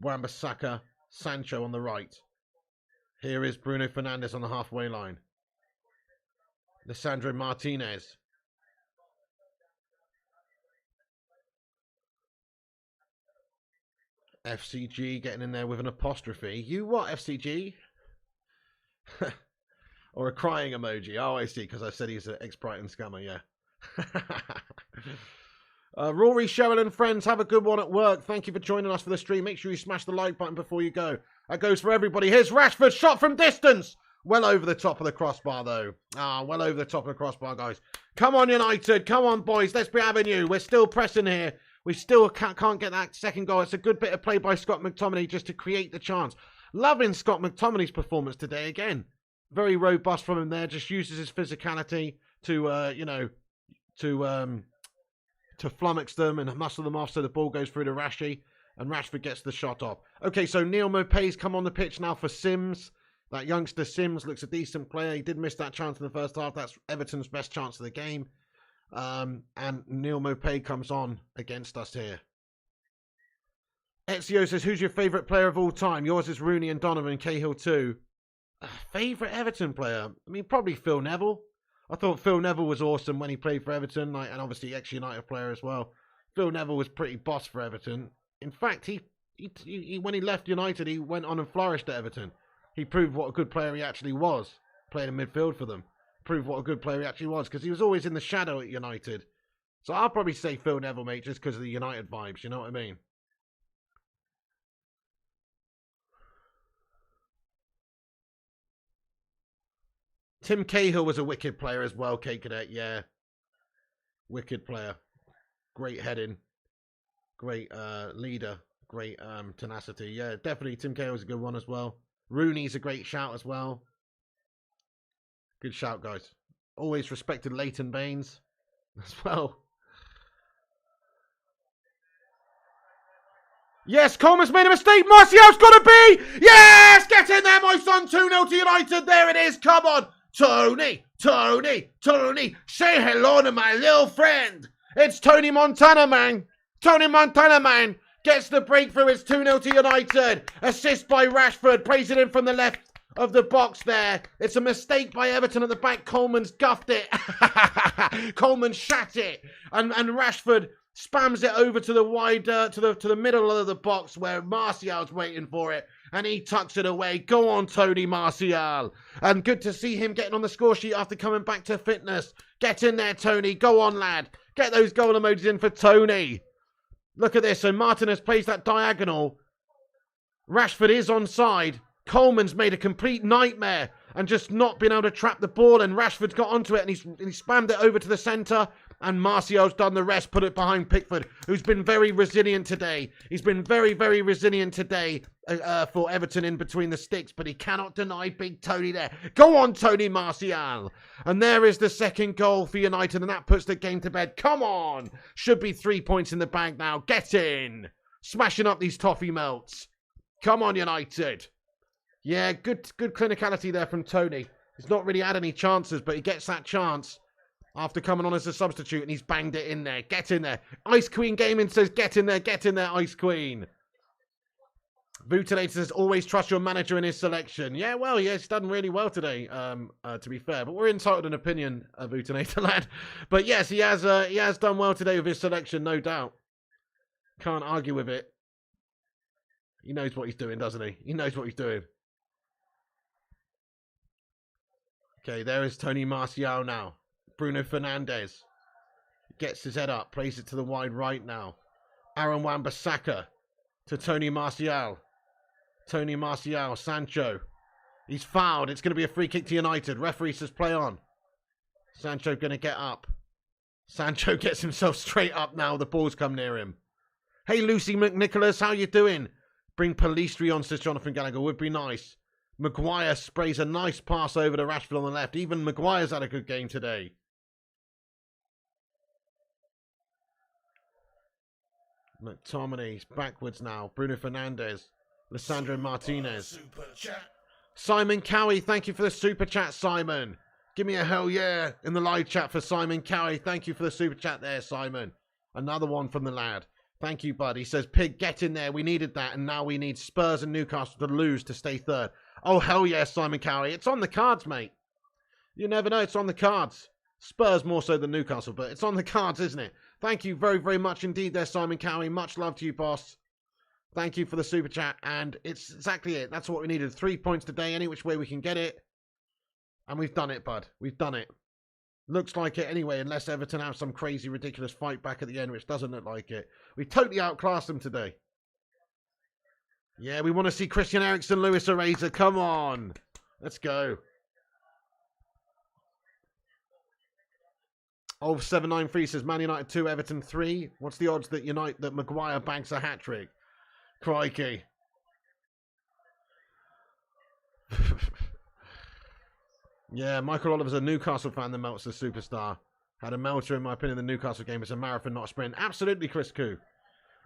Speaker 1: Wan-Bissaka, Sancho on the right. Here is Bruno Fernandes on the halfway line. Lisandro Martinez. FCG getting in there with an apostrophe. You what, FCG? Or a crying emoji. Oh, I see, because I said he's an ex-Brighton scummer, yeah. Rory, Cheryl and friends, have a good one at work. Thank you for joining us for the stream. Make sure you smash the like button before you go. That goes for everybody. Here's Rashford, shot from distance. Well over the top of the crossbar, though. Well over the top of the crossbar, guys. Come on, United. Come on, boys. Let's be having you. We're still pressing here. We still can't get that second goal. It's a good bit of play by Scott McTominay just to create the chance. Loving Scott McTominay's performance today again. Very robust from him there. Just uses his physicality to, to flummox them and muscle them off so the ball goes through to Rashi and Rashford gets the shot off. Okay, so Neil Maupay's come on the pitch now for Sims. That youngster Sims looks a decent player. He did miss that chance in the first half. That's Everton's best chance of the game. And Neil Maupay comes on against us here. Ezio says, who's your favourite player of all time? Yours is Rooney and Donovan, Cahill too. Favourite Everton player? I mean, probably Phil Neville. I thought Phil Neville was awesome when he played for Everton, and obviously ex-United player as well. Phil Neville was pretty boss for Everton. In fact, he when he left United, he went on and flourished at Everton. He proved what a good player he actually was, playing in midfield for them. Proved what a good player he actually was, because he was always in the shadow at United. So I'll probably say Phil Neville, mate, just because of the United vibes. You know what I mean? Tim Cahill was a wicked player as well, K Cadet. Yeah. Wicked player. Great heading. Great leader. Great tenacity. Yeah, definitely Tim Cahill's a good one as well. Rooney's a great shout as well. Good shout, guys. Always respected Leighton Baines as well. Yes, Coleman's made a mistake. Martial's got to be. Yes, get in there, my son. 2-0 to United. There it is. Come on. Tony. Say hello to my little friend. It's Tony Montana, man. Tony Montana, man. Gets the breakthrough. It's 2-0 to United. Assist by Rashford. Plays it in from the left of the box there. It's a mistake by Everton at the back. Coleman's guffed it. Coleman shat it. And Rashford spams it over to the wide, to the middle of the box where Martial's waiting for it, and he tucks it away. Go on, Tony Martial. And good to see him getting on the score sheet after coming back to fitness. Get in there, Tony. Go on, lad. Get those goal emojis in for Tony. Look at this. So Martinez plays that diagonal. Rashford is onside. Coleman's made a complete nightmare and just not been able to trap the ball, and Rashford's got onto it and he spammed it over to the centre, and Martial's done the rest, put it behind Pickford, who's been very resilient today. He's been very, very resilient today for Everton in between the sticks, but he cannot deny Big Tony there. Go on, Tony Martial. And there is the second goal for United, and that puts the game to bed. Come on. Should be 3 points in the bag now. Get in. Smashing up these toffee melts. Come on, United. Yeah, good clinicality there from Tony. He's not really had any chances, but he gets that chance after coming on as a substitute, and he's banged it in there. Get in there. Ice Queen Gaming says, get in there, Ice Queen. Vutilator says, always trust your manager in his selection. Yeah, well, yeah, he's done really well today, to be fair. But we're entitled to an opinion, Vutilator lad. But yes, he has done well today with his selection, no doubt. Can't argue with it. He knows what he's doing, doesn't he? He knows what he's doing. Okay, there is Tony Martial now. Bruno Fernandes gets his head up, plays it to the wide right now. Aaron Wan-Bissaka to Tony Martial. Tony Martial, Sancho. He's fouled. It's going to be a free kick to United. Referee says play on. Sancho going to get up. Sancho gets himself straight up now. The ball's come near him. Hey, Lucy McNicholas, how you doing? Bring Pellistri on, says Jonathan Gallagher. Would be nice. Maguire sprays a nice pass over to Rashford on the left. Even Maguire's had a good game today. McTominay's backwards now. Bruno Fernandes. Lissandro Martinez. Simon Cowie, thank you for the super chat, Simon. Give me a hell yeah in the live chat for Simon Cowie. Thank you for the super chat there, Simon. Another one from the lad. Thank you, bud. He says, Pig, get in there. We needed that, and now we need Spurs and Newcastle to lose to stay third. Oh, hell yeah, Simon Cowie. It's on the cards, mate. You never know. It's on the cards. Spurs more so than Newcastle, but it's on the cards, isn't it? Thank you very, very much indeed there, Simon Cowie. Much love to you, boss. Thank you for the super chat, and it's exactly it. That's what we needed. 3 points today, any which way we can get it. And we've done it, bud. We've done it. Looks like it anyway, unless Everton have some crazy, ridiculous fight back at the end, which doesn't look like it. We totally outclassed them today. Yeah, we want to see Christian Eriksen, Lewis Eraser. Come on. Let's go. Oh, 793 says Man United 2, Everton 3. What's the odds that Maguire bags a hat-trick? Crikey. Yeah, Michael Oliver's a Newcastle fan that melts the superstar. Had a melter, in my opinion, the Newcastle game. It's a marathon, not a sprint. Absolutely, Chris Koo.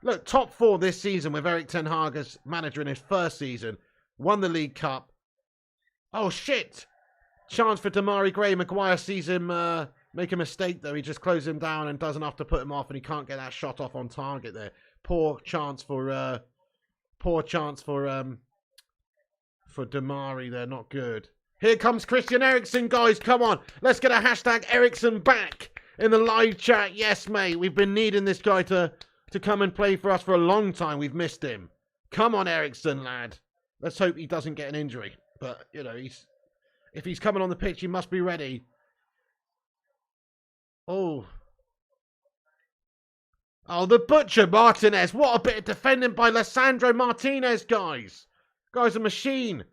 Speaker 1: Look, top 4 this season with Erik ten Hag as manager in his first season. Won the League Cup. Oh, shit. Chance for Damari Gray. Maguire sees him make a mistake, though. He just closes him down and does enough to put him off, and he can't get that shot off on target there. Poor chance for Damari there. Not good. Here comes Christian Eriksen, guys. Come on. Let's get a hashtag Eriksen back in the live chat. Yes, mate. We've been needing this guy to come and play for us for a long time. We've missed him. Come on, Eriksen, lad. Let's hope he doesn't get an injury. But, you know, if he's coming on the pitch, he must be ready. Oh. Oh, the Butcher Martinez. What a bit of defending by Lisandro Martinez, guys. Guy's a machine.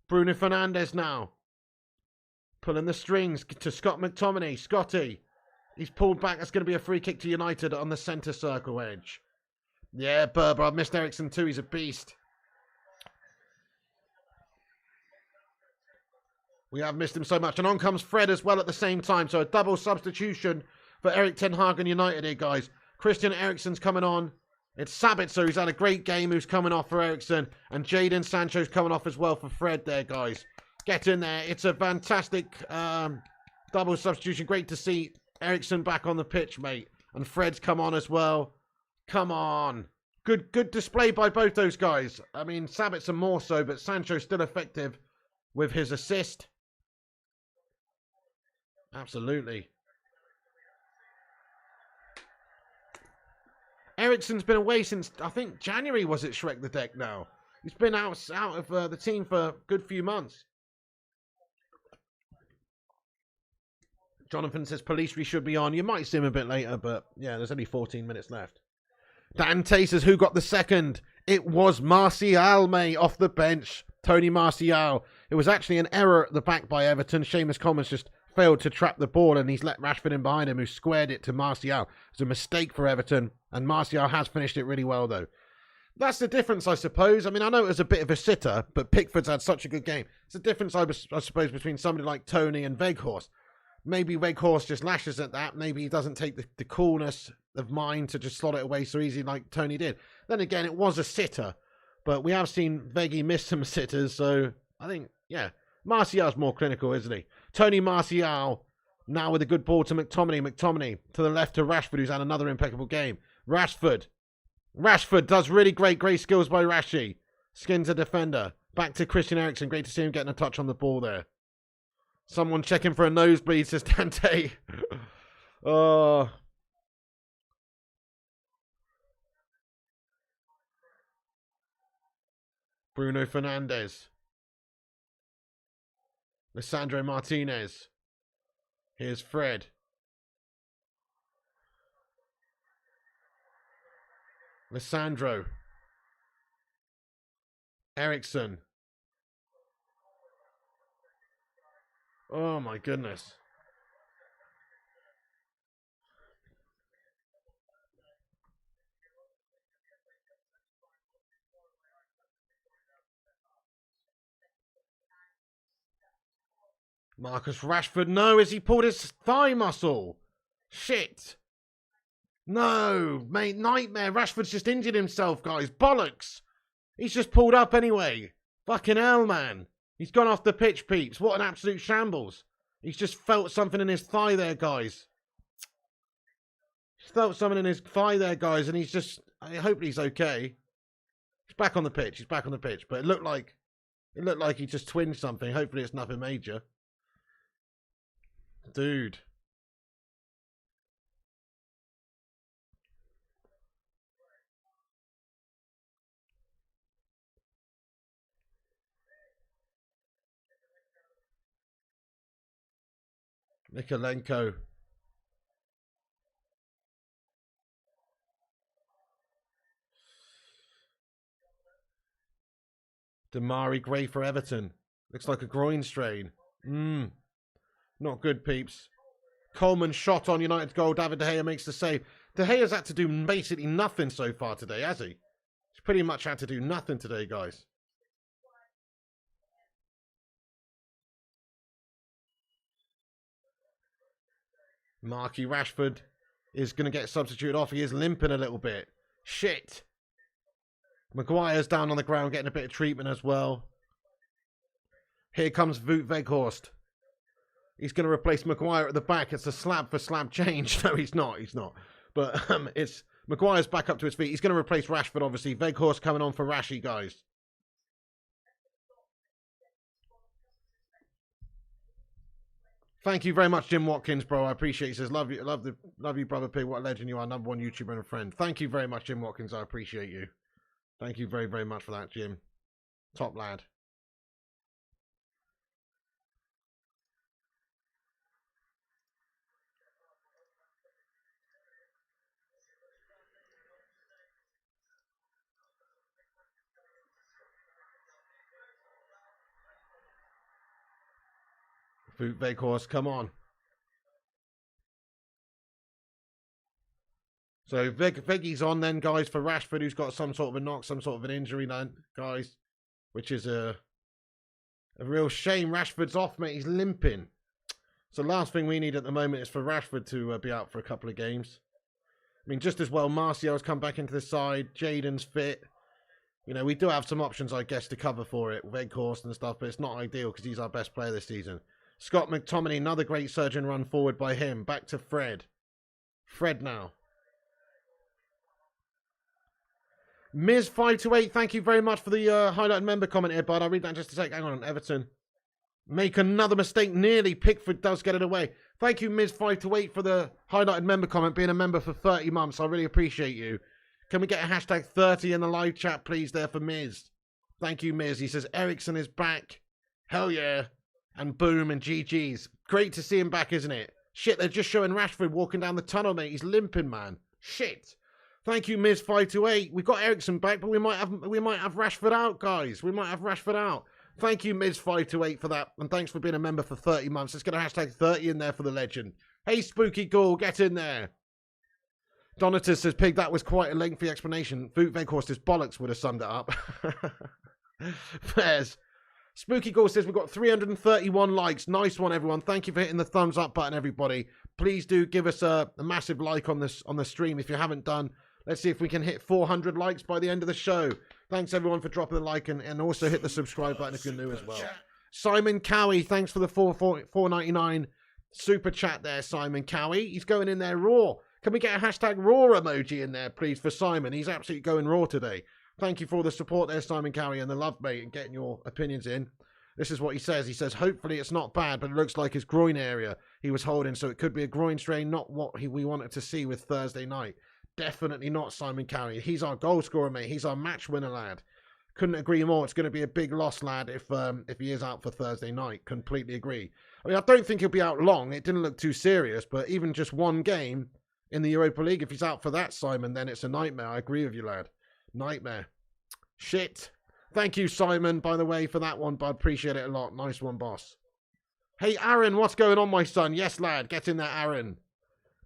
Speaker 1: Bruno Fernandes now. Pulling the strings to Scott McTominay. Scotty. He's pulled back. That's going to be a free kick to United on the centre circle edge. Yeah, Berber. I've missed Eriksen too. He's a beast. We have missed him so much. And on comes Fred as well at the same time. So a double substitution for Erik ten Hag and United here, guys. Christian Eriksen's coming on. It's Sabitzer who's had a great game who's coming off for Eriksen. And Jadon Sancho's coming off as well for Fred there, guys. Get in there. It's a fantastic double substitution. Great to see Eriksen back on the pitch, mate. And Fred's come on as well. Come on. Good display by both those guys. I mean, Sabitzer more so, but Sancho's still effective with his assist. Absolutely. Eriksen's been away since, I think, January, was it, Shrek the Deck now? He's been out of the team for a good few months. Jonathan says Pellistri should be on. You might see him a bit later, but yeah, there's only 14 minutes left. Dante says, who got the second? It was Martial, mate, off the bench. Tony Martial. It was actually an error at the back by Everton. Seamus Commons just failed to trap the ball, and he's let Rashford in behind him, who squared it to Martial. It's a mistake for Everton, and Martial has finished it really well, though. That's the difference, I suppose. I mean, I know it was a bit of a sitter, but Pickford's had such a good game. It's the difference, I suppose, between somebody like Tony and Weghorst. Maybe Weghorst just lashes at that. Maybe he doesn't take the coolness of mind to just slot it away so easy like Tony did. Then again, it was a sitter, but we have seen Veggie miss some sitters, so I think, yeah, Martial's more clinical, isn't he? Tony Martial, now with a good ball to McTominay. McTominay to the left to Rashford, who's had another impeccable game. Rashford does really great skills by Rashi. Skins a defender. Back to Christian Eriksen. Great to see him getting a touch on the ball there. Someone checking for a nosebleed, says Dante. Oh. Bruno Fernandes. Lisandro Martinez. Here's Fred. Lisandro. Eriksen. Oh my goodness. Marcus Rashford, no, has he pulled his thigh muscle? Shit. No, mate, nightmare. Rashford's just injured himself, guys. Bollocks. He's just pulled up anyway. Fucking hell, man. He's gone off the pitch, peeps. What an absolute shambles. He's just felt something in his thigh there, guys. He's felt something in his thigh there, guys, and he's just... hopefully he's okay. He's back on the pitch. He's back on the pitch. But it looked like he just twinged something. Hopefully it's nothing major. Dude. Nikolenko. Damari Gray for Everton. Looks like a groin strain. Not good, peeps. Coleman shot on United's goal. David De Gea makes the save. De Gea's had to do basically nothing so far today, has he? He's pretty much had to do nothing today, guys. Marky Rashford is going to get substituted off. He is limping a little bit. Shit. Maguire's down on the ground getting a bit of treatment as well. Here comes Wout Weghorst. He's going to replace Maguire at the back. It's a slab for slab change. No, he's not. He's not. But it's Maguire's back up to his feet. He's going to replace Rashford, obviously. Weghorst coming on for Rashi, guys. Thank you very much, Jim Watkins, bro. I appreciate it. He says, love you, brother Pig. What a legend you are. Number one YouTuber and a friend. Thank you very much, Jim Watkins. I appreciate you. Thank you very, very much for that, Jim. Top lad. Weghorst, come on. So Veggy's on then, guys, for Rashford, who's got some sort of a knock, some sort of an injury then, guys. Which is a real shame. Rashford's off, mate. He's limping. So last thing we need at the moment is for Rashford to be out for a couple of games. I mean, just as well, Martial's come back into the side. Jaden's fit. You know, we do have some options, I guess, to cover for it. Weghorst and stuff, but it's not ideal because he's our best player this season. Scott McTominay, another great surgeon run forward by him. Back to Fred. Fred now. Miz528, thank you very much for the highlighted member comment here, bud. I'll read that in just a sec. Hang on, Everton. Make another mistake. Nearly. Pickford does get it away. Thank you, Miz528, for the highlighted member comment. Being a member for 30 months. I really appreciate you. Can we get a hashtag 30 in the live chat, please, there for Miz? Thank you, Miz. He says, Eriksen is back. Hell yeah. And boom and GG's. Great to see him back, isn't it? Shit, they're just showing Rashford walking down the tunnel, mate. He's limping, man. Shit. Thank you, Miz528. We've got Eriksen back, but we might have Rashford out, guys. We might have Rashford out. Thank you, Miz528, for that. And thanks for being a member for 30 months. Let's get a hashtag 30 in there for the legend. Hey, Spooky Ghoul, get in there. Donatus says, Pig, that was quite a lengthy explanation. Weghorst's bollocks would have summed it up. Fairs. Spooky Ghoul says, we've got 331 likes. Nice one, everyone. Thank you for hitting the thumbs up button, everybody. Please do give us a massive like on the stream if you haven't done. Let's see if we can hit 400 likes by the end of the show. Thanks, everyone, for dropping the like and also hit the subscribe button if you're new as well. Simon Cowie, thanks for the $4.99 super chat there, Simon Cowie. He's going in there raw. Can we get a hashtag raw emoji in there, please, for Simon? He's absolutely going raw today. Thank you for all the support there, Simon Cowie, and the love, mate, and getting your opinions in. This is what he says. He says, hopefully it's not bad, but it looks like his groin area he was holding, so it could be a groin strain, not what we wanted to see with Thursday night. Definitely not Simon Cowie. He's our goal scorer, mate. He's our match winner, lad. Couldn't agree more. It's going to be a big loss, lad, if he is out for Thursday night. Completely agree. I mean, I don't think he'll be out long. It didn't look too serious, but even just one game in the Europa League, if he's out for that, Simon, then it's a nightmare. I agree with you, lad. Nightmare. Shit. Thank you, Simon, by the way, for that one, bud. Appreciate it a lot. Nice one, boss. Hey, Aaron, what's going on, my son? Yes, lad. Get in there, Aaron.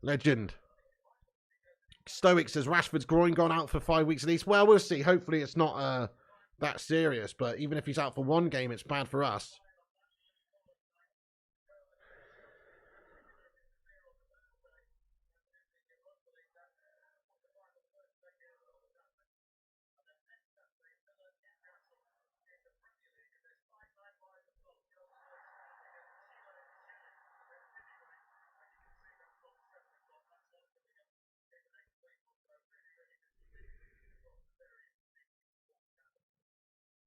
Speaker 1: Legend. Stoic says Rashford's groin gone out for 5 weeks at least. Well, we'll see. Hopefully it's not that serious, but even if he's out for one game, it's bad for us.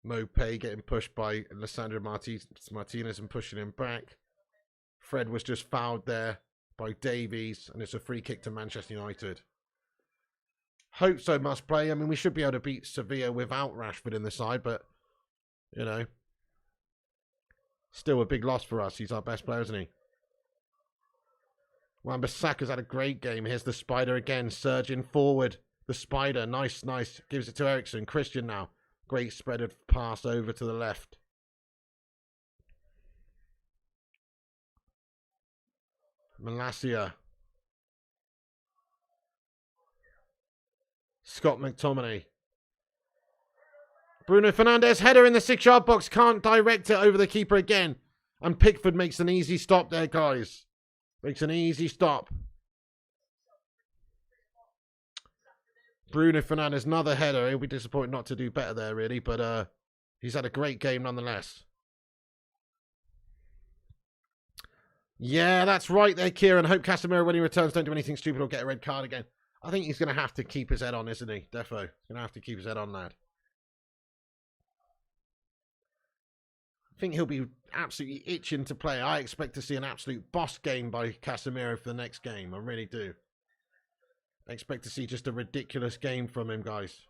Speaker 1: Mopé getting pushed by Lissandro Martinez and pushing him back. Fred was just fouled there by Davies, and it's a free kick to Manchester United. Hope so, must play. I mean, we should be able to beat Sevilla without Rashford in the side, but, you know, still a big loss for us. He's our best player, isn't he? Wan-Bissaka's had a great game. Here's the Spider again, surging forward. The Spider, nice, nice. Gives it to Eriksen. Christian now. Great spreaded pass over to the left. Malacia. Scott McTominay. Bruno Fernandes, header in the 6-yard box. Can't direct it over the keeper again. And Pickford makes an easy stop there, guys. Makes an easy stop. Bruno Fernandes, another header. He'll be disappointed not to do better there, really. But he's had a great game nonetheless. Yeah, that's right there, Kieran. Hope Casemiro, when he returns, don't do anything stupid or get a red card again. I think he's going to have to keep his head on, isn't he? Defo. He's going to have to keep his head on, lad. I think he'll be absolutely itching to play. I expect to see an absolute boss game by Casemiro for the next game. I really do. I expect to see just a ridiculous game from him, guys.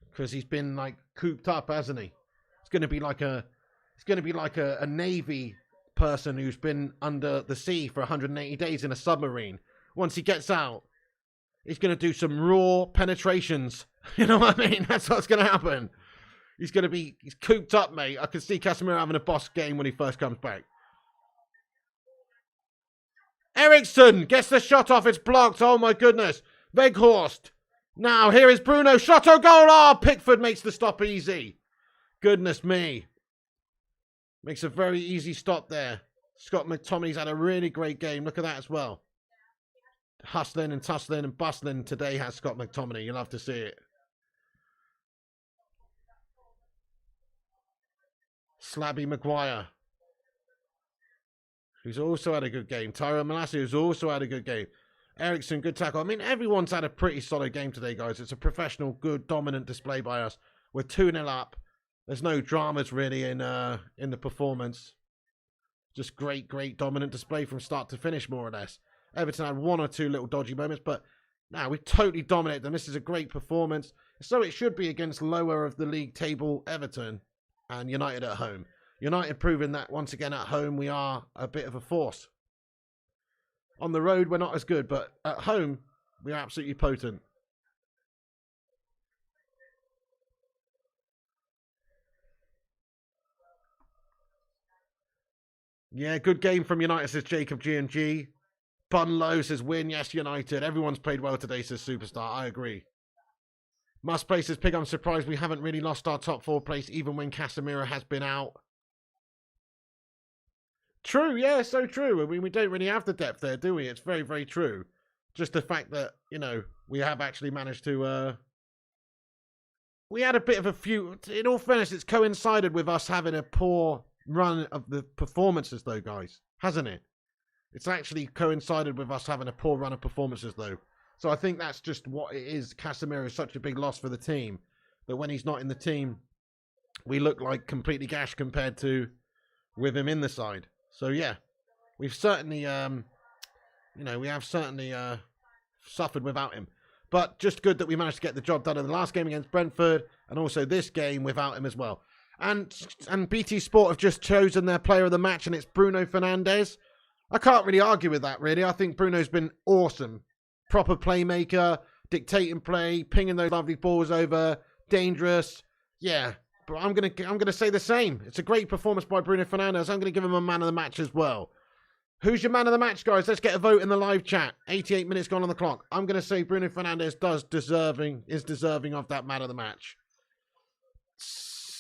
Speaker 1: Because he's been like cooped up, hasn't he? It's going to be like a Navy person who's been under the sea for 180 days in a submarine. Once he gets out, he's going to do some raw penetrations. You know what I mean? That's what's going to happen. He's cooped up, mate. I can see Casemiro having a boss game when he first comes back. Eriksen gets the shot off. It's blocked. Oh, my goodness. Weghorst. Now, here is Bruno. Shot on goal. Oh, Pickford makes the stop easy. Goodness me. Makes a very easy stop there. Scott McTominay's had a really great game. Look at that as well. Hustling and tussling and bustling today has Scott McTominay. You'll have to see it. Slabby Maguire, who's also had a good game. Tyrone Malacia, who's also had a good game. Eriksen, good tackle. I mean, everyone's had a pretty solid game today, guys. It's a professional, good, dominant display by us. We're 2-0 up. There's no dramas really in the performance. Just great, dominant display from start to finish, more or less. Everton had one or two little dodgy moments, but now we totally dominate them. This is a great performance. So it should be against lower of the league table Everton and United at home. United proving that once again at home we are a bit of a force. On the road we're not as good, but at home we are absolutely potent. Yeah, good game from United, says Jacob G&G. Bunlow says win, yes United. Everyone's played well today, says Superstar. I agree. Must play says Pig, I'm surprised we haven't really lost our top 4 place even when Casemiro has been out. True, yeah, so true. I mean, we don't really have the depth there, do we? It's very, very true. Just the fact that, you know, we have actually managed to... We had a bit of a few... In all fairness, it's coincided with us having a poor run of the performances, though, guys. Hasn't it? It's actually coincided with us having a poor run of performances, though. So I think that's just what it is. Casemiro is such a big loss for the team that when he's not in the team, we look like completely gash compared to with him in the side. So yeah, we've certainly, we have certainly suffered without him. But just good that we managed to get the job done in the last game against Brentford and also this game without him as well. And BT Sport have just chosen their player of the match, and it's Bruno Fernandes. I can't really argue with that, really. I think Bruno's been awesome. Proper playmaker, dictating play, pinging those lovely balls over, dangerous. Yeah, but I'm gonna say the same. It's a great performance by Bruno Fernandes. I'm gonna give him a man of the match as well. Who's your man of the match, guys? Let's get a vote in the live chat. 88 minutes gone on the clock. I'm gonna say Bruno Fernandes is deserving of that man of the match.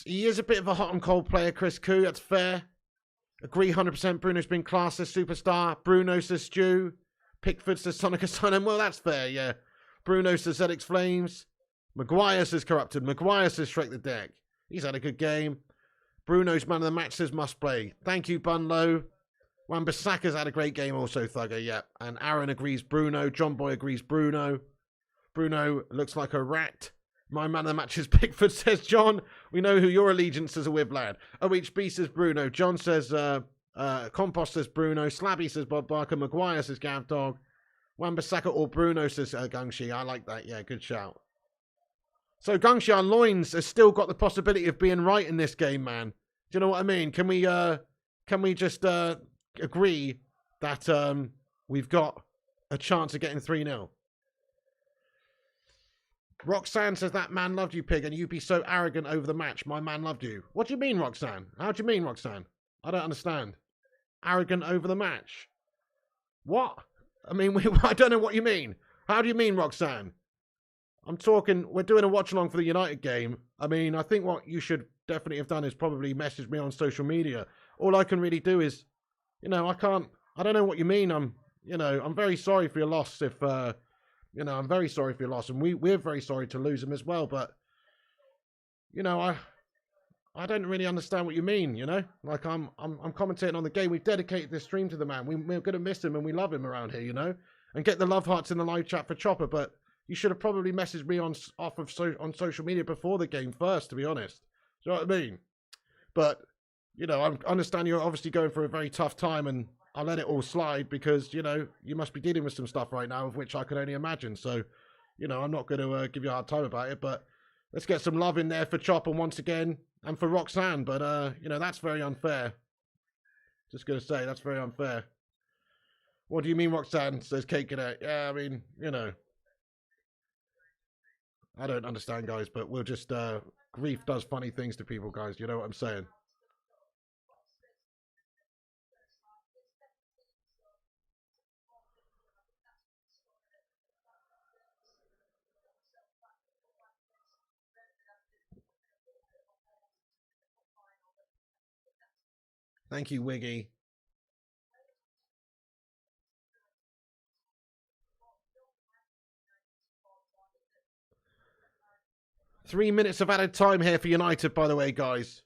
Speaker 1: He is a bit of a hot and cold player, Chris Koo. That's fair. Agree 100%. Bruno's been classed as superstar. Bruno says Stu. Pickford says Sonic Asylum. Well, that's fair, yeah. Bruno says ZX Flames. Maguire says Corrupted. Maguire says Shrek the Deck. He's had a good game. Bruno's man of the match says Must Play. Thank you, Bunlow. Wan-Bissaka's had a great game also, Thugger, yeah. And Aaron agrees Bruno. John Boy agrees Bruno. Bruno looks like a rat. My man of the match is Pickford, says John. We know who your allegiances are with, lad. OHB says Bruno. John says, Compost says Bruno. Slabby says Bob Barker. Maguire says Gav Dog. Wan-Bissaka or Bruno says Gungshi. I like that. Yeah, good shout. So Gungshi, our loins has still got the possibility of being right in this game, man. Do you know what I mean? Can we just agree that we've got a chance of getting 3-0? Roxanne says that man loved you, Pig, and you'd be so arrogant over the match. My man loved you. What do you mean, Roxanne? How do you mean, Roxanne? I don't understand. Arrogant over the match? What? I mean, I don't know what you mean. How do you mean, Roxanne? I'm talking, we're doing a watch-along for the United game. I mean, I think what you should definitely have done is probably message me on social media. All I can really do is, I don't know what you mean. I'm very sorry for your loss if... I'm very sorry for your loss, and we're very sorry to lose him as well. But, I don't really understand what you mean. Like I'm commentating on the game. We've dedicated this stream to the man. We're going to miss him, and we love him around here. And get the love hearts in the live chat for Chopper. But you should have probably messaged me on social media before the game first, to be honest. Do you know what I mean? But I understand you're obviously going through a very tough time, and I'll let it all slide because, you must be dealing with some stuff right now of which I can only imagine. So, I'm not going to give you a hard time about it, but let's get some love in there for Chopper once again and for Roxanne. But, that's very unfair. Just going to say, that's very unfair. What do you mean, Roxanne? Says Cake Cadet. Yeah, I mean, I don't understand, guys, but we'll just, grief does funny things to people, guys. You know what I'm saying? Thank you, Wiggy. Three minutes of added time here for United, by the way, guys.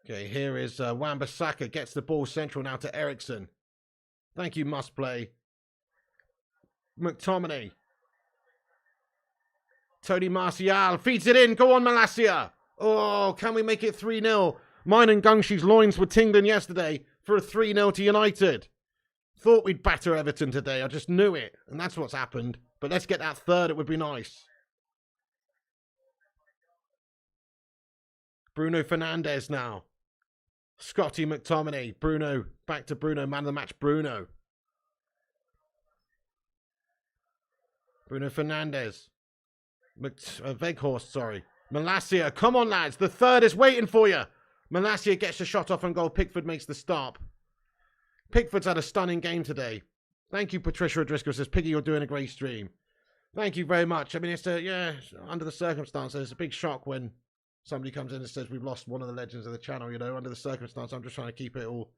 Speaker 1: Okay, here is Wan-Bissaka gets the ball central now to Eriksen. Thank you, must play. McTominay. Tony Martial feeds it in. Go on, Malacia. Oh, can we make it 3-0? Mine and Gungshi's loins were tingling yesterday for a 3-0 to United. Thought we'd batter Everton today. I just knew it. And that's what's happened. But let's get that third. It would be nice. Bruno Fernandes now. Scotty McTominay. Bruno. Back to Bruno. Man of the match, Bruno. Bruno Fernandes. Weghorst, sorry. Malacia. Come on, lads. The third is waiting for you. Malacia gets the shot off on goal. Pickford makes the stop. Pickford's had a stunning game today. Thank you, Patricia O'Driscoll. Says, Piggy, you're doing a great stream. Thank you very much. I mean, it's under the circumstances, it's a big shock when somebody comes in and says we've lost one of the legends of the channel, you know, under the circumstance. I'm just trying to keep it all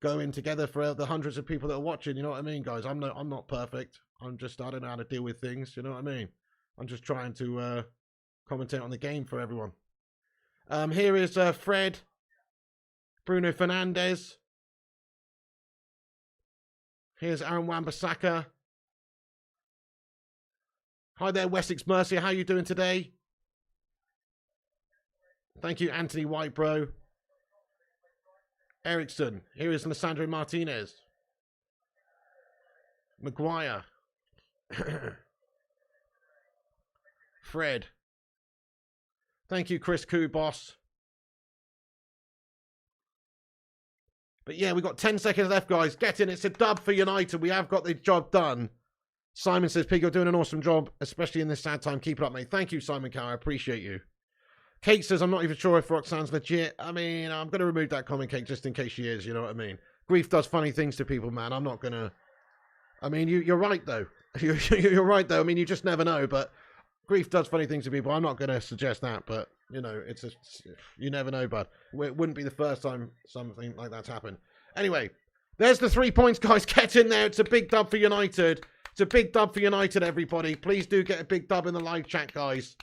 Speaker 1: going together for the hundreds of people that are watching, you know what I mean, guys? I'm not perfect. I don't know how to deal with things, you know what I mean? I'm just trying to commentate on the game for everyone. Here is Fred. Bruno Fernandes. Here's Aaron Wan-Bissaka. Hi there, Wessex Mercy. How are you doing today? Thank you, Anthony Whitebro. Eriksen. Here is Lissandro Martinez. Maguire. Fred. Thank you, Chris Kubos. But yeah, we've got 10 seconds left, guys. Get in. It's a dub for United. We have got the job done. Simon says, Pig, you're doing an awesome job, especially in this sad time. Keep it up, mate. Thank you, Simon Cow. I appreciate you. Kate says, I'm not even sure if Roxanne's legit. I mean, I'm going to remove that comment, Kate, just in case she is. You know what I mean? Grief does funny things to people, man. I'm not going to... I mean, you're right, though. You're right, though. I mean, you just never know. But grief does funny things to people. I'm not going to suggest that. But, you know, you never know, bud. It wouldn't be the first time something like that's happened. Anyway, there's the 3 points, guys. Get in there. It's a big dub for United. It's a big dub for United, everybody. Please do get a big dub in the live chat, guys.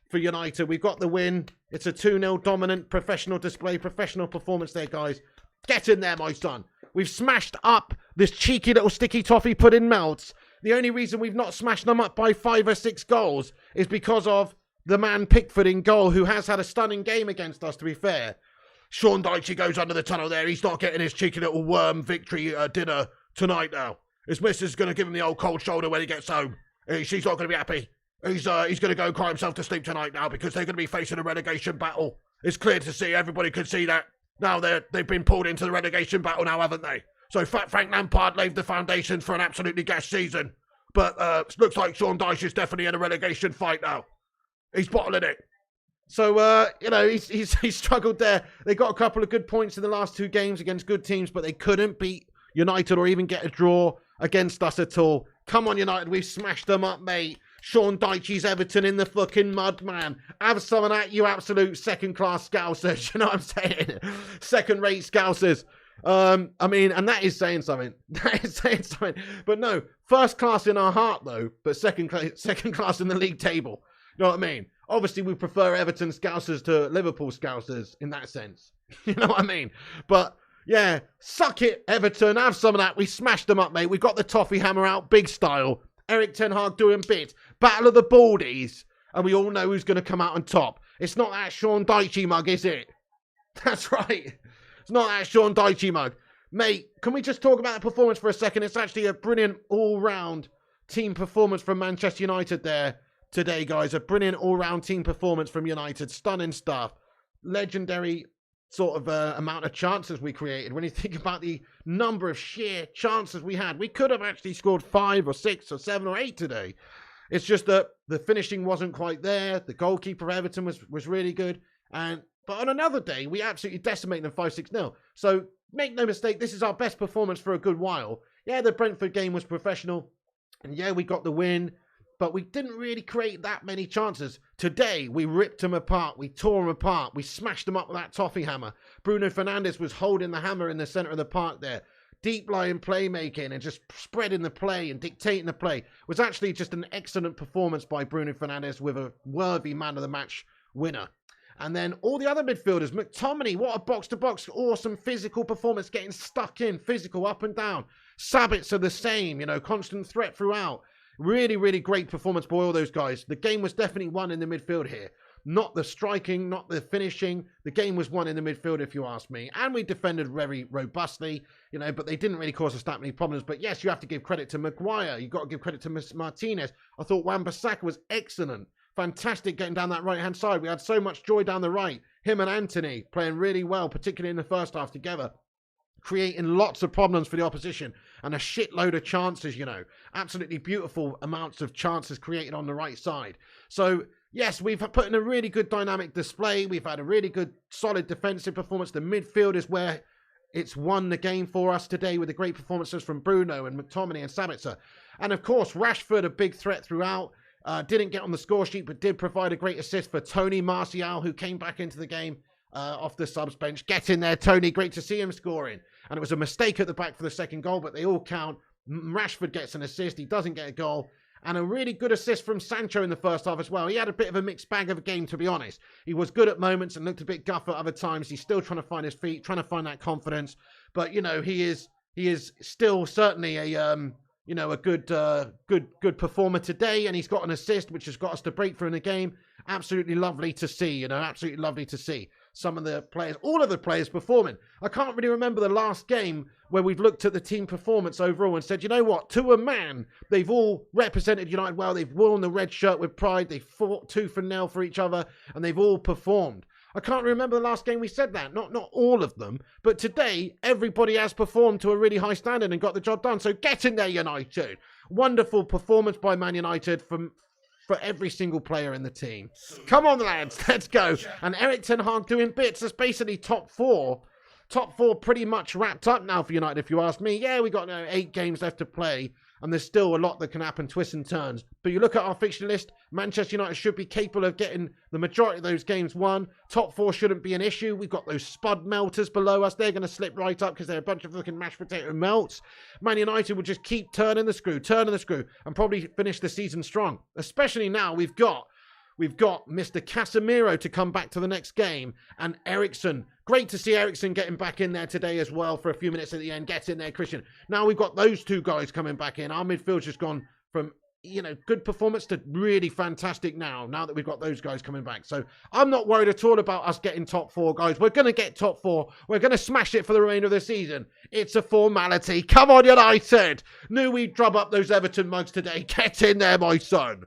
Speaker 1: For United, we've got the win. It's a 2-0 dominant professional display, professional performance there, guys. Get in there, my son. We've smashed up this cheeky little sticky toffee pudding melts. The only reason we've not smashed them up by 5 or 6 goals is because of the man Pickford in goal, who has had a stunning game against us, to be fair. Sean Dyche goes under the tunnel there. He's not getting his cheeky little worm victory dinner tonight now. His missus is going to give him the old cold shoulder when he gets home. She's not going to be happy. He's going to go cry himself to sleep tonight now because they're going to be facing a relegation battle. It's clear to see. Everybody can see that. Now they've been pulled into the relegation battle now, haven't they? So Fat Frank Lampard laid the foundations for an absolutely gas season. But looks like Sean Dyche is definitely in a relegation fight now. He's bottling it. So, you know, he's struggled there. They got a couple of good points in the last 2 games against good teams, but they couldn't beat United or even get a draw against us at all. Come on, United. We've smashed them up, mate. Sean Dyche's Everton in the fucking mud, man. Have some of that, you absolute second-class scousers. You know what I'm saying? Second-rate scousers. I mean, and that is saying something. That is saying something. But no, first class in our heart, though, but second class in the league table. You know what I mean? Obviously, we prefer Everton scousers to Liverpool scousers in that sense. You know what I mean? But... yeah, suck it, Everton. Have some of that. We smashed them up, mate. We got the toffee hammer out, big style. Eric Ten Hag doing bits. Battle of the Baldies. And we all know who's going to come out on top. It's not that Sean Dyche mug, is it? That's right. It's not that Sean Dyche mug. Mate, can we just talk about the performance for a second? It's actually a brilliant all-round team performance from Manchester United there. today, guys. A brilliant all-round team performance from United. Stunning stuff. Legendary sort of amount of chances we created. When you think about the number of sheer chances we had, we could have actually scored 5 or 6 or 7 or 8 today. It's just that the finishing wasn't quite there. The goalkeeper Everton was really good. But on another day, we absolutely decimated them 5-6-0. So make no mistake, this is our best performance for a good while. Yeah, the Brentford game was professional. And yeah, we got the win. But we didn't really create that many chances. Today, we ripped them apart. We tore them apart. We smashed them up with that toffee hammer. Bruno Fernandes was holding the hammer in the centre of the park there. Deep lying playmaking and just spreading the play and dictating the play. It was actually just an excellent performance by Bruno Fernandes with a worthy man of the match winner. And then all the other midfielders, McTominay, what a box-to-box, awesome physical performance, getting stuck in, physical up and down. Sabitzer the same, you know, constant threat throughout. Really, really great performance by all those guys. The game was definitely won in the midfield here. Not the striking, not the finishing. The game was won in the midfield, if you ask me. And we defended very robustly, you know, but they didn't really cause us that many problems. But yes, you have to give credit to Maguire. You've got to give credit to Martinez. I thought Wan-Bissaka was excellent. Fantastic getting down that right-hand side. We had so much joy down the right. Him and Anthony playing really well, particularly in the first half together. Creating lots of problems for the opposition and a shitload of chances, you know. Absolutely beautiful amounts of chances created on the right side. So, yes, we've put in a really good dynamic display. We've had a really good, solid defensive performance. The midfield is where it's won the game for us today with the great performances from Bruno and McTominay and Sabitzer. And, of course, Rashford, a big threat throughout. Didn't get on the score sheet, but did provide a great assist for Tony Martial, who came back into the game off the subs bench. Get in there, Tony. Great to see him scoring. And it was a mistake at the back for the second goal, but they all count. Rashford gets an assist. He doesn't get a goal. And a really good assist from Sancho in the first half as well. He had a bit of a mixed bag of a game, to be honest. He was good at moments and looked a bit guff at other times. He's still trying to find his feet, trying to find that confidence. But, you know, he is still certainly a good performer today, and he's got an assist, which has got us to break through in the game. Absolutely lovely to see, you know, absolutely lovely to see some of the players, all of the players performing. I can't really remember the last game where we've looked at the team performance overall and said, you know what, to a man, they've all represented United well. They've worn the red shirt with pride. They fought tooth and nail for each other, and they've all performed. I can't remember the last game we said that. Not all of them. But today, everybody has performed to a really high standard and got the job done. So get in there, United. Wonderful performance by Man United for every single player in the team. Come on, lads. Let's go. And Eriksen doing bits. That's basically top four. Top four pretty much wrapped up now for United, if you ask me. Yeah, we got 8 games left to play. And there's still a lot that can happen, twists and turns. But you look at our fixture list, Manchester United should be capable of getting the majority of those games won. Top 4 shouldn't be an issue. We've got those spud melters below us. They're going to slip right up because they're a bunch of looking mashed potato melts. Man United will just keep turning the screw, and probably finish the season strong. Especially now we've got Mr. Casemiro to come back to the next game, and Eriksen. Great to see Eriksen getting back in there today as well for a few minutes at the end. Get in there, Christian. Now we've got those 2 guys coming back in. Our midfield's just gone from, you know, good performance to really fantastic now that we've got those guys coming back. So I'm not worried at all about us getting top 4, guys. We're going to get top 4. We're going to smash it for the remainder of the season. It's a formality. Come on, United. Knew we'd drub up those Everton mugs today. Get in there, my son.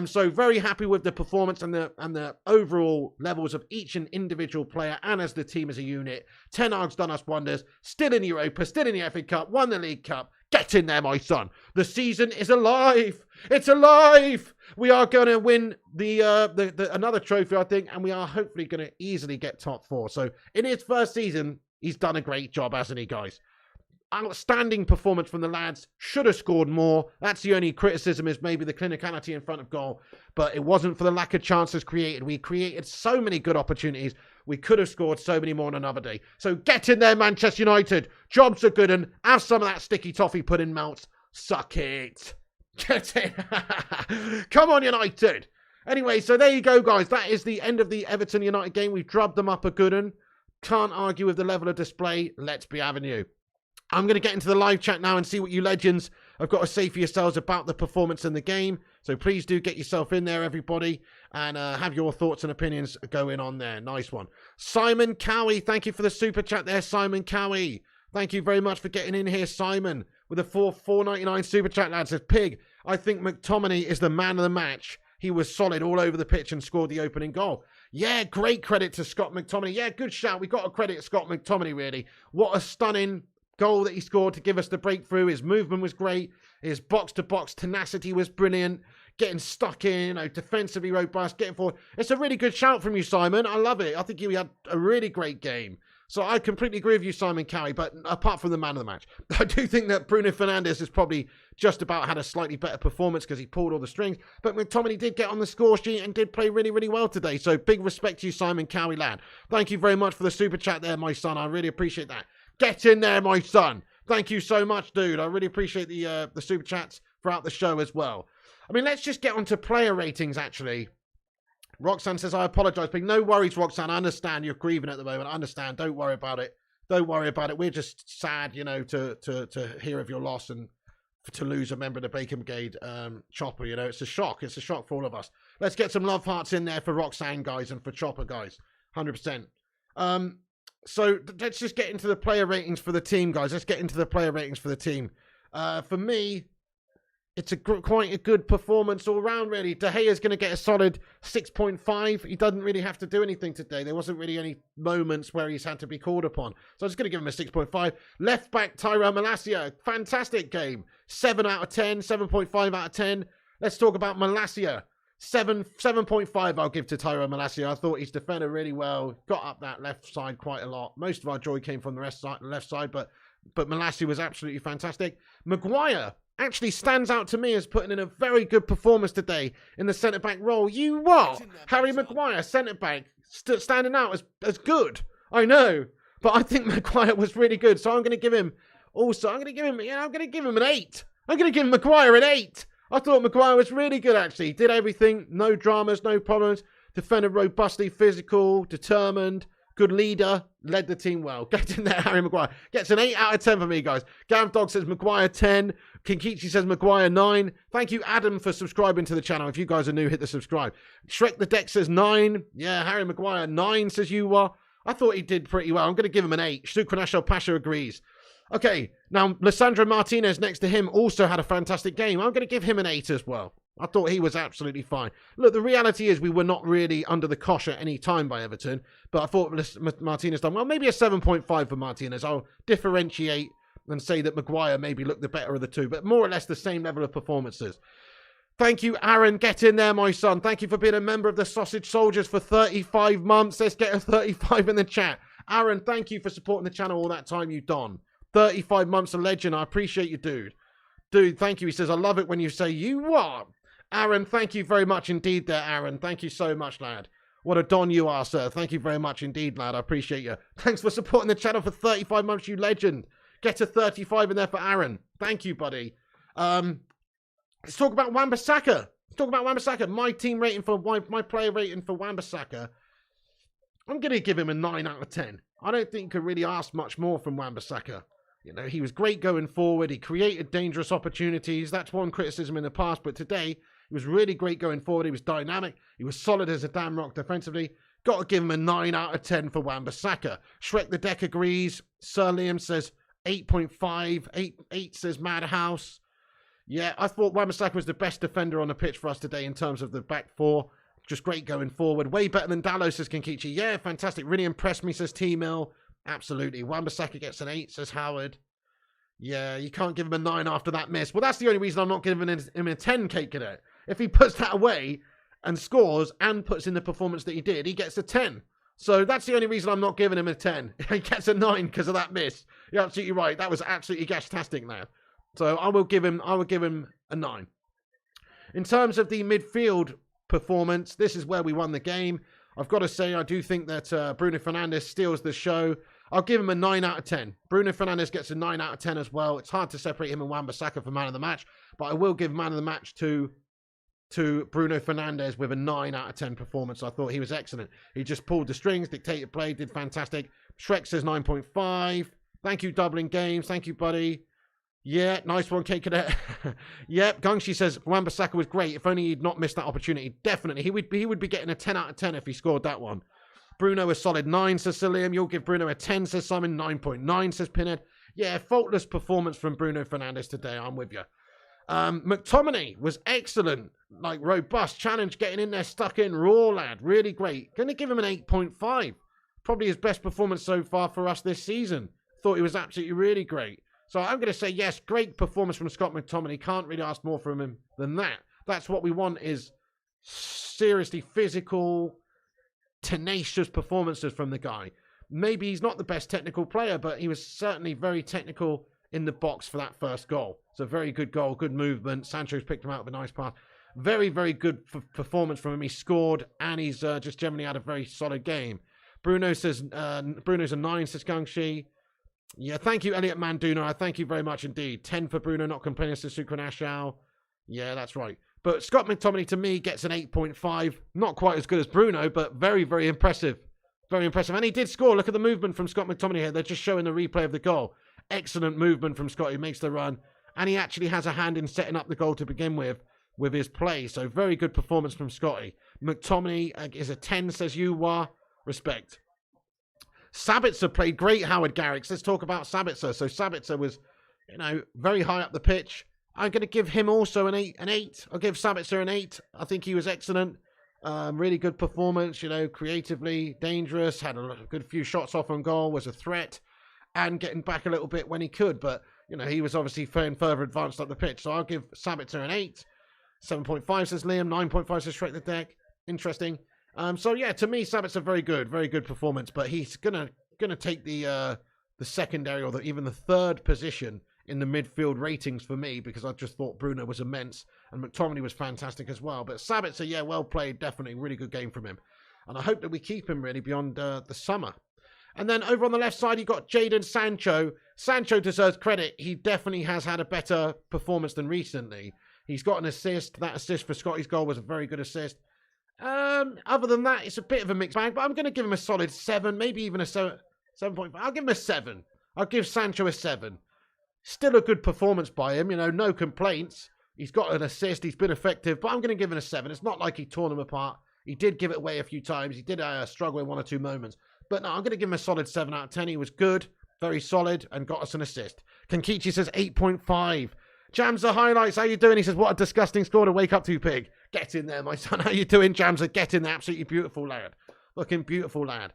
Speaker 1: So very happy with the performance and the overall levels of each and individual player and as the team as a unit. Ten Hag's done us wonders. Still in Europa, still in the FA Cup, won the League Cup. Get in there, my son. The season is alive. It's alive. We are going to win the another trophy, I think, and we are hopefully going to easily get top 4. So in his first season, he's done a great job, hasn't he, guys? Outstanding performance from the lads. Should have scored more. That's the only criticism, is maybe the clinicality in front of goal. But it wasn't for the lack of chances created. We created so many good opportunities. We could have scored so many more on another day. So get in there, Manchester United. Jobs are good, and have some of that sticky toffee pudding melts. Suck it. Get in. Come on, United. Anyway, so there you go, guys. That is the end of the Everton United game. We've drubbed them up a good one. Can't argue with the level of display. Let's be having you. I'm going to get into the live chat now and see what you legends have got to say for yourselves about the performance in the game. So please do get yourself in there, everybody, and have your thoughts and opinions going on there. Nice one. Simon Cowie, thank you for the super chat there, Simon Cowie. Thank you very much for getting in here, Simon, with a $4.99 super chat, lads. Says, Pig, I think McTominay is the man of the match. he was solid all over the pitch and scored the opening goal. Yeah, great credit to Scott McTominay. Yeah, good shout. We got to credit Scott McTominay, really. What a stunning goal that he scored to give us the breakthrough. His movement was great. His box-to-box tenacity was brilliant. Getting stuck in, defensively robust, getting forward. It's a really good shout from you, Simon. I love it. I think you had a really great game. So I completely agree with you, Simon Cowie, but apart from the man of the match, I do think that Bruno Fernandes has probably just about had a slightly better performance because he pulled all the strings. But McTominay did get on the score sheet and did play really, really well today. So big respect to you, Simon Cowie, lad. Thank you very much for the super chat there, my son. I really appreciate that. Get in there, my son. Thank you so much, dude. I really appreciate the super chats throughout the show as well. I mean, let's just get on to player ratings, actually. Roxanne says, I apologise, but no worries, Roxanne. I understand you're grieving at the moment. I understand. Don't worry about it. Don't worry about it. We're just sad, to hear of your loss and to lose a member of the Bacon Brigade Chopper. It's a shock. It's a shock for all of us. Let's get some love hearts in there for Roxanne, guys, and for Chopper, guys. 100%. So let's just get into the player ratings for the team, guys. Let's get into the player ratings for the team. For me, it's quite a good performance all round, really. De Gea's going to get a solid 6.5. He doesn't really have to do anything today. There wasn't really any moments where he's had to be called upon. So I'm just going to give him a 6.5. Left back, Tyrell Malacia. Fantastic game. 7 out of 10. 7.5 out of 10. Let's talk about Malacia. 7.5 I'll give to Tyrell Malacia. I thought he's defended really well. Got up that left side quite a lot. Most of our joy came from the left side, but Malacia was absolutely fantastic. Maguire actually stands out to me as putting in a very good performance today in the centre-back role. You what? Harry Maguire, centre-back, standing out as good. I know, but I think Maguire was really good, so I'm going to give him an 8. I'm going to give Maguire an 8. I thought Maguire was really good, actually. Did everything, no dramas, no problems. Defended robustly, physical, determined, good leader, led the team well. Get in there, Harry Maguire. Gets an 8 out of 10 for me, guys. Gav Dog says Maguire 10. Kinkichi says Maguire 9. Thank you, Adam, for subscribing to the channel. If you guys are new, hit the subscribe. Shrek the Deck says 9. Yeah, Harry Maguire 9, says you are. I thought he did pretty well. I'm going to give him an 8. Sukranash El Pasha agrees. Okay, now Lissandro Martinez next to him also had a fantastic game. I'm going to give him an 8 as well. I thought he was absolutely fine. Look, the reality is we were not really under the cosh at any time by Everton, but I thought Martinez done well. Maybe a 7.5 for Martinez. I'll differentiate and say that Maguire maybe looked the better of the two, but more or less the same level of performances. Thank you, Aaron. Get in there, my son. Thank you for being a member of the Sausage Soldiers for 35 months. Let's get a 35 in the chat. Aaron, thank you for supporting the channel all that time, you don. 35 months a legend. I appreciate you, dude. Dude, thank you. He says, I love it when you say you what? Aaron, thank you very much indeed there, Aaron. Thank you so much, lad. What a don you are, sir. Thank you very much indeed, lad. I appreciate you. Thanks for supporting the channel for 35 months, you legend. Get a 35 in there for Aaron. Thank you, buddy. Let's talk about Wan-Bissaka. My team rating for my player rating for Wan-Bissaka. I'm going to give him a 9 out of 10. I don't think you could really ask much more from Wan-Bissaka. He was great going forward. He created dangerous opportunities. That's one criticism in the past, but today he was really great going forward. He was dynamic. He was solid as a damn rock defensively. Got to give him a 9 out of 10 for Wan-Bissaka. Shrek the Deck agrees. Sir Liam says 8.5. 8 says Madhouse. Yeah, I thought Wan-Bissaka was the best defender on the pitch for us today in terms of the back four. Just great going forward. Way better than Dallo, says Kinkichi. Yeah, fantastic. Really impressed me, says T-Mill. Absolutely. Wan-Bissaka gets an 8, says Howard. Yeah, you can't give him a 9 after that miss. Well, that's the only reason I'm not giving him a 10, Kate Cadet. If he puts that away and scores and puts in the performance that he did, he gets a 10. So that's the only reason I'm not giving him a 10. He gets a 9 because of that miss. You're absolutely right. That was absolutely gastastic now. So I will give him a 9. In terms of the midfield performance, this is where we won the game. I've got to say, I do think that Bruno Fernandes steals the show. I'll give him a 9 out of 10. Bruno Fernandes gets a 9 out of 10 as well. It's hard to separate him and Wan-Bissaka for man of the match, but I will give man of the match to Bruno Fernandes with a 9 out of 10 performance. I thought he was excellent. He just pulled the strings, dictated play, did fantastic. Shrek says 9.5. Thank you, Doubling Games. Thank you, buddy. Yeah, nice one, Kate Cadet. Yep, Gungshi says Wan-Bissaka was great. If only he'd not missed that opportunity. Definitely. He would be getting a 10 out of 10 if he scored that one. Bruno a solid 9, says Cilliam. You'll give Bruno a 10, says Simon. 9.9, says Pinhead. Yeah, faultless performance from Bruno Fernandes today. I'm with you. McTominay was excellent, like robust, challenge, getting in there, stuck in, raw lad, really great. Going to give him an 8.5. Probably his best performance so far for us this season. Thought he was absolutely really great. So I'm going to say yes, great performance from Scott McTominay. Can't really ask more from him than that. That's what we want, is seriously physical, tenacious performances from the guy. Maybe he's not the best technical player, but he was certainly very technical in the box for that first goal. It's a very good goal, good movement. Sancho's picked him out with a nice pass. Very, very good performance from him. He scored, and he's just generally had a very solid game. Bruno says, Bruno's a 9, says Gangshi. Yeah, thank you, Elliot Manduna. Thank you very much indeed. 10 for Bruno, not complaining, says Sukranashao. Yeah, that's right. But Scott McTominay, to me, gets an 8.5. Not quite as good as Bruno, but very, very impressive. Very impressive. And he did score. Look at the movement from Scott McTominay here. They're just showing the replay of the goal. Excellent movement from Scott. He makes the run. And he actually has a hand in setting up the goal to begin with his play. So very good performance from Scotty. McTominay is a 10, says Yuwa. Respect. Sabitzer played great, Howard Garrix. Let's talk about Sabitzer. So Sabitzer was, very high up the pitch. I'm going to give him also an 8. I'll give Sabitzer an 8. I think he was excellent. Really good performance, creatively dangerous, had a good few shots off on goal, was a threat, and getting back a little bit when he could. But, he was obviously further advanced up the pitch. So I'll give Sabitzer an 8. 7.5 says Liam, 9.5 says Shrek the Deck. Interesting. So yeah, to me, Sabitzer very good performance, but he's gonna take the secondary or even the third position in the midfield ratings for me, because I just thought Bruno was immense and McTominay was fantastic as well. But Sabitzer, yeah, well played, definitely really good game from him, and I hope that we keep him really beyond the summer. And then over on the left side, you got Jadon Sancho. Sancho deserves credit. He definitely has had a better performance than recently. He's got an assist. That assist for Scotty's goal was a very good assist. Other than that, it's a bit of a mixed bag, but I'm going to give him a solid 7, maybe even a 7.5. I'll give him a 7. I'll give Sancho a 7. Still a good performance by him, no complaints. He's got an assist, he's been effective, but I'm going to give him a 7. It's not like he tore them apart. He did give it away a few times. He did struggle in 1 or 2 moments. But no, I'm going to give him a solid 7 out of 10. He was good, very solid, and got us an assist. Kankichi says 8.5. Jamza highlights, how you doing? He says, what a disgusting score to wake up to, pig. Get in there, my son. How you doing, Jamza? Get in there. Absolutely beautiful lad. Looking beautiful lad.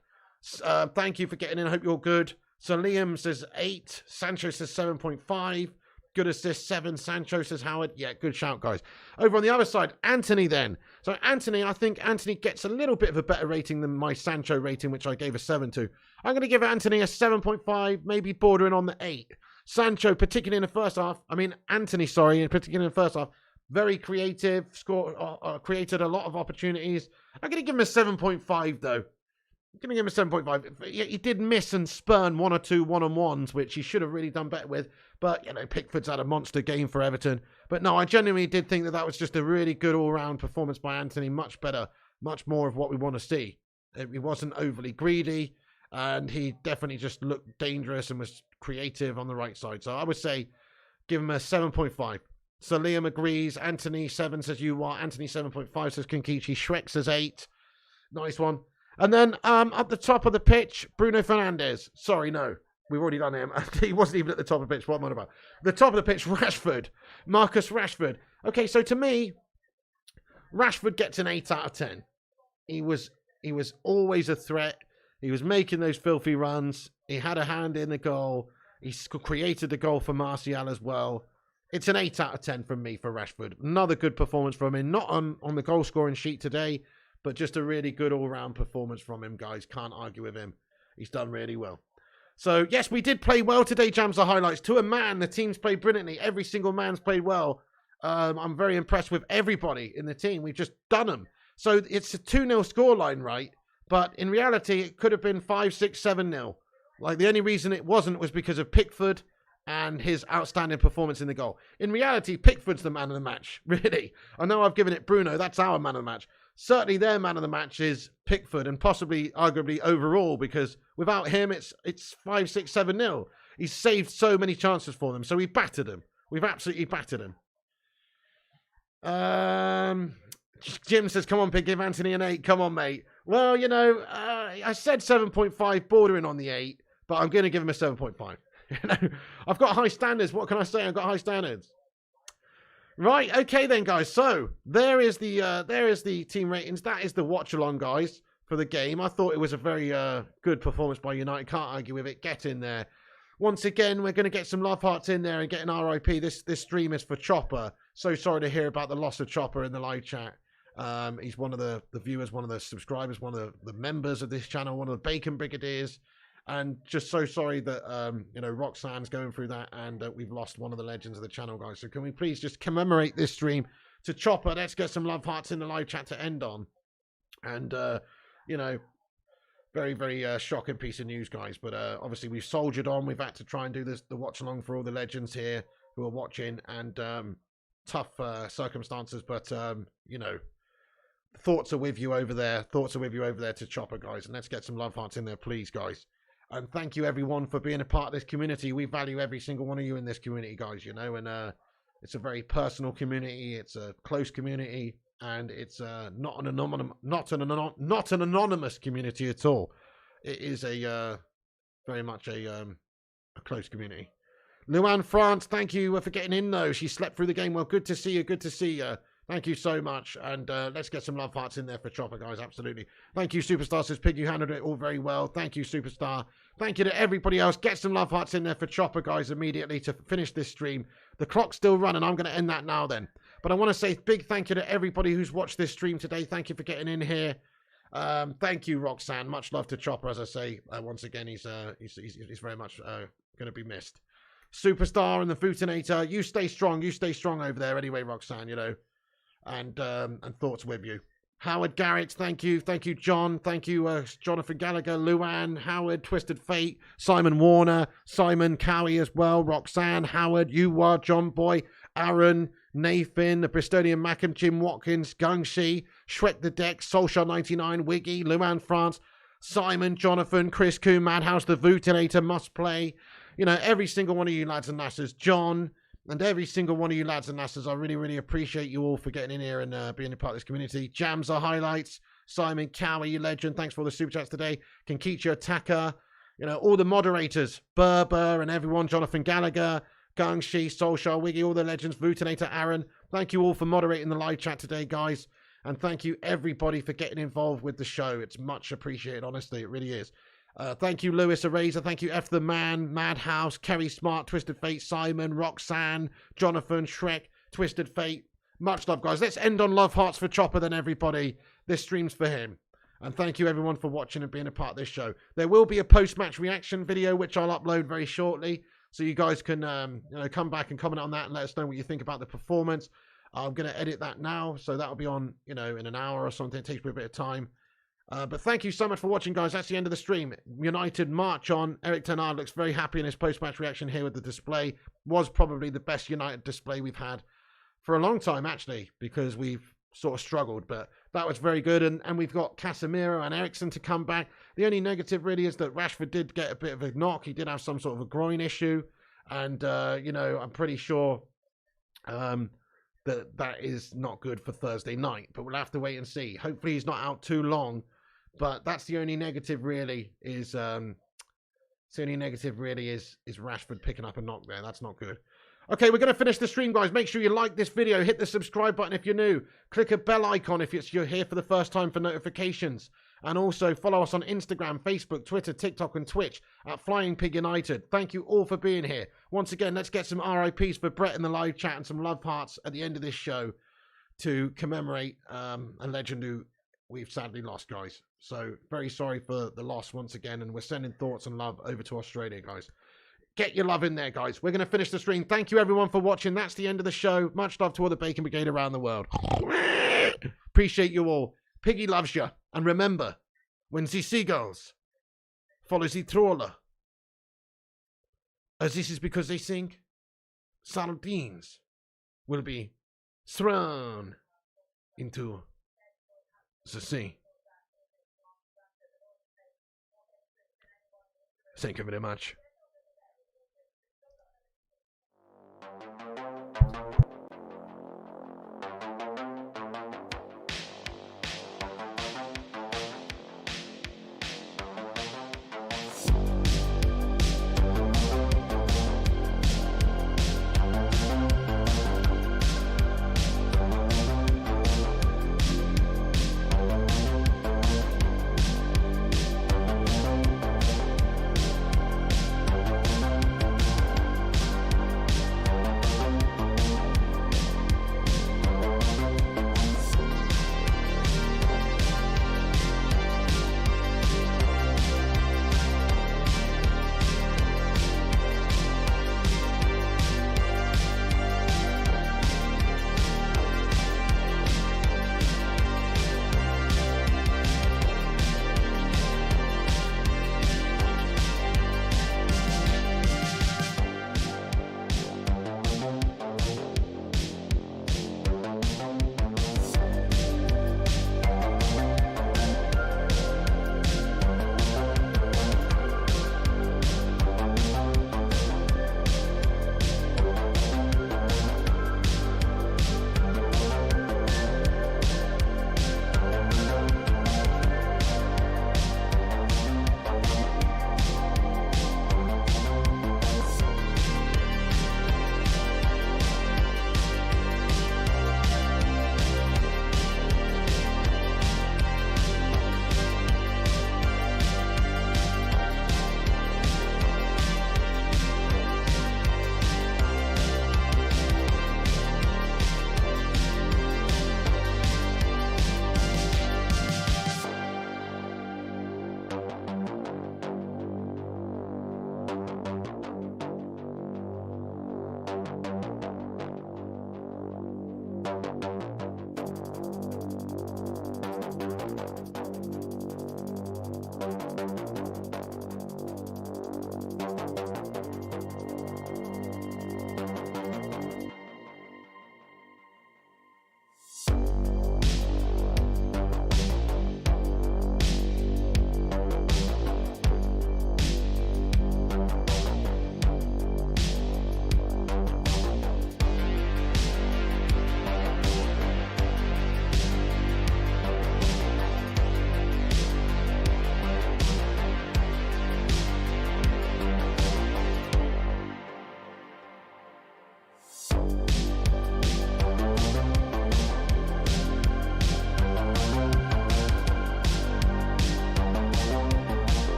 Speaker 1: Thank you for getting in. I hope you're good. So Liam says 8. Sancho says 7.5. Good assist, 7. Sancho says Howard. Yeah, good shout, guys. Over on the other side, Anthony then. So Anthony, I think Anthony gets a little bit of a better rating than my Sancho rating, which I gave a 7 to. I'm going to give Anthony a 7.5, maybe bordering on the 8. Sancho, particularly in the first half, Anthony, particularly in the first half, very creative, created a lot of opportunities. I'm going to give him a 7.5, though. I'm going to give him a 7.5. He did miss and spurn 1 or 2 one-on-ones, which he should have really done better with. But, Pickford's had a monster game for Everton. But no, I genuinely did think that was just a really good all-round performance by Anthony. Much better, much more of what we want to see. He wasn't overly greedy, and he definitely just looked dangerous and was creative on the right side. So I would say give him a 7.5. So Liam agrees. Anthony 7 says you are. Anthony 7.5 says Kinkichi. Shrek says 8. Nice one. And then up the top of the pitch, Bruno Fernandes. Sorry, no. We've already done him. He wasn't even at the top of the pitch. What am I on about? The top of the pitch, Rashford. Marcus Rashford. Okay, so to me, Rashford gets an 8 out of 10. He was always a threat. He was making those filthy runs. He had a hand in the goal. He created the goal for Martial as well. It's an 8 out of 10 from me for Rashford. Another good performance from him. Not on the goal scoring sheet today, but just a really good all-round performance from him, guys. Can't argue with him. He's done really well. So, yes, we did play well today, Jams the highlights. To a man, the team's played brilliantly. Every single man's played well. I'm very impressed with everybody in the team. We've just done them. So, it's a 2-0 scoreline, right? But in reality, it could have been 5, 6, 7-0. Like, the only reason it wasn't was because of Pickford and his outstanding performance in the goal. In reality, Pickford's the man of the match, really. I know I've given it Bruno. That's our man of the match. Certainly their man of the match is Pickford, and possibly, arguably, overall, because without him, it's 5, 6, 7-0. He's saved so many chances for them, so we battered him. We've absolutely battered him. Jim says, come on, Pig, give Anthony an 8. Come on, mate. Well, I said 7.5, bordering on the 8, but I'm going to give him a 7.5. I've got high standards. What can I say? I've got high standards. Right, okay then, guys. So there is the team ratings. That is the watch along, guys, for the game. I thought it was a very good performance by United. Can't argue with it. Get in there. Once again, we're going to get some love hearts in there and get an RIP. This stream is for Chopper. So sorry to hear about the loss of Chopper in the live chat. He's one of the viewers, one of the subscribers, one of the members of this channel, one of the Bacon Brigadiers. And just so sorry that, Roxanne's going through that and we've lost one of the legends of the channel, guys. So can we please just commemorate this stream to Chopper? Let's get some love hearts in the live chat to end on. And, very, very shocking piece of news, guys. But obviously we've soldiered on. We've had to try and do the watch along for all the legends here who are watching. And tough circumstances. But, thoughts are with you over there. Thoughts are with you over there to Chopper, guys. And let's get some love hearts in there, please, guys. And thank you, everyone, for being a part of this community. We value every single one of you in this community, guys, and it's a very personal community. It's a close community, and it's not an anonymous community at all. It is a very much a close community. Luann France, thank you for getting in, though. She slept through the game. Well, good to see you. Good to see you. Thank you so much. And let's get some love hearts in there for Chopper, guys. Absolutely. Thank you, Superstar. Says Pig, you handled it all very well. Thank you, Superstar. Thank you to everybody else. Get some love hearts in there for Chopper, guys, immediately to finish this stream. The clock's still running. I'm going to end that now then. But I want to say big thank you to everybody who's watched this stream today. Thank you for getting in here. Thank you, Roxanne. Much love to Chopper, as I say. Once again, he's very much going to be missed. Superstar and the Footinator, you stay strong. You stay strong over there anyway, Roxanne, and thoughts with you. Howard Garrett, thank you. Thank you, John. Thank you, Jonathan Gallagher, Luann, Howard, Twisted Fate, Simon Warner, Simon Cowie as well, Roxanne, Howard, you are John Boy, Aaron, Nathan, the Bristolian Mackham, Jim Watkins, Gungshi, Shrek the Deck, Soulshot99, Wiggy, Luann France, Simon, Jonathan, Chris Kuhn, Madhouse, the Vootinator, Must Play, every single one of you lads and lasses, John, and every single one of you lads and lasses. I really, really appreciate you all for getting in here and being a part of this community. Jams are highlights. Simon Cowie, you legend. Thanks for all the super chats today. Kenkichi Attacker, all the moderators, Berber and everyone, Jonathan Gallagher, Gungshi, Soulshar, Wiggy, all the legends, Vootinator, Aaron. Thank you all for moderating the live chat today, guys. And thank you, everybody, for getting involved with the show. It's much appreciated, honestly. It really is. Thank you, Lewis Eraser. Thank you, F the Man, Madhouse, Kerry Smart, Twisted Fate, Simon, Roxanne, Jonathan, Shrek, Twisted Fate. Much love, guys. Let's end on love hearts for Chopper then, everybody. This stream's for him. And thank you, everyone, for watching and being a part of this show. There will be a post-match reaction video, which I'll upload very shortly. So you guys can come back and comment on that and let us know what you think about the performance. I'm going to edit that now. So that'll be on, in an hour or something. It takes me a bit of time. But thank you so much for watching, guys. That's the end of the stream. United march on. Eric Ten Hag looks very happy in his post-match reaction here with the display. Was probably the best United display we've had for a long time, actually, because we've sort of struggled. But that was very good. And we've got Casemiro and Eriksen to come back. The only negative really is that Rashford did get a bit of a knock. He did have some sort of a groin issue. And, I'm pretty sure that is not good for Thursday night. But we'll have to wait and see. Hopefully he's not out too long. But that's the only negative really is Rashford picking up a knock there. That's not good. Okay, we're going to finish the stream, guys. Make sure you like this video. Hit the subscribe button if you're new. Click a bell icon if you're here for the first time for notifications. And also follow us on Instagram, Facebook, Twitter, TikTok, and Twitch at Flying Pig United. Thank you all for being here. Once again, let's get some RIPs for Brett in the live chat and some love hearts at the end of this show to commemorate a legend who we've sadly lost, guys. So very sorry for the loss once again, and we're sending thoughts and love over to Australia, guys. Get your love in there, guys. We're going to finish the stream. Thank you, everyone, for watching. That's the end of the show. Much love to all the Bacon Brigade around the world. Appreciate you all. Piggy loves you. And remember, when the seagulls follow the trawler, as this is because they think sardines will be thrown into the sea. Thank you very much.